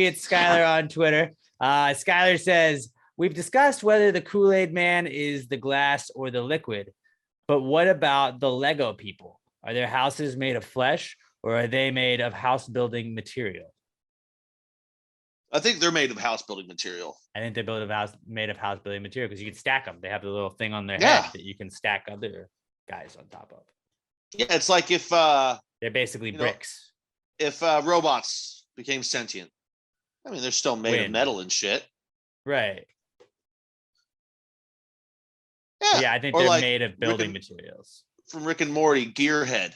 It's Skylar on Twitter. Skylar says, we've discussed whether the Kool-Aid man is the glass or the liquid, but what about the Lego people? Are their houses made of flesh or are they made of house building material? I think they're made of house building material. I think they're made of house building material because you can stack them. They have the little thing on their Yeah. head that you can stack other guys on top of. Yeah, it's like if They're basically bricks. if robots became sentient. I mean, they're still made of metal and shit. Right. Yeah, Yeah, I think or they're like made of building materials. From Rick and Morty, Gearhead.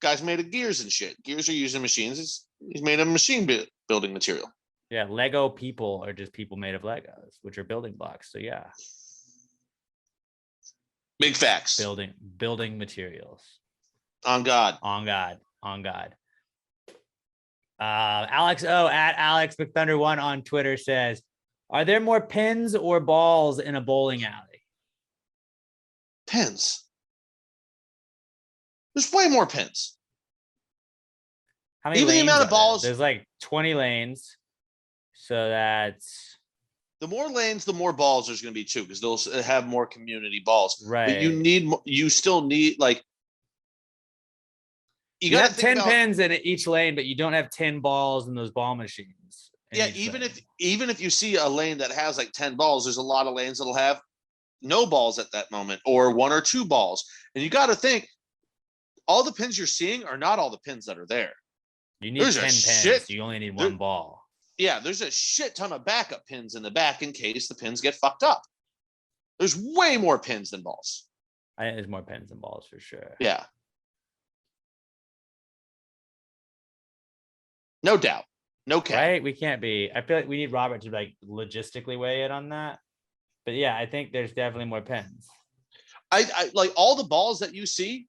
Guy's made of gears and shit. Gears are used in machines. He's made of machine building material. Yeah, Lego people are just people made of Legos, which are building blocks. So yeah, Big facts. building materials. On God. On God. Alex O at Alex McThunder1 on Twitter says, are there more pins or balls in a bowling alley? Pins. There's way more pins. How many Even the lanes amount are of balls- There's like 20 lanes. So that's The more lanes, the more balls there's going to be too, because they'll have more community balls. right. But you still need like. You gotta have think 10 about- pins in each lane, but you don't have 10 balls in those ball machines. in Yeah, each even lane. if you see a lane that has like 10 balls, there's a lot of lanes that'll have no balls at that moment, or 1 or 2 balls. And you got to think, all the pins you're seeing are not all the pins that are there. You need there's 10 a pins. shit- You only need there- one ball. Yeah, there's a shit ton of backup pins in the back in case the pins get fucked up. There's way more pins than balls. I think there's more pins than balls for sure. Yeah. No doubt. No cap. Right? We can't be. I feel like we need Robert to like logistically weigh in on that. But yeah, I think there's definitely more pins. I like all the balls that you see,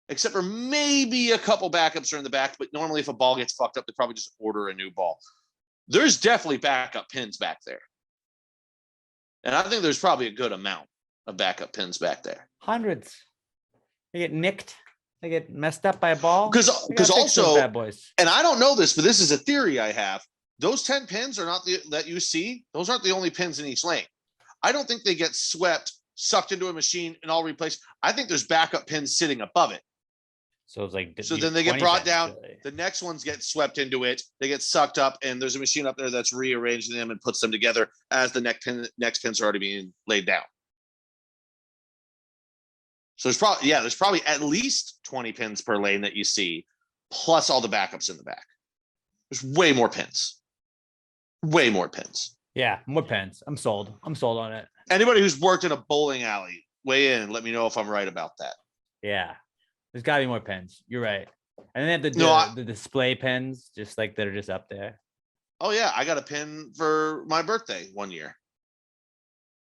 except for maybe a couple backups are in the back. But normally, if a ball gets fucked up, they probably just order a new ball. There's definitely backup pins back there, and I think there's probably a good amount of backup pins back there. Hundreds. They get nicked. They get messed up by a ball. Because They gotta fix those also, bad boys. and I don't know this, but this is a theory I have. Those 10 pins are not that you see. Those aren't the only pins in each lane. I don't think they get swept, sucked into a machine, and all replaced. I think there's backup pins sitting above it. So it's like So then they get brought down. The next ones get swept into it. They get sucked up, and there's a machine up there that's rearranging them and puts them together as the next pins are already being laid down. So there's probably at least 20 pins per lane that you see, plus all the backups in the back. There's way more pins. Way more pins. Yeah, more pins. I'm sold. I'm sold on it. Anybody who's worked in a bowling alley, weigh in. Let me know if I'm right about that. Yeah. There's gotta be more pins. You're right. And then the display pins, just like that are just up there. Oh yeah, I got a pin for my birthday one year.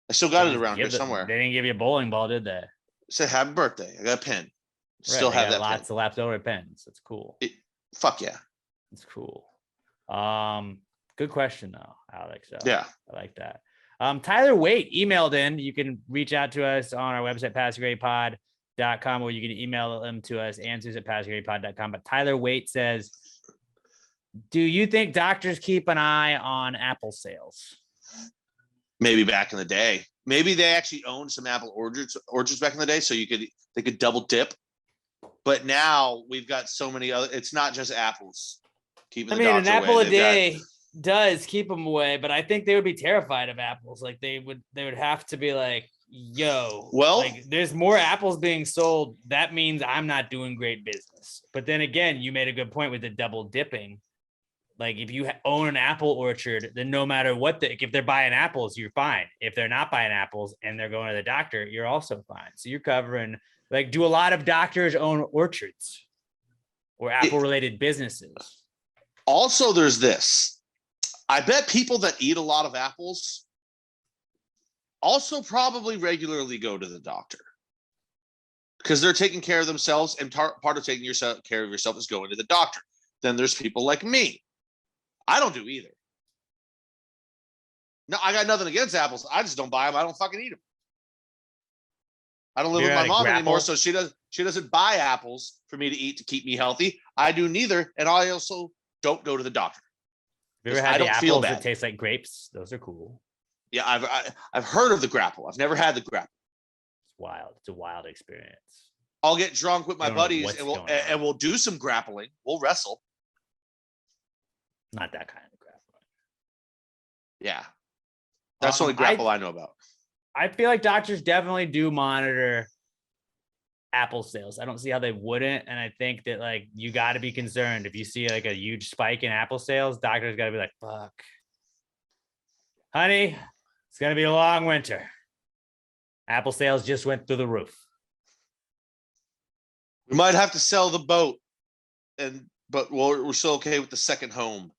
I still got it around here somewhere. They didn't give you a bowling ball, did they? Say happy birthday. I got a pin. Still Right, have that lots pin. of leftover pins. That's cool. Fuck yeah. It's cool. Good question though, Alex. Yeah. I like that. Tyler Waite emailed in. You can reach out to us on our website, passgraypod.com, or you can email them to us, answers@passgraypod.com. But Tyler Waite says, do you think doctors keep an eye on Apple sales? Maybe back in the day. Maybe they actually owned some apple orchards back in the day, so they could double dip. But now we've got so many other. It's not just apples. Keeping the an doctor apple away. a day does keep them away, but I think they would be terrified of apples. Like they would have to be like, yo, well, like there's more apples being sold. That means I'm not doing great business. But then again, you made a good point with the double dipping. Like if you own an apple orchard, then no matter what, if they're buying apples, you're fine. If they're not buying apples and they're going to the doctor, you're also fine. So you're covering, like, do a lot of doctors own orchards or apple related businesses? Also, there's this. I bet people that eat a lot of apples also probably regularly go to the doctor because they're taking care of themselves. And part of taking care of yourself is going to the doctor. Then there's people like me. I don't do either. No, I got nothing against apples. I just don't buy them. I don't fucking eat them. I don't live with my mom anymore, so she doesn't buy apples for me to eat to keep me healthy. I do neither, and I also don't go to the doctor. Have you ever had the apples that taste like grapes? Those are cool. Yeah, I've heard of the grapple. I've never had the grapple. It's wild. It's a wild experience. I'll get drunk with my buddies and we'll do some grappling. We'll wrestle. Not that kind of grappling. Yeah. That's the only grapple I know about. I feel like doctors definitely do monitor Apple sales. I don't see how they wouldn't. And I think that like you got to be concerned if you see like a huge spike in Apple sales, doctors got to be like, fuck. Honey, it's going to be a long winter. Apple sales just went through the roof. We might have to sell the boat, but we're still okay with the second home.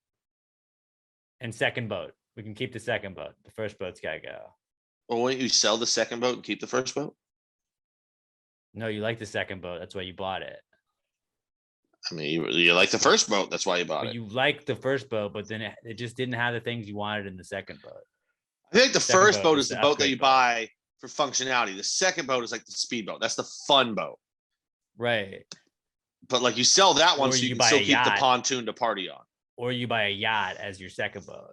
And second boat. We can keep the second boat. The first boat's got to go. Well, why don't you sell the second boat and keep the first boat? No, you like the second boat. That's why you bought it. I mean, you like the first boat. That's why you bought it. You like the first boat, but then it just didn't have the things you wanted in the second boat. I think the first boat is the boat that you buy for functionality. The second boat is like the speed boat. That's the fun boat. Right. But like you sell that one or so you can still keep the pontoon to party on. Or you buy a yacht as your second boat.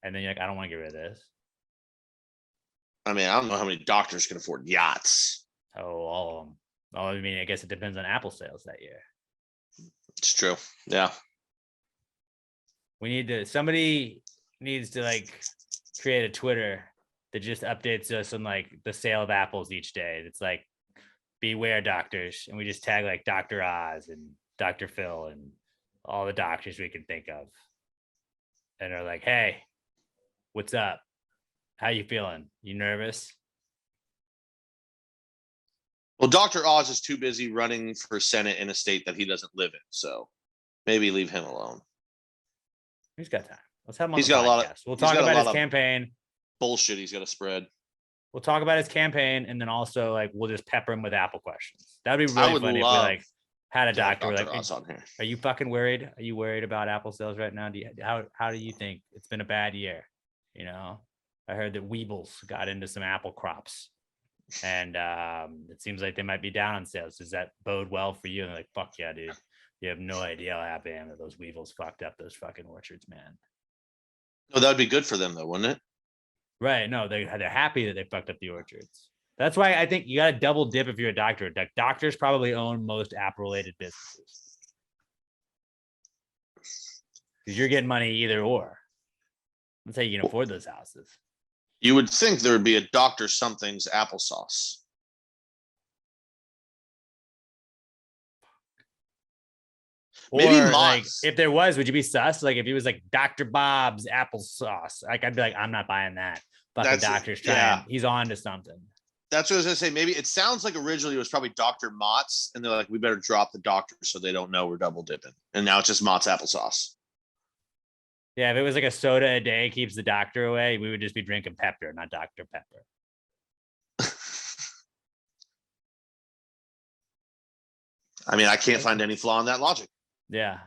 And then you're like, I don't want to get rid of this. I mean, I don't know how many doctors can afford yachts. Oh, all of them. Oh, I mean, I guess it depends on Apple sales that year. It's true. Yeah. Somebody needs to like create a Twitter that just updates us on like the sale of apples each day. It's like, beware doctors. And we just tag like Dr. Oz and Dr. Phil and all the doctors we can think of. And are like, hey, what's up? How you feeling? You nervous? Well, Dr. Oz is too busy running for Senate in a state that he doesn't live in. So maybe leave him alone. He's got time. Let's have him on He's the got a lot of- podcast. We'll he's talk got a about his lot of- campaign. Bullshit he's got to spread. We'll talk about his campaign, and then also like we'll just pepper him with Apple questions. That'd be I really would funny if we love like had a to have doctor. We're Dr. like, Oz on here. are you fucking worried? Are you worried about Apple sales right now? How do you think it's been a bad year? You know, I heard that Weebles got into some apple crops, and it seems like they might be down on sales. Does that bode well for you? And they're like, fuck yeah, dude. You have no idea how happy I am that those Weevils fucked up those fucking orchards, man. No, that would be good for them though, wouldn't it? Right. No, they're happy that they fucked up the orchards. That's why I think you got to double dip if you're a doctor. Doctors probably own most app-related businesses because you're getting money either or. Let's say you can afford those houses. You would think there would be a Dr. Something's applesauce. Maybe Or like Mott's. if there was, would you be sus? Like if he was like Dr. Bob's applesauce, like I'd be like, I'm not buying that. Fucking That's- doctor's trying. yeah. He's on to something. That's what I was gonna say. Maybe it sounds like originally it was probably Dr. Mott's, and they're like, we better drop the doctor so they don't know we're double dipping. And now it's just Mott's applesauce. Yeah, if it was like a soda a day keeps the doctor away, we would just be drinking Pepper, not Dr. Pepper. I mean, I can't find any flaw in that logic. Yeah.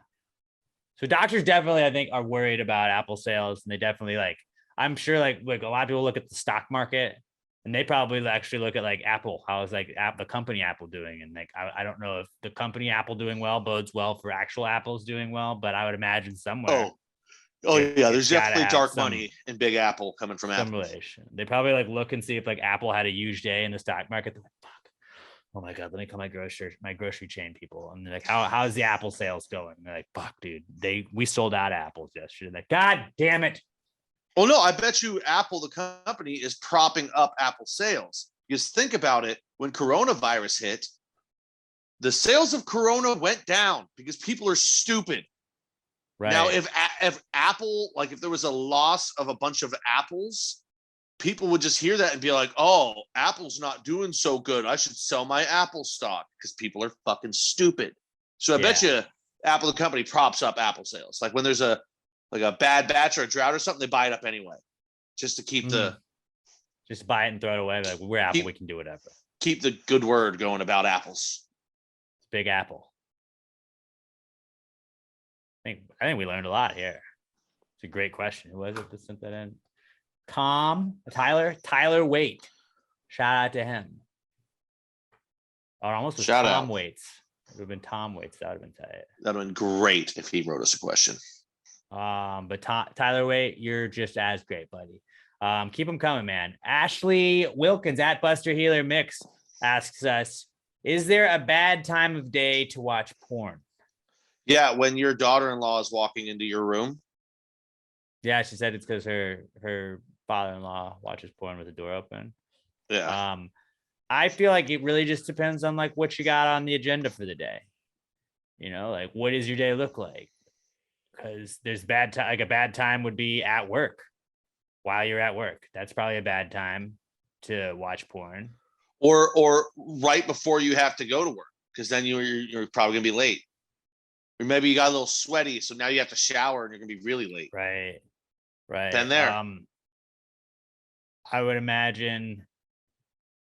So doctors definitely, I think, are worried about Apple sales, and they definitely like. I'm sure like a lot of people look at the stock market, and they probably actually look at like Apple. How is like the company Apple doing? And like I don't know if the company Apple doing well bodes well for actual Apple's doing well, but I would imagine somewhere. Oh yeah. There's it's gotta definitely have dark some- money in Big Apple coming from Some Apple. relation. They probably like look and see if like Apple had a huge day in the stock market. They're like, fuck. Oh my God, let me call my grocery chain people. And they're like, how's the Apple sales going? And they're like, fuck, dude, we sold out apples yesterday. Like, God damn it. Well, no, I bet you Apple, the company, is propping up Apple sales. Because think about it, when coronavirus hit, the sales of Corona went down because people are stupid. Right. Now, if Apple, like if there was a loss of a bunch of apples, people would just hear that and be like, oh, Apple's not doing so good. I should sell my Apple stock because people are fucking stupid. So I bet you Apple, the company, props up Apple sales. Like when there's a bad batch or a drought or something, they buy it up anyway, just to keep just buy it and throw it away. Like we're Apple, we can do whatever. keep the good word going about apples. It's Big Apple. I think we learned a lot here. It's a great question. Who was it that sent that in? Tyler Waite. Shout out to him. Oh, it almost was Shout Tom out. Waits. It would have been Tom Waits. That would have been tight. That'd have been great if he wrote us a question. But Tyler Waite, you're just as great, buddy. Keep them coming, man. Ashley Wilkins at Buster Healer Mix asks us, is there a bad time of day to watch porn? Yeah, when your daughter-in-law is walking into your room. Yeah, she said it's because her father-in-law watches porn with the door open. Yeah. I feel like it really just depends on like what you got on the agenda for the day. You know, like what does your day look like? Because there's bad time. Like a bad time would be at work. While you're at work, that's probably a bad time to watch porn. Or right before you have to go to work, because then you're probably gonna be late. Or maybe you got a little sweaty, so now you have to shower and you're gonna be really late. Right. Been there. I would imagine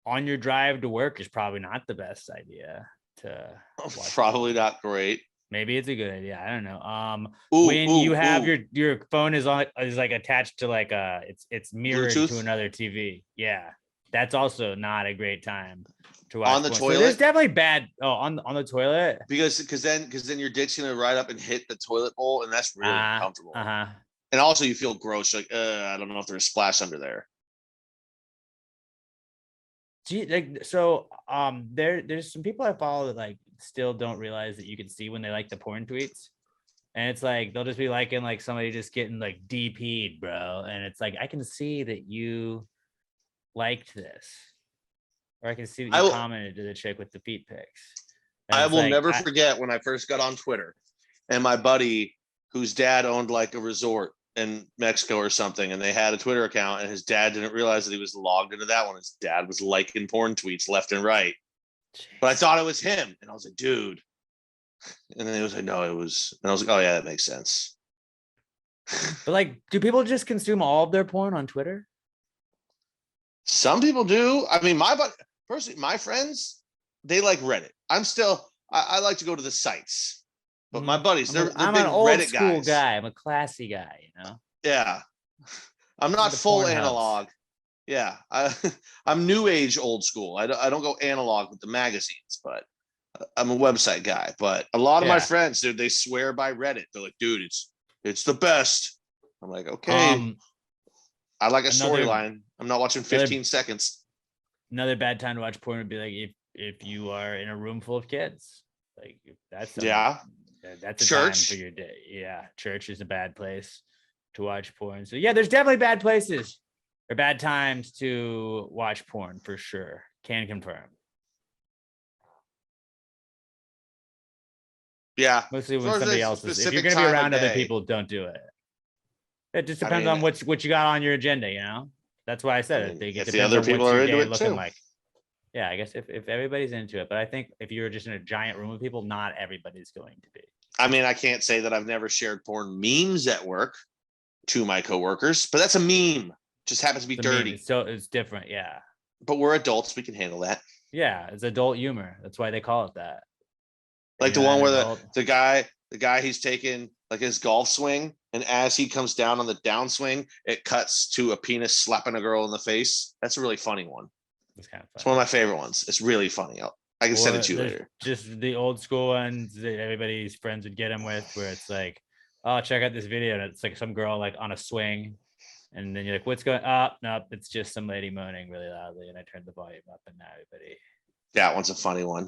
on your drive to work is probably not the best idea to watch. Probably not great. Maybe it's a good idea. I don't know. Ooh, when ooh, you have ooh. your phone is like attached to like it's mirrored to Bluetooth? another TV. Yeah, that's also not a great time to watch On the porn. toilet? So there's definitely bad. Oh, on the toilet. Because then your dick's gonna ride up and hit the toilet bowl, and that's really uncomfortable. And also you feel gross, like I don't know if there's a splash under there. There's some people I follow that like still don't realize that you can see when they like the porn tweets, and it's like they'll just be liking like somebody just getting like DP'd, bro, and it's like I can see that you liked this, or I can see that you commented to the chick with the feet pics. And I it's will like, never forget when I first got on Twitter, and my buddy, whose dad owned like a resort in Mexico or something, and they had a Twitter account, and his dad didn't realize that he was logged into that one. His dad was liking porn tweets left and right. But I thought it was him, and I was like, dude. And then he was like, no, it was. And I was like, oh yeah, that makes sense. But like, do people just consume all of their porn on Twitter? Some people do. I mean, personally, my friends, they like Reddit. I like to go to the sites, but my buddies, they're I'm big an old Reddit school guys. guy. I'm a classy guy, you know. Yeah, I'm not the full porn hubs. analog. Yeah, I'm new age old school. I don't go analog with the magazines, but I'm a website guy. But a lot of my friends, dude, they swear by Reddit. They're like, dude, it's the best. I'm like, okay. I like a storyline. I'm not watching 15 seconds. Another bad time to watch porn would be like if you are in a room full of kids. Like that's that's a time for your day. Yeah, church is a bad place to watch porn. So yeah, there's definitely bad places or bad times to watch porn for sure. Can confirm. Yeah, mostly when somebody else is. If you're gonna be around other people, don't do it. It just depends on what you got on your agenda, you know. That's why I said it. If the other people are into it too. Like. Yeah, I guess if everybody's into it, but I think if you're just in a giant room of people, not everybody's going to be. I mean, I can't say that I've never shared porn memes at work to my coworkers, but that's a meme. Just happens to be dirty. So it's different, yeah. But we're adults; we can handle that. Yeah, it's adult humor. That's why they call it that. Like the one where the guy he's taking like his golf swing, and as he comes down on the downswing, it cuts to a penis slapping a girl in the face. That's a really funny one. It's kind of funny. It's one of my favorite ones. It's really funny. I can send it to you later. Just the old school ones that everybody's friends would get him with, where it's like, oh, check out this video, and it's like some girl like on a swing, and then you're like, what's going up? Nope, it's just some lady moaning really loudly, and I turned the volume up, and now everybody. That one's a funny one.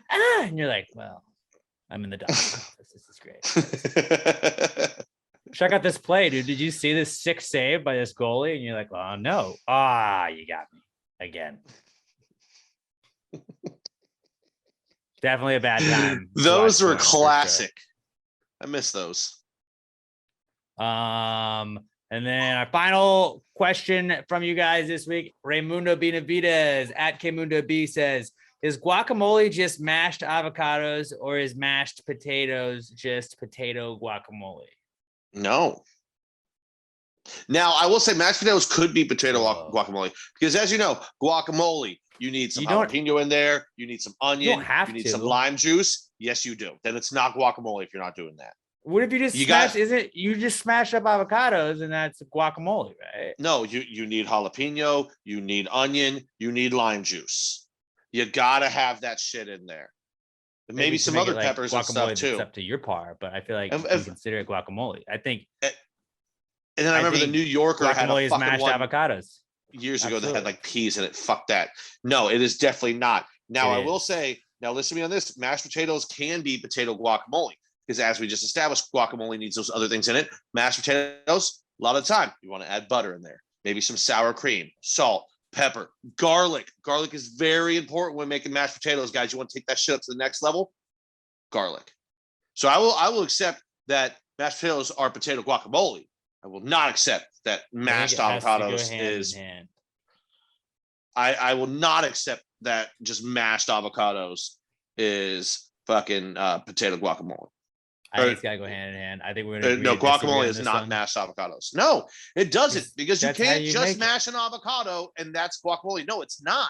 And you're like, well, I'm in the doctor's office. This is great. Check out this play, dude. Did you see this sick save by this goalie? And you're like, oh no, you got me again. Definitely a bad time. Those were classic. Sure. I miss those. And then our final question from you guys this week, Raimundo Benavides at Kmundo B says, is guacamole just mashed avocados or is mashed potatoes just potato guacamole? No. Now, I will say mashed potatoes could be potato guacamole because, as you know, guacamole, you need some jalapeno in there. You need some onion. You need some lime juice. Yes, you do. Then it's not guacamole if you're not doing that. What if you just you just smash up avocados and that's guacamole, right? No, you need jalapeno, you need onion, you need lime juice. You gotta have that shit in there. And maybe some other peppers and stuff too. It's up to your par, but I feel like you can consider it guacamole. I think. And then I remember the New Yorker had a fucking mashed avocados years ago that had like peas in it. Fuck that. No, it is definitely not. Now I will say, now listen to me on this. Mashed potatoes can be potato guacamole. Because as we just established, guacamole needs those other things in it. Mashed potatoes, a lot of the time, you want to add butter in there. Maybe some sour cream, salt, pepper, garlic. Garlic is very important when making mashed potatoes, guys. You want to take that shit up to the next level? Garlic. So I will accept that mashed potatoes are potato guacamole. I will not accept that mashed avocados is. I will not accept that just mashed avocados is fucking potato guacamole. I think it's got to go hand in hand. I think we're going to no, guacamole is not mashed avocados. No, it doesn't, because you can't just mash an avocado and that's guacamole. No, it's not.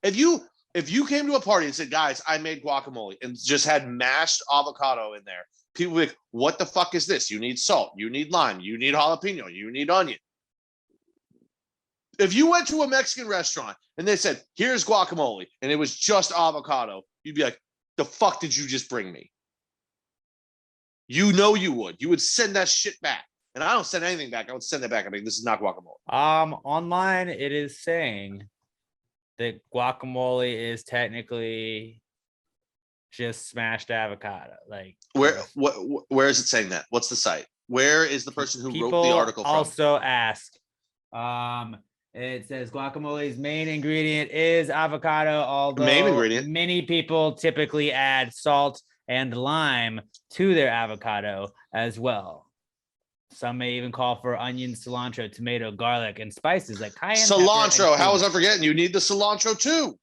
If you came to a party and said, guys, I made guacamole and just had mashed avocado in there, people would be like, what the fuck is this? You need salt, you need lime, you need jalapeno, you need onion. If you went to a Mexican restaurant and they said, here's guacamole, and it was just avocado, you'd be like, the fuck did you just bring me? You know you would. You would send that shit back. And I don't send anything back. I would send that back. I mean, this is not guacamole. Online, it is saying that guacamole is technically just smashed avocado. Like where is it saying that? What's the site? Where is the person who wrote the article from? Also ask. It says guacamole's main ingredient is avocado, although many people typically add salt and lime to their avocado as well. Some may even call for onion, cilantro, tomato, garlic, and spices like cayenne. Cilantro. How was I forgetting? You need the cilantro too.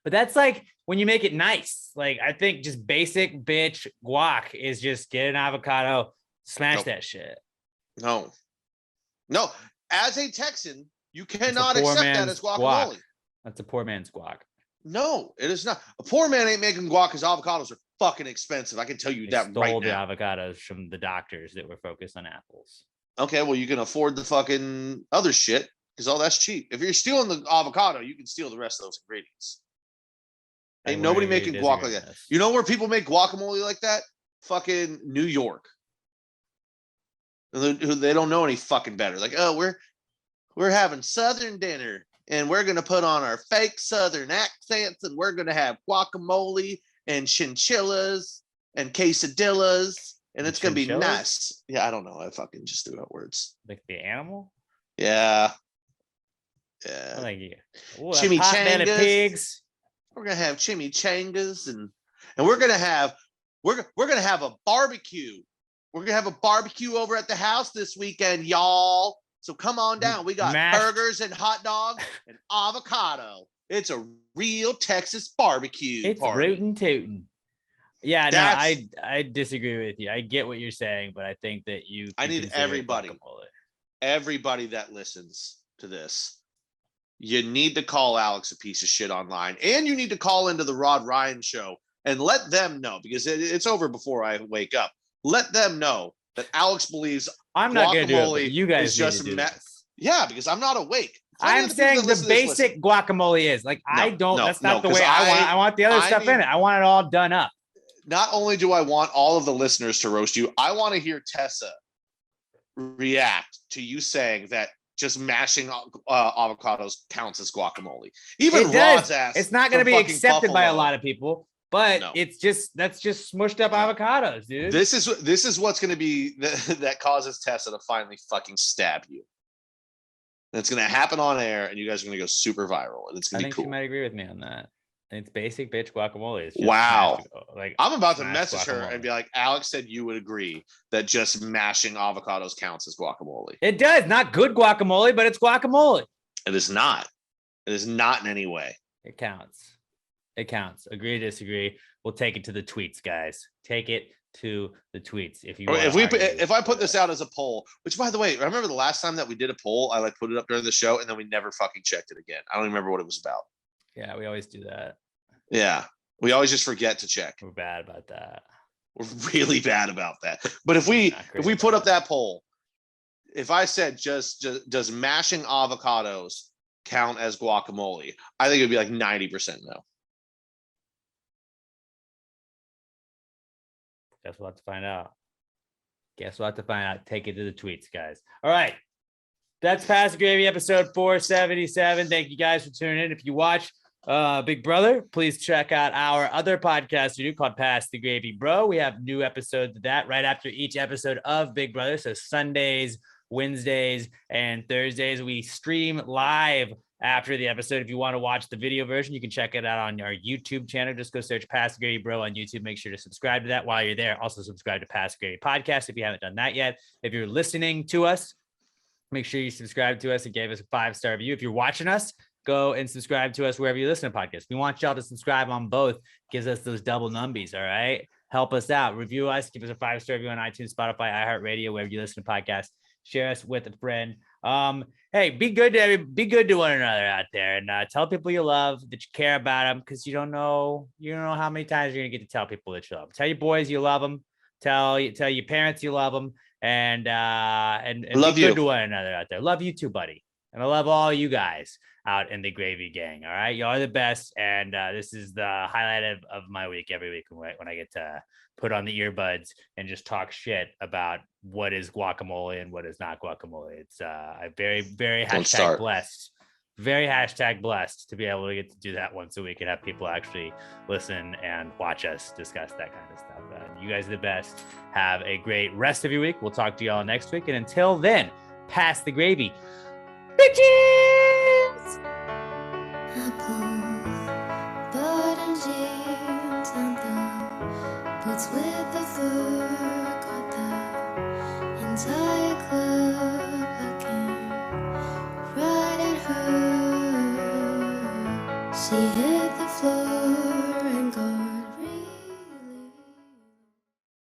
But that's like when you make it nice. Like I think just basic bitch guac is just get an avocado, smash Nope. that shit. No. As a Texan, you It's a cannot poor accept that man's as guacamole. guac. That's a poor man's guac. No, it is not. A poor man ain't making guac because avocados are fucking expensive. I can tell you They that stole right the now. avocados from the doctors that were focused on apples. Okay, well, you can afford the fucking other shit because all that's cheap. If you're stealing the avocado, you can steal the rest of those ingredients. Ain't nobody making guac like that. You know where people make guacamole like that? Fucking New York. They don't know any fucking better. Like, oh, we're having Southern dinner and we're gonna put on our fake Southern accents and we're gonna have guacamole and chinchillas and quesadillas and it's gonna be Chinchillas? nice. Yeah, I don't know. I fucking just threw out words. Like the animal? Yeah. I Yeah. like you. Ooh, a hotbed of Chimichangas. pigs. We're gonna have chimichangas and we're gonna have a barbecue. We're gonna have a barbecue over at the house this weekend, y'all. So come on down. We got Mashed- burgers and hot dogs and avocado. It's a real Texas barbecue It's party. rootin' tootin'. Yeah, That's- no, I disagree with you. I get what you're saying, but I think that you. I could need consider it everybody. guacamole. Everybody that listens to this, you need to call Alex a piece of shit online, and you need to call into the Rod Ryan show and let them know because it's over before I wake up. Let them know that Alex believes I'm not gonna do it. But guacamole you guys is need just to do ma- this. Yeah, because I'm not awake. Plenty I'm of the people saying that the listen to this basic guacamole is like I don't. no, That's not the 'cause way I want. I want the other I stuff in need- it. I want it all done up. Not only do I want all of the listeners to roast you, I want to hear Tessa react to you saying that just mashing avocados counts as guacamole. Even It does. Rod's ass. It's not going to from be fucking accepted by a Buffalo. lot of people, but No. it's just that's just smushed up avocados, dude. This is what's going to be that causes Tessa to finally fucking stab you. And it's going to happen on air, and you guys are going to go super viral, and it's I going to be think cool. she might agree with me on that. It's basic bitch guacamole. It's just Wow. smashed, like I'm about to smashed message her guacamole. and be like, Alex said you would agree that just mashing avocados counts as guacamole. It does. Not good guacamole, but it's guacamole. It is not. It is not in any way. It counts. It counts. Agree, disagree. We'll take it to the tweets, guys. Take it to the tweets. If you If I put this out as a poll, which by the way, I remember the last time that we did a poll, I like put it up during the show and then we never fucking checked it again. I don't even remember what it was about. Yeah, we always do that. Yeah. We always just forget to check. We're bad about that. We're really bad about that. But if we put up that poll, if I said just does mashing avocados count as guacamole, I think it'd be like 90% no. Guess we'll have to find out. Take it to the tweets, guys. All right. That's Past the Gravy episode 477. Thank you guys for tuning in. If you watch Big Brother, please check out our other podcast we do called Past the Gravy Bro. We have new episodes of that right after each episode of Big Brother. So Sundays, Wednesdays, and Thursdays, we stream live after the episode. If you want to watch the video version, you can check it out on our YouTube channel. Just go search Past the Gravy Bro on YouTube. Make sure to subscribe to that while you're there. Also subscribe to Past the Gravy Podcast if you haven't done that yet. If you're listening to us, make sure you subscribe to us and give us a 5-star review. If you're watching us, go and subscribe to us wherever you listen to podcasts. We want y'all to subscribe on both. Gives us those double numbies, all right? Help us out. Review us. Give us a 5-star review on iTunes, Spotify, iHeartRadio, wherever you listen to podcasts. Share us with a friend. Hey, be good to one another out there, and tell people you love, that you care about them, because you don't know how many times you're gonna get to tell people that you love them. Tell your boys you love them. Tell your parents you love them, and Love be you. good to one another out there. Love you too, buddy, and I love all you guys out in the Gravy Gang. All right, y'all are the best, and this is the highlight of my week every week when I get to put on the earbuds and just talk shit about what is guacamole and what is not guacamole. It's I'm very, very hashtag blessed. Very hashtag blessed to be able to get to do that once a week and have people actually listen and watch us discuss that kind of stuff. You guys are the best. Have a great rest of your week. We'll talk to y'all next week. And until then, pass the gravy. Bitches! Button jeans and the boots with the fur, got the entire